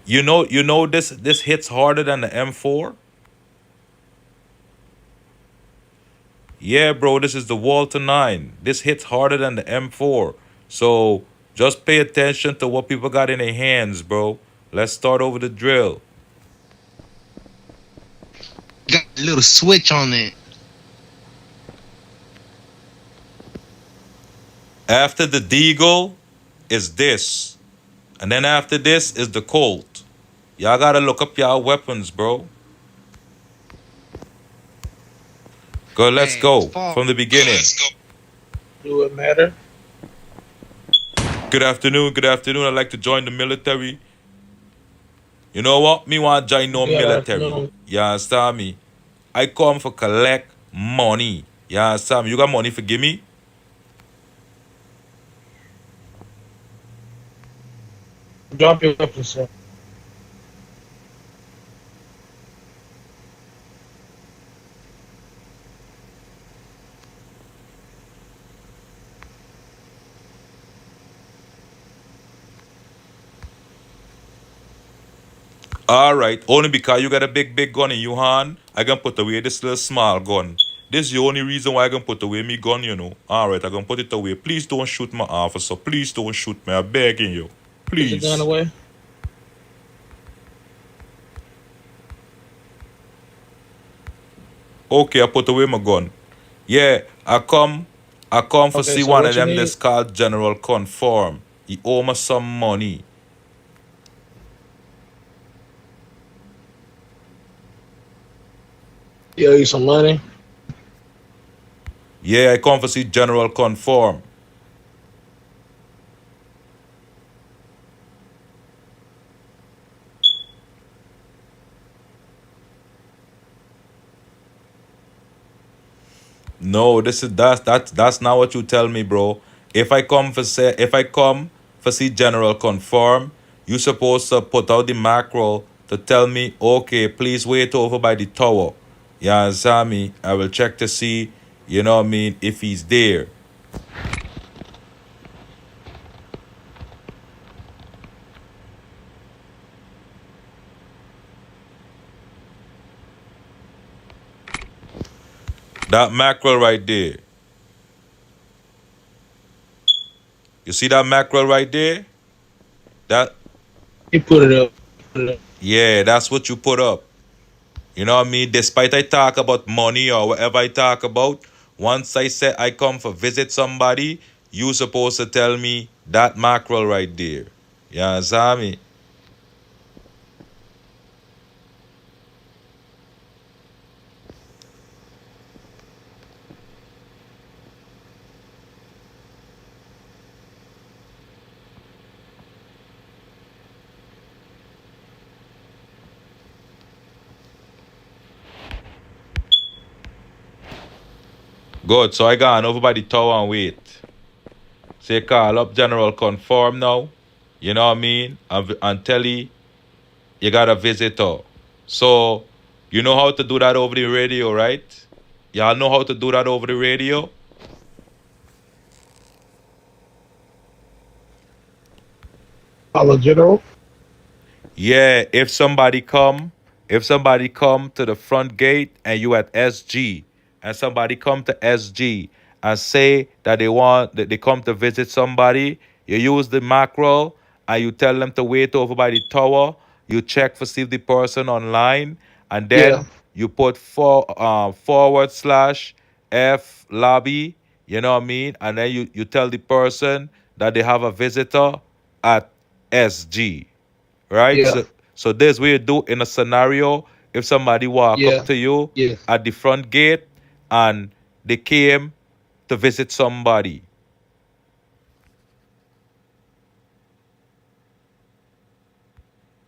You know this hits harder than the M4? Yeah, bro, this is the Walter 9. This hits harder than the M4. So just pay attention to what people got in their hands, bro. Let's start over the drill. Got a little switch on it. After the Deagle is this. And then after this is the Colt. Y'all gotta look up y'all weapons, bro. Go, let's go from the beginning. Do it matter? Good afternoon, good afternoon. I'd like to join the military. You know what? Me want to join no military. You understand me? I come for collect money. You understand me? You got money for give me? Drop your weapon, sir. Alright, only because you got a big gun in your hand, I can put away this little small gun. This is the only reason why I can put away me gun, you know. Alright, I can put it away. Please don't shoot my officer. Please don't shoot me. I'm begging you. Please. Put the gun away. Okay, I put away my gun. Yeah, I come for see so one what of you them need- that's called General Conform. He owe me some money. You owe you some money? Yeah, I come for see General Conform. No, that's not what you tell me, bro. If I come for see General Conform, you supposed to put out the mackerel to tell me, okay, please wait over by the tower. You understand me? I will check to see, you know what I mean, if he's there. That mackerel right there. You see that mackerel right there? That You put it up. Yeah, that's what you put up. You know what I mean? Despite I talk about money or whatever I talk about, once I say I come for visit somebody, you supposed to tell me that mackerel right there. You understand me? Good, so I gone over by the tower and wait. Say call up General Conform now. You know what I mean? And tell you got a visitor. So, you know how to do that over the radio, right? Y'all know how to do that over the radio? Hello, General. Yeah, if somebody come to the front gate and you at SG, and somebody come to SG and say that they come to visit somebody, you use the mackerel and you tell them to wait over by the tower. You check for see if the person online, and then you put forward slash F lobby. You know what I mean? And then you tell the person that they have a visitor at SG. Right? Yeah. So this way you do in a scenario if somebody walk up to you at the front gate and they came to visit somebody.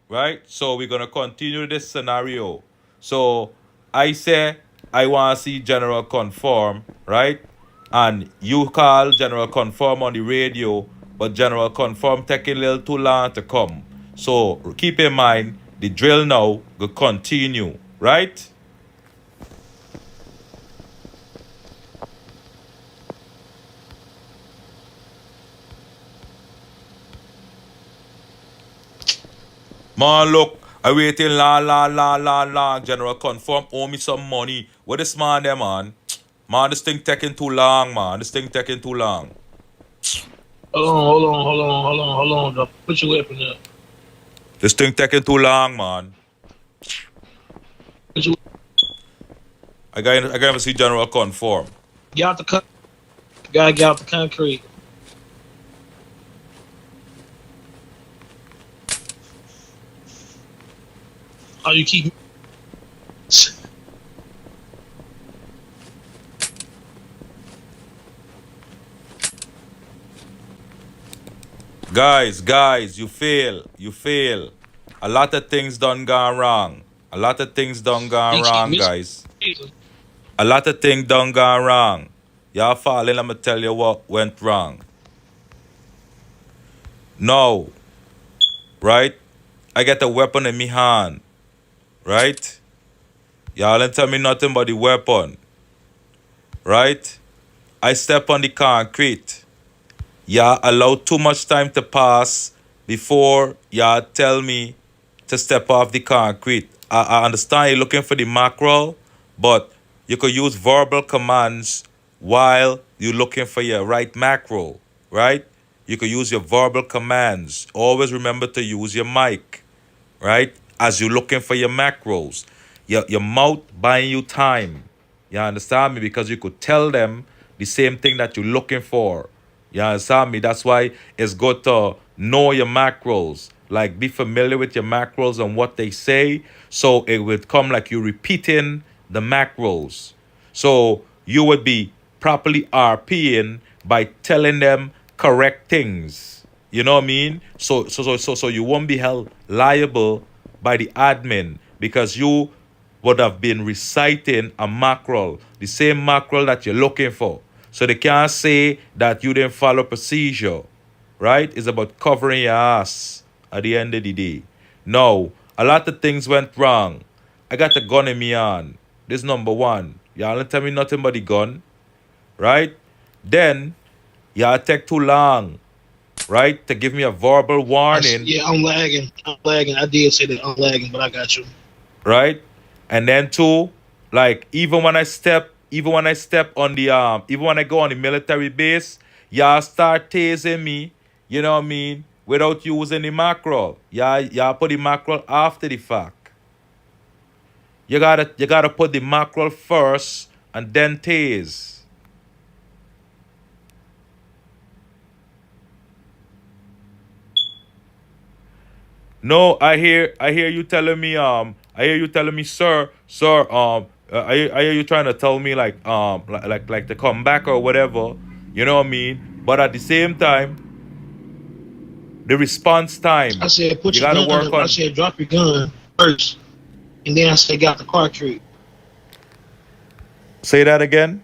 Right? So we're gonna continue this scenario. So I say I wanna see General Conform, right? And you call General Conform on the radio, but General Conform taking a little too long to come. So keep in mind the drill now will continue, right? Man, look, I waiting long. General Conform owe me some money. What this man there, man? Man, this thing taking too long, man. This thing taking too long. Hold on. Put your weapon up. This thing taking too long, man. I gotta see General conform. Get out the gotta get out the concrete. How you keep Guys, you fail. A lot of things done gone wrong. A lot of things done gone wrong, guys. A lot of things done gone wrong. Y'all falling, I'ma tell you what went wrong. No. Right? I get a weapon in me hand. Right? Y'all ain't tell me nothing but the weapon. Right? I step on the concrete. Y'all allow too much time to pass before y'all tell me to step off the concrete. I understand you're looking for the mackerel, but you could use verbal commands while you're looking for your right mackerel, right? You could use your verbal commands. Always remember to use your mic, right? As you're looking for your macros. Your mouth buying you time. You understand me? Because you could tell them the same thing that you're looking for. You understand me? That's why it's good to know your macros. Like, be familiar with your macros and what they say. So it would come like you're repeating the macros. So you would be properly RPing by telling them correct things. You know what I mean? So you won't be held liable by the admin because you would have been reciting a mackerel, the same mackerel that you're looking for. So they can't say that you didn't follow procedure, right? It's about covering your ass at the end of the day. No, a lot of things went wrong. I got a gun in me hand. This number one. Y'all don't tell me nothing but the gun, right? Then, y'all take too long, right? To give me a verbal warning. Yeah, I'm lagging. I did say that I'm lagging, but I got you. Right? And then two, like even when I step on the even when I go on the military base, y'all start tasing me, you know what I mean, without using the mackerel. Y'all put the mackerel after the fact. You gotta put the mackerel first and then tase. No, I hear you telling me sir, I hear you trying to tell me like to come back or whatever, you know what I mean? But at the same time, the response time, I said put you your gotta gun work up. on. I said drop your gun first, and then I said got the cartridge. Say that again.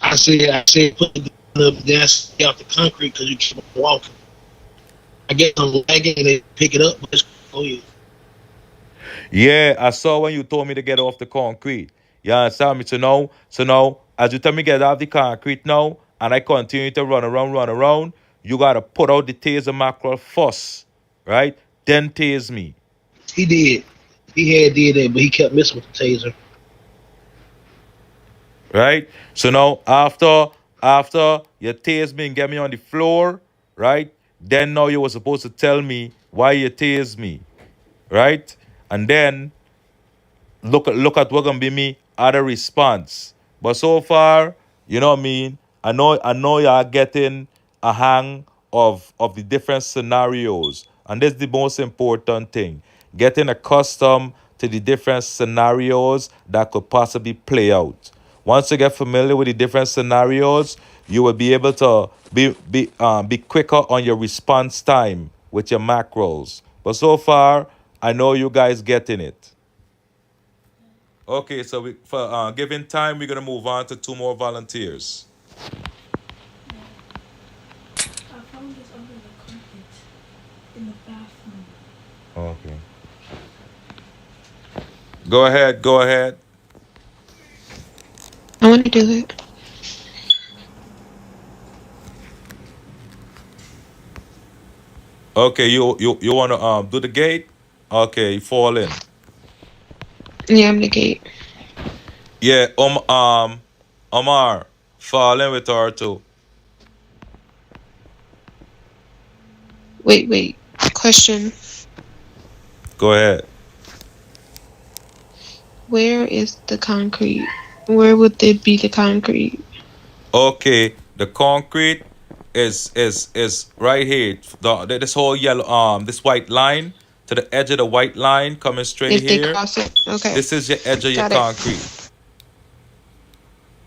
I said put the gun up, then I said get out the concrete because you keep on walking. I guess I'm lagging and they pick it up, but it's yeah. Yeah, I saw when you told me to get off the concrete. You understand me? So now, as you tell me get off the concrete now, and I continue to run around, you gotta put out the taser mackerel first, right? Then tase me. He did. He had did that, but he kept missing with the taser. Right? So now after you tase me and get me on the floor, right? Then now you were supposed to tell me why you tase me, right? And then look at what gonna be me other response. But so far, you know what I mean? I know y'all getting a hang of the different scenarios. And that's the most important thing. Getting accustomed to the different scenarios that could possibly play out. Once you get familiar with the different scenarios, you will be able to be quicker on your response time with your macros. But so far, I know you guys getting it. Okay, so for given time, we're gonna move on to two more volunteers. I found this under the carpet in the bathroom. Okay. Go ahead. I want to do it. Okay, you wanna do the gate? Okay, fall in. Yeah, I'm the gate. Yeah, Omar, fall in with her too. Wait. Question. Go ahead. Where is the concrete? Where would there be the concrete? Okay, the concrete is right here. This whole yellow this white line to the edge of the white line coming straight If they here. cross it, okay. This is your edge of your Got it. concrete.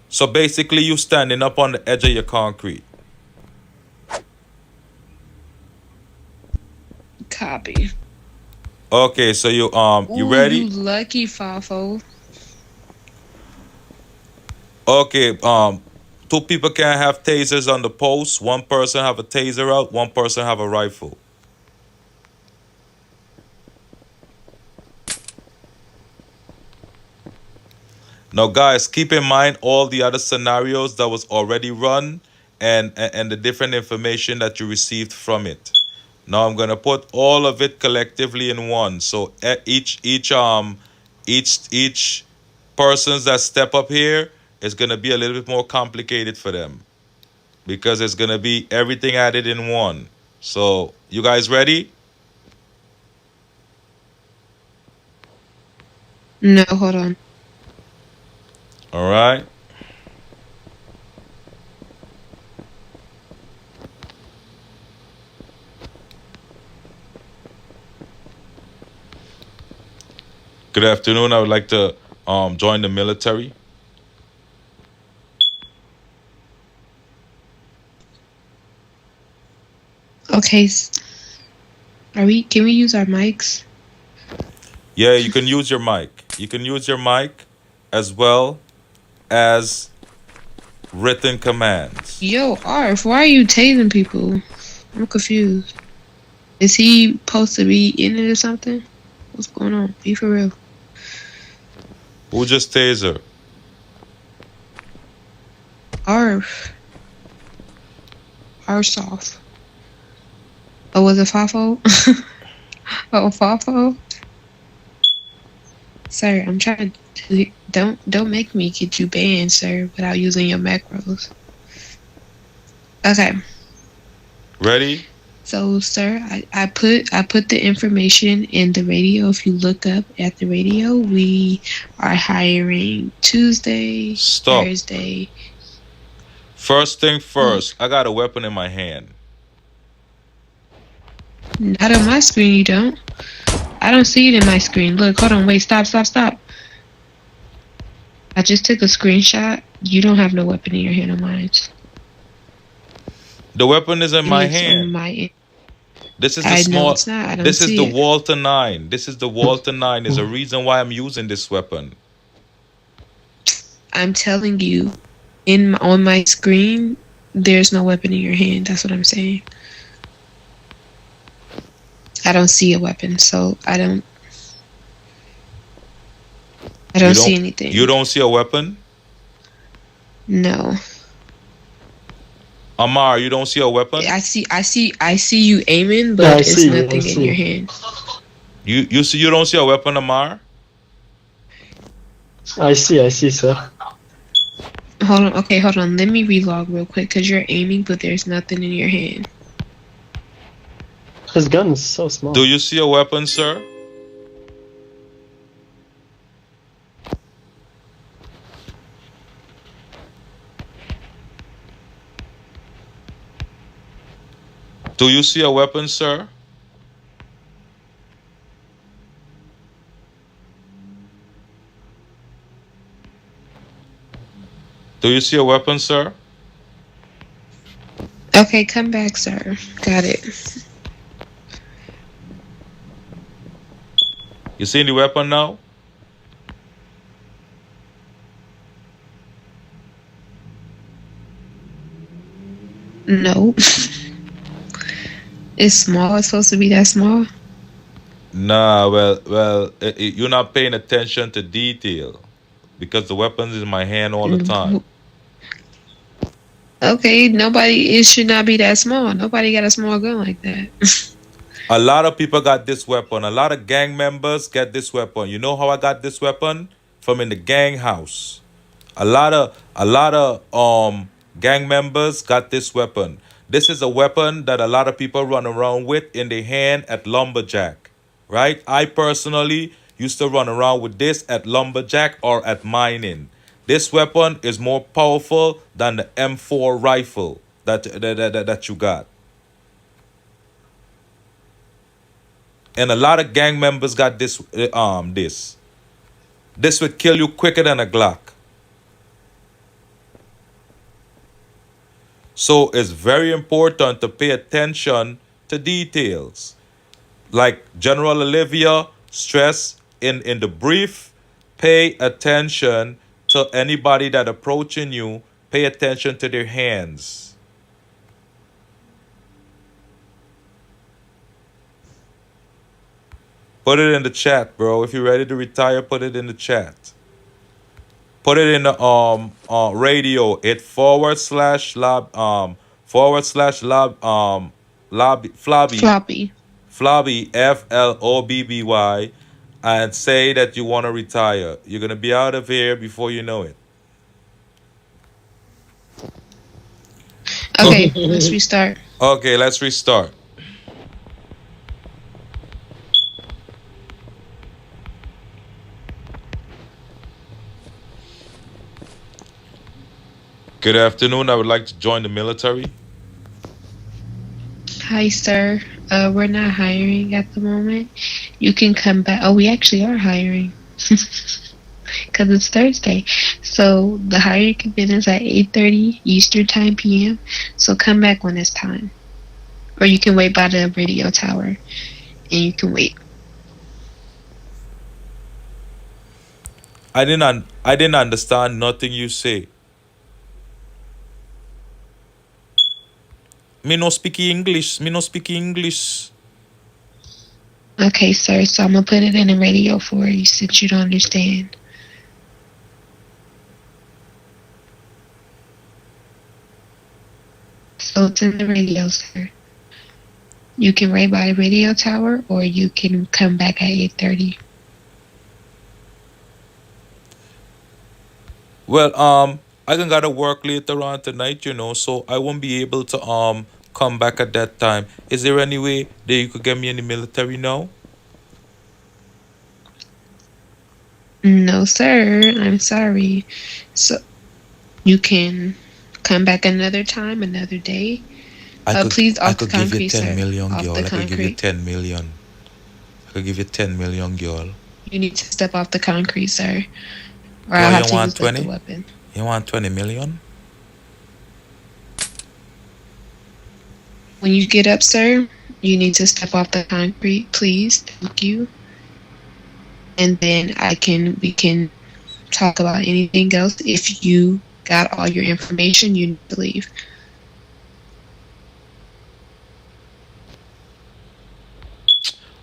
So basically, you standing up on the edge of your concrete. Copy. Okay, so you Ooh, ready? You lucky, Fafo. Okay, two people can have tasers on the post. One person have a taser out. One person have a rifle. Now, guys, keep in mind all the other scenarios that was already run and the different information that you received from it. Now, I'm gonna put all of it collectively in one. So each persons that step up here is gonna be a little bit more complicated for them because it's gonna be everything added in one. So, you guys ready? No, hold on. All right. Good afternoon. I would like to join the military. Okay. Can we use our mics? Yeah, you can use your mic. You can use your mic as well as written commands. Yo, Arf, why are you tasing people? I'm confused. Is he supposed to be in it or something? What's going on? Be for real. Who just taser? Arf. Arsoff. Oh, was it Fafo? Oh, Fafo? Sir, I'm trying to... Don't make me get you banned, sir, without using your macros. Okay. Ready? So, sir, I put the information in the radio. If you look up at the radio, we are hiring Tuesday, Thursday. First thing first, I got a weapon in my hand. Not on my screen, you don't. I don't see it in my screen. Look, hold on, wait, stop. I just took a screenshot. You don't have no weapon in your hand on mine. The weapon is in my hand. This is the small. It's not. I don't this is see the it. Walter 9. This is the Walter 9. There's a reason why I'm using this weapon. I'm telling you, on my screen, there's no weapon in your hand. That's what I'm saying. I don't see a weapon, so I don't see anything. You don't see a weapon? No. Amar, you don't see a weapon? I see you aiming, but there's nothing in your hand. You don't see a weapon, Amar? I see, sir. Hold on. Let me relog real quick, because you're aiming, but there's nothing in your hand. His gun is so small. Do you see a weapon, sir? Do you see a weapon, sir? Do you see a weapon, sir? Okay, come back, sir. Got it. You see the weapon now? No. It's small. It's supposed to be that small. Nah, well, you're not paying attention to detail because the weapons is in my hand all the time. Okay, it should not be that small. Nobody got a small gun like that. A lot of people got this weapon. A lot of gang members get this weapon. You know how I got this weapon? From in the gang house. A lot of gang members got this weapon. This is a weapon that a lot of people run around with in their hand at lumberjack. Right? I personally used to run around with this at lumberjack or at mining. This weapon is more powerful than the M4 rifle that you got. And a lot of gang members got this. This would kill you quicker than a Glock. So it's very important to pay attention to details. Like General Olivia stressed in the brief, pay attention to anybody that approaching you. Pay attention to their hands. Put it in the chat, bro. If you're ready to retire, put it in the chat. Put it in the radio. Hit //lobby Flobby FLOBBY and say that you want to retire. You're gonna be out of here before you know it. Okay, let's restart. Okay, let's restart. Good afternoon. I would like to join the military. Hi, sir. We're not hiring at the moment. You can come back. Oh, we actually are hiring. Because it's Thursday. So the hiring begins at 8:30 Eastern Time PM. So come back when it's time. Or you can wait by the radio tower. And you can wait. I didn't understand nothing you say. Me no speak English. Okay, sir. So I'm going to put it in the radio for you since you don't understand. So it's in the radio, sir. You can wait by the radio tower or you can come back at 8:30. Well, I can gotta work later on tonight, so I won't be able to come back at that time. Is there any way that you could get me in the military now? No, sir. I'm sorry. So you can come back another time, another day. Please off the concrete, give you 10 million, sir. girl. I could give you 10 million. I could give you 10 million, girl. You need to step off the concrete, sir. Or Girl, I'll have you to want use 20? the weapon. You want 20 million? When you get up, sir, you need to step off the concrete, please. Thank you. And then we can talk about anything else. If you got all your information, you need to leave.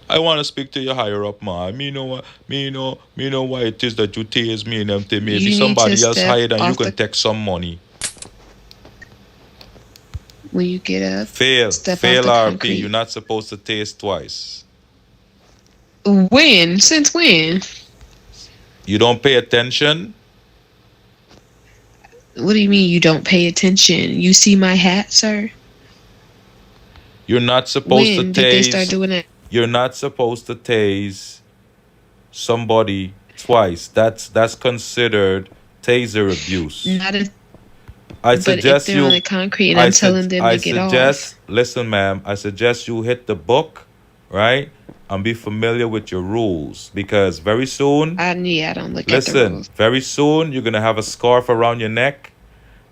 I want to speak to your higher up, man. Me know why it is that you tase me and them thing. Maybe somebody else higher than you can take some money. When you get up, fail RP. concrete. You're not supposed to tase twice. When? Since when? You don't pay attention? What do you mean you don't pay attention? You see my hat, sir? You're not supposed to tase. When did they start doing it? You're not supposed to tase somebody twice. That's considered taser abuse. I suggest if they're on the concrete and I'm telling them to get off. Listen, ma'am, I suggest you hit the book, right? And be familiar with your rules. Because very soon... I don't look at the rules. Listen, very soon you're going to have a scarf around your neck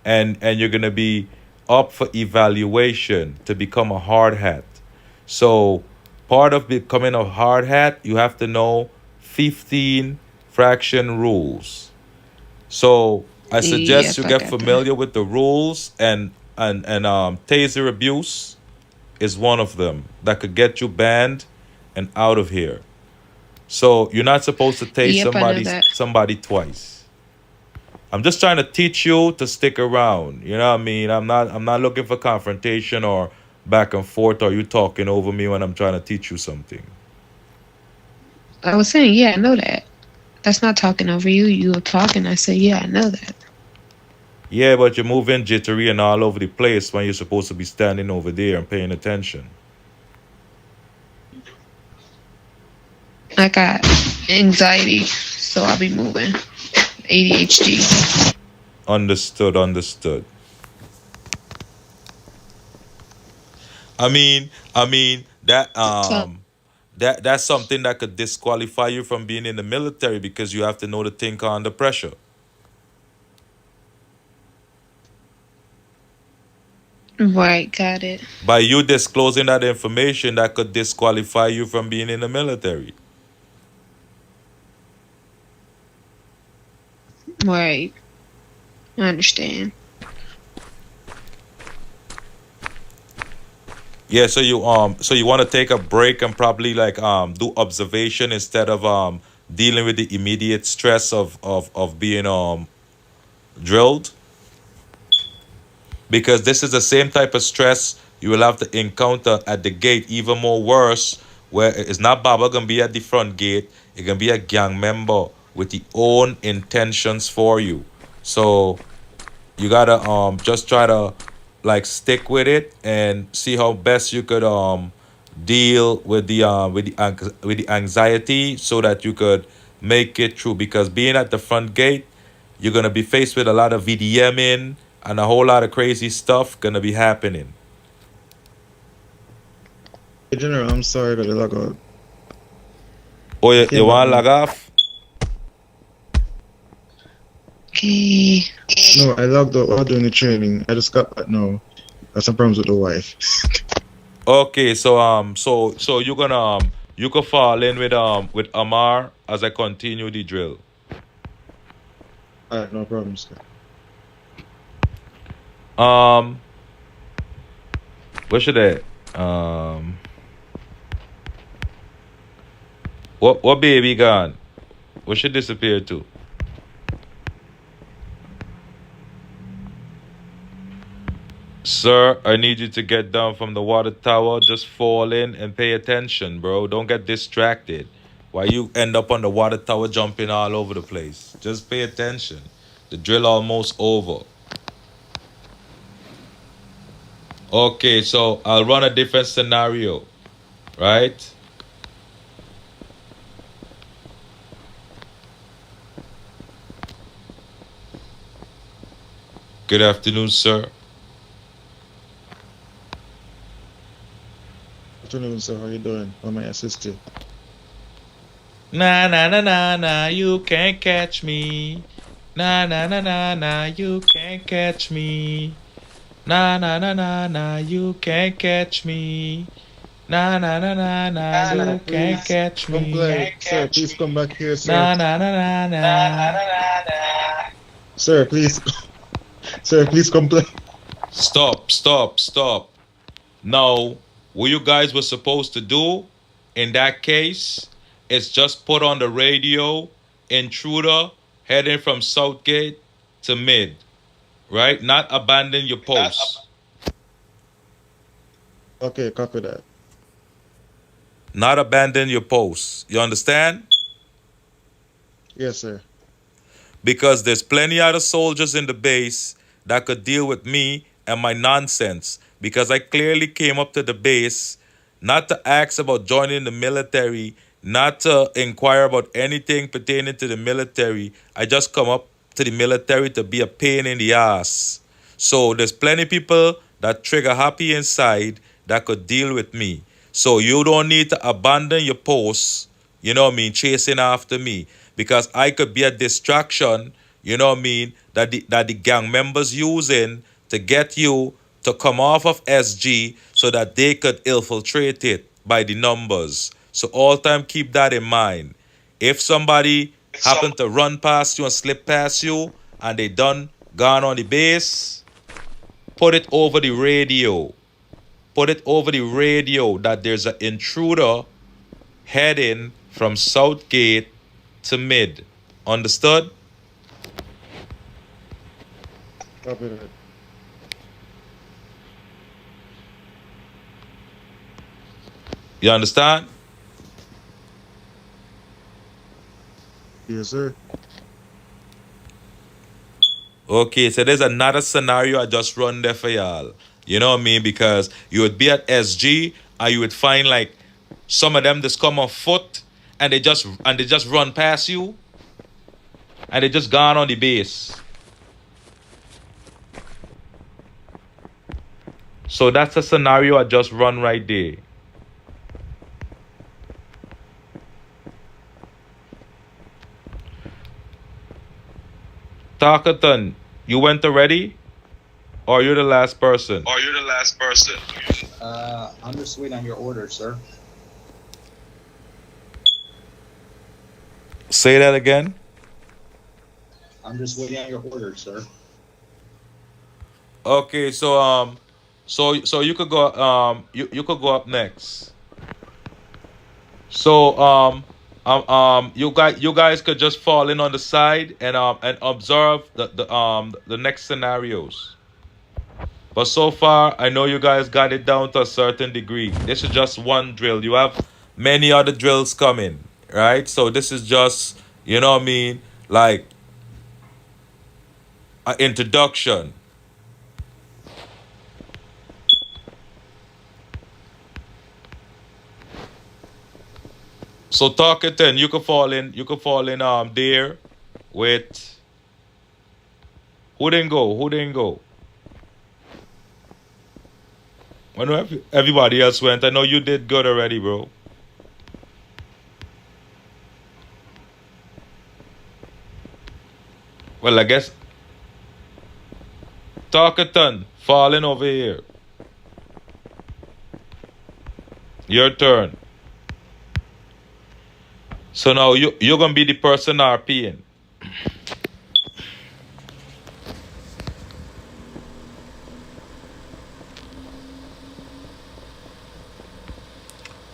and you're going to be up for evaluation to become a hard hat. So part of becoming a hard hat, you have to know 15 fraction rules. So I suggest you get familiar with the rules and taser abuse is one of them that could get you banned and out of here. So you're not supposed to tase somebody twice. I'm just trying to teach you to stick around. You know what I mean? I'm not looking for confrontation or back and forth, or you talking over me when I'm trying to teach you something? I was saying, yeah, I know that. That's not talking over you. You were talking. I said, yeah, I know that. Yeah, but you're moving jittery and all over the place when you're supposed to be standing over there and paying attention. I got anxiety, so I'll be moving. ADHD. Understood, understood. I mean that's something that could disqualify you from being in the military because you have to know to think under pressure. Right, got it. By you disclosing that information, that could disqualify you from being in the military. Right. I understand. Yeah, so you want to take a break and probably like do observation instead of dealing with the immediate stress of being drilled, because this is the same type of stress you will have to encounter at the gate, even more worse, where it's not Baba gonna be at the front gate, it can be a gang member with the own intentions for you. So you gotta just try to like stick with it and see how best you could deal with the anxiety so that you could make it through, because being at the front gate, you're gonna be faced with a lot of VDMing and a whole lot of crazy stuff gonna be happening. Hey, General, I'm sorry that I log out. Oh, you want to log off? Okay. No, I logged out while doing the training. I just got back now. Got some problems with the wife. Okay, so you're gonna you could fall in with Amar as I continue the drill. Alright, no problem, sir. Where should I what baby gone? Where should disappear to? Sir, I need you to get down from the water tower. Just fall in and pay attention, bro. Don't get distracted. Why you end up on the water tower jumping all over the place? Just pay attention. The drill almost over. Okay, so I'll run a different scenario, right? Good afternoon, sir. Afternoon, sir. How you doing? How may I assist you? Nah, nah, nah, nah, nah, you can't catch me. Nah, nah, nah, nah, nah, you can't catch me. Nah, nah, nah, nah, nah, you can't catch me. Nah, nah, nah, nah, nah, you can't catch me. Comply. Sir, please come back here, sir. Nah, nah, nah, nah, nah. Sir, please. Sir, please comply. Stop. Now, what you guys were supposed to do in that case is just put on the radio, intruder heading from Southgate to mid, right? Not abandon your post. Okay, copy that. Not abandon your post. You understand? Yes, sir. Because there's plenty other soldiers in the base that could deal with me and my nonsense, because I clearly came up to the base not to ask about joining the military, not to inquire about anything pertaining to the military. I just come up to the military to be a pain in the ass. So there's plenty people that trigger happy inside that could deal with me. So you don't need to abandon your posts, you know what I mean, chasing after me, because I could be a distraction, you know what I mean, that the gang members using to get you to come off of SG so that they could infiltrate it by the numbers. So all time keep that in mind. If somebody happen to run past you and slip past you and they done gone on the base, put it over the radio. Put it over the radio that there's an intruder heading from Southgate to mid. Understood? Copy that. You understand? Yes, sir. Okay, so there's another scenario I just run there for y'all. You know what I mean? Because you would be at SG and you would find like some of them just come on foot and they just run past you and they just gone on the base. So that's a scenario I just run right there. Talkathon, you went already? Or you're the last person? I'm just waiting on your order, sir. Say that again? I'm just waiting on your order, sir. Okay, so you could go you could go up next. So you guys could just fall in on the side and observe the next scenarios. But so far, I know you guys got it down to a certain degree. This is just one drill. You have many other drills coming, right? So this is just, you know what I mean, like an introduction. So talk it in. You could fall in there with who didn't go? Who didn't go? I know everybody else went. I know you did good already, bro. Well, I guess Talkathon falling over here. Your turn. So now you're gonna be the person RPing.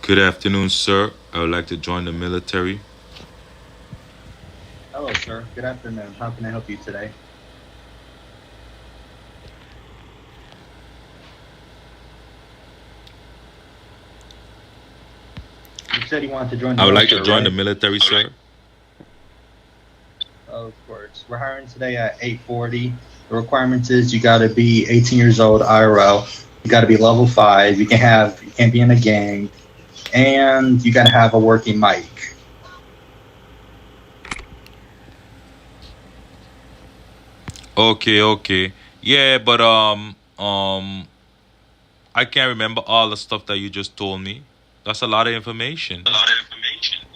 Good afternoon, sir. I would like to join the military. Hello, sir. Good afternoon. How can I help you today? You said you wanted to join the I would like to military, join the right? military, sir. Of course. We're hiring today at 8:40. The requirements is you got to be 18 years old, IRL. You got to be level 5. You can't be in a gang, and you got to have a working mic. Okay. Yeah, but I can't remember all the stuff that you just told me. That's a lot of information.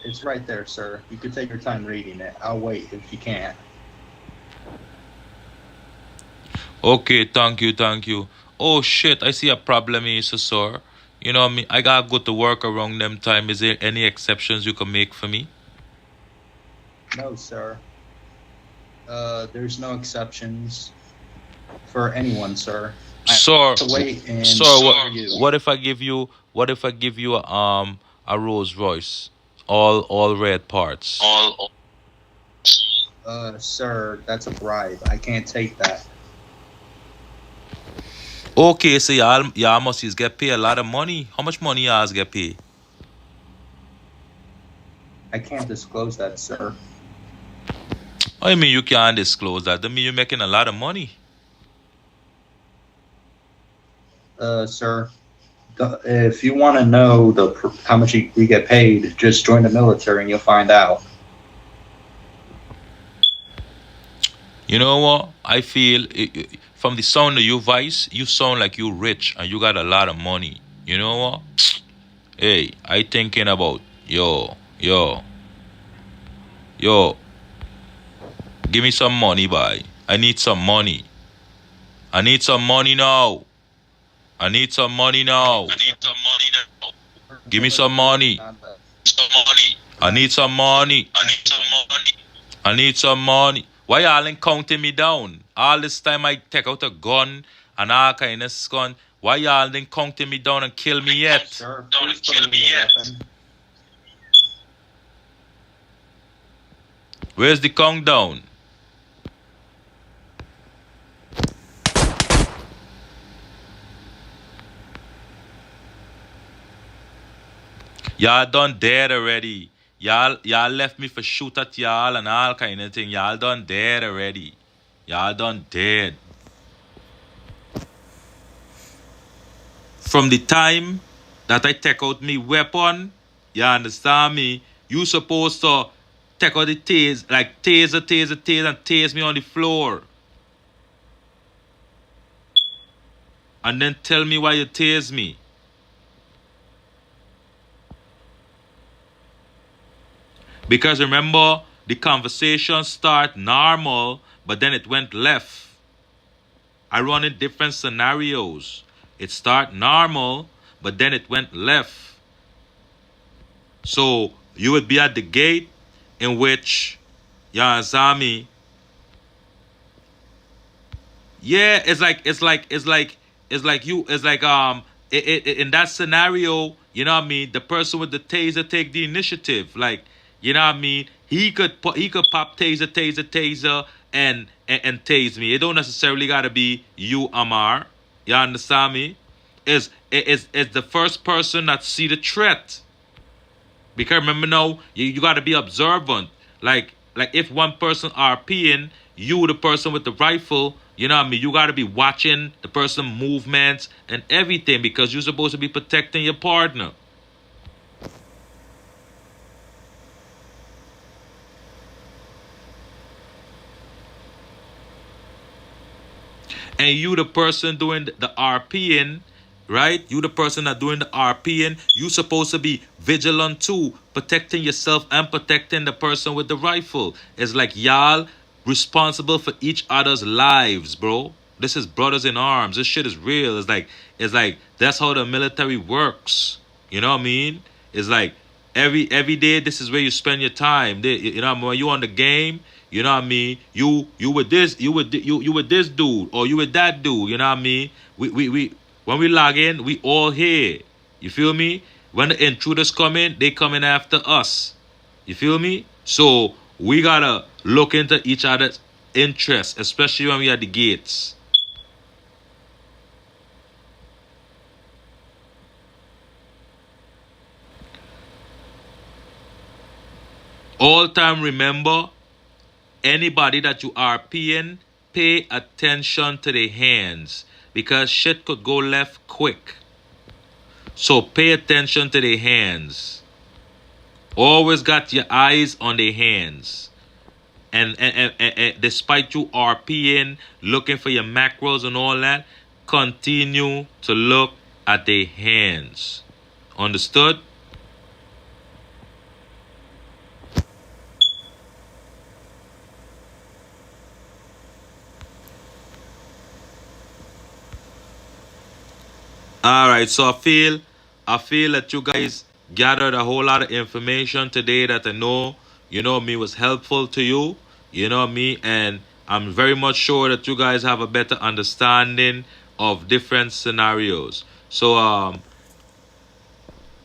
It's right there, sir. You could take your time reading it. I'll wait if you can't. Okay, thank you. Oh shit, I see a problem here, sir. You know what I mean? I gotta go to work around them time. Is there any exceptions you can make for me? No, sir. There's no exceptions for anyone, sir. Sir, Wait and what if I give you a Rolls Royce, all red parts? Sir, that's a bribe. I can't take that. Okay, so y'all must get paid a lot of money. How much money y'all get paid? I can't disclose that, sir. I mean you can't disclose that. I mean you're making a lot of money. Sir, if you want to know how much we get paid, just join the military and you'll find out. You know what? I feel from the sound of your voice, you sound like you rich and you got a lot of money. You know what? Hey, I thinking about yo. Give me some money, boy. I need some money. I need some money now. Give me some money. I need some money. Why y'all ain't counting me down? All this time I take out a gun and all kind of gun. Why y'all ain't counting me down and kill me yet? Sir, Where's the countdown? Y'all done dead already. Y'all left me for shoot at y'all and all kind of thing. Y'all done dead already. Y'all done dead. From the time that I take out me weapon, you understand me? You supposed to take out the tase, like taser, and tase me on the floor. And then tell me why you tase me. Because remember, the conversation start normal, but then it went left. I run in different scenarios. It start normal, but then it went left. So you would be at the gate in which, you understand me? Yeah, it's like in that scenario, you know what I mean? The person with the taser take the initiative. Like, you know what I mean? He could pop taser and tase me. It don't necessarily gotta be you, Amar. You understand me? It's the first person that see the threat. Because remember now, you gotta be observant. Like if one person RPing, you the person with the rifle, you know what I mean? You gotta be watching the person movements and everything because you're supposed to be protecting your partner. And you the person doing the RPing, right? You the person that doing the RPing, you supposed to be vigilant too, protecting yourself and protecting the person with the rifle. It's like y'all responsible for each other's lives, bro. This is brothers in arms. This shit is real. It's like that's how the military works. You know what I mean? It's like every day this is where you spend your time. You know, when you on the game, you know what I mean? You with this, you with this dude, or you with that dude, you know what I mean? We when we log in, we all here. You feel me? When the intruders come in, they coming after us. You feel me? So we gotta look into each other's interests, especially when we at the gates. All time remember, anybody that you RPing, pay attention to their hands because shit could go left quick. So pay attention to their hands. Always got your eyes on their hands. And despite you RPing, looking for your macros and all that, continue to look at their hands. Understood? All right, so I feel that you guys gathered a whole lot of information today that I know, you know me, was helpful to you, you know me, and I'm very much sure that you guys have a better understanding of different scenarios. So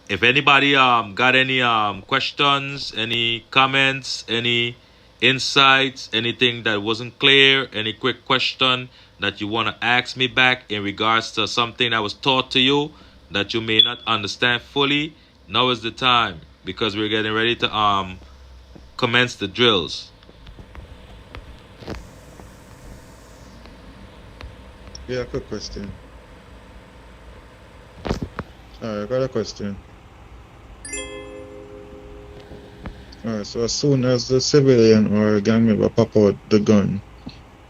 if anybody got any questions, any comments, any insights, anything that wasn't clear, any quick question that you want to ask me back in regards to something that was taught to you that you may not understand fully, now is the time because we're getting ready to commence the drills. Yeah, quick question. Alright, I got a question. Alright, so as soon as the civilian or gang member pop out the gun,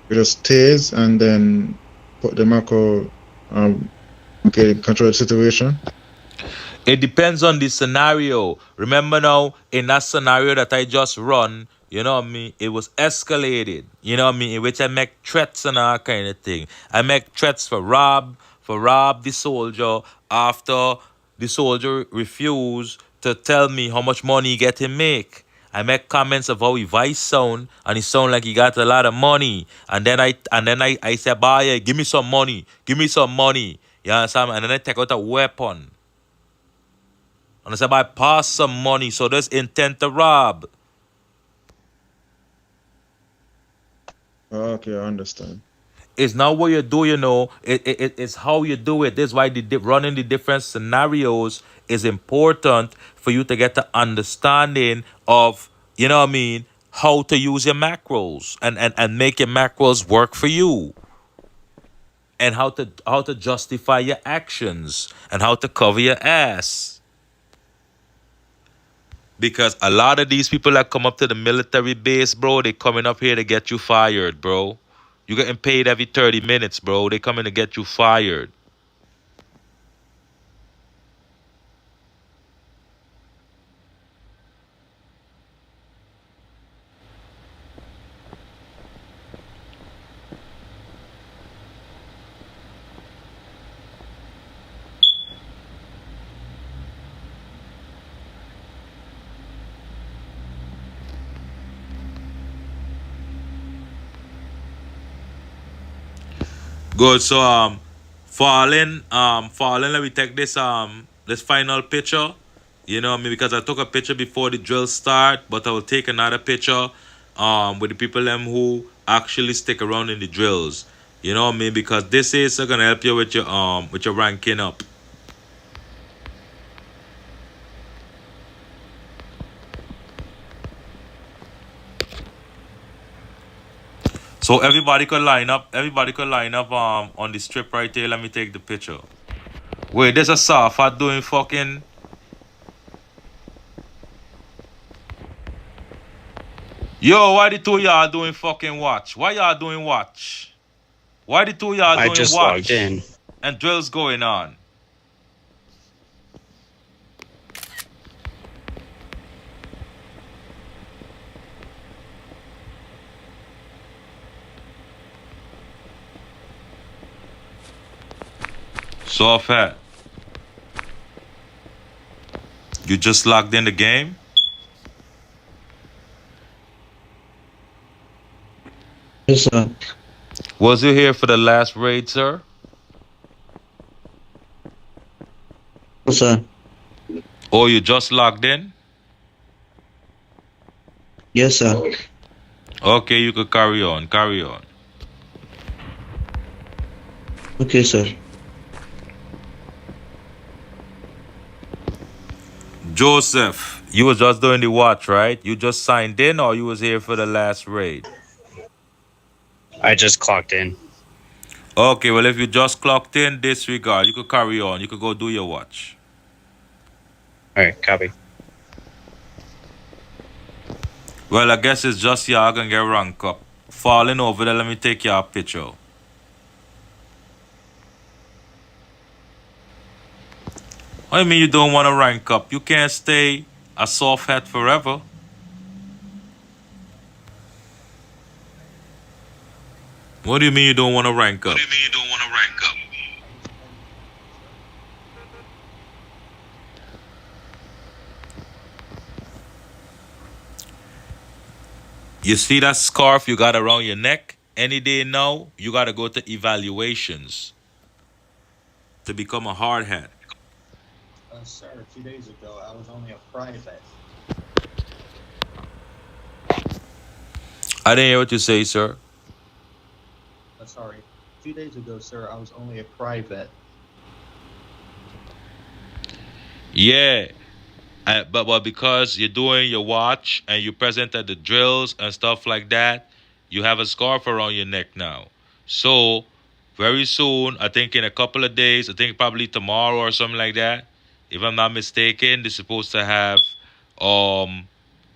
we just tase and then put the macro control the situation. It depends on the scenario. Remember now, in that scenario that I just run, you know what I mean, it was escalated. You know what I mean, in which I make threats and all kind of thing. I make threats for rob the soldier after the soldier refused to tell me how much money he get him make. I make comments of how he voice sound, and he sound like he got a lot of money. And then I said, "Boy, give me some money, give me some money." You understand? And then I take out a weapon. And I said, "Boy, pass some money." So there's intent to rob. Okay, I understand. it's not what you do, you know. It's how you do it. This is why running the different scenarios is important for you to get the understanding of, you know what I mean, how to use your macros and make your macros work for you. And how to justify your actions and how to cover your ass. Because a lot of these people that come up to the military base, bro, they coming up here to get you fired, bro. You getting paid every 30 minutes, bro. They coming to get you fired. Good. So falling, let me take this final picture. You know what I mean? Because I took a picture before the drill start, but I will take another picture with the people them who actually stick around in the drills. You know what I mean? Because this is gonna help you with your ranking up. So everybody could line up. Everybody could line up on the strip right there. Let me take the picture. Wait, there's a Safat doing fucking. Yo, why the two of y'all doing fucking watch? Why y'all doing watch? Why the two of y'all doing watch? I just logged in. And drills going on. So fat. You just logged in the game? Yes, sir. Was you here for the last raid, sir? Yes, sir. Oh, you just logged in? Yes, sir. Okay, you could carry on. Carry on. Okay, sir. Joseph, you was just doing the watch, right? You just signed in or you was here for the last raid? I just clocked in. Okay, well, if you just clocked in, disregard. You could carry on. You could go do your watch. All right, copy. Well, I guess it's just y'all gonna get rank up. Falling over there, let me take y'all picture. What do you mean you don't want to rank up? You can't stay a soft hat forever. What do you mean you don't want to rank up? What do you mean you don't want to rank up? You see that scarf you got around your neck? Any day now, you got to go to evaluations to become a hard hat. Sir, 2 days ago, I was only a private. I didn't hear what you say, sir. Sorry. 2 days ago, sir, I was only a private. Yeah. But because you're doing your watch and you present at the drills and stuff like that, you have a scarf around your neck now. So very soon, I think in a couple of days, I think probably tomorrow or something like that, if I'm not mistaken, they're supposed to have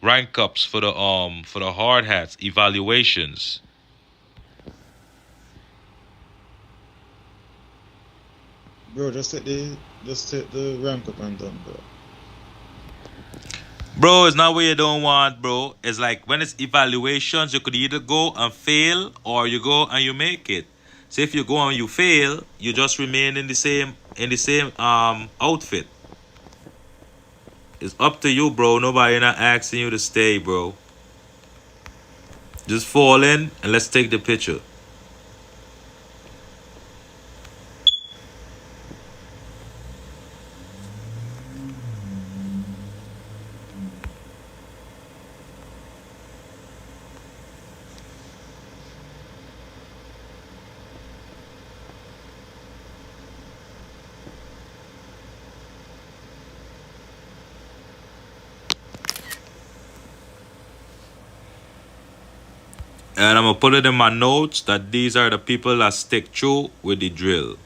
rank ups for the hard hats, evaluations. Bro, just take the rank up and done, bro. Bro, it's not what you don't want, bro. It's like when it's evaluations, you could either go and fail or you go and you make it. So if you go and you fail, you just remain in the same outfit. It's up to you, bro. Nobody not asking you to stay, bro. Just fall in and let's take the picture. And I'm gonna put it in my notes that these are the people that stick through with the drill.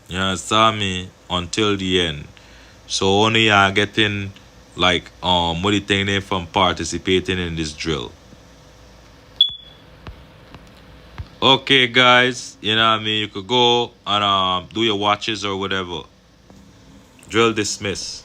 You understand me? Until the end. So only getting like what do you think they from participating in this drill. Okay guys, you know what I mean, you could go and do your watches or whatever. Drill dismiss.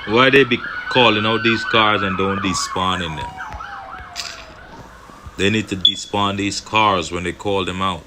Why they be calling out these cars and don't despawn in them? They need to despawn these cars when they call them out.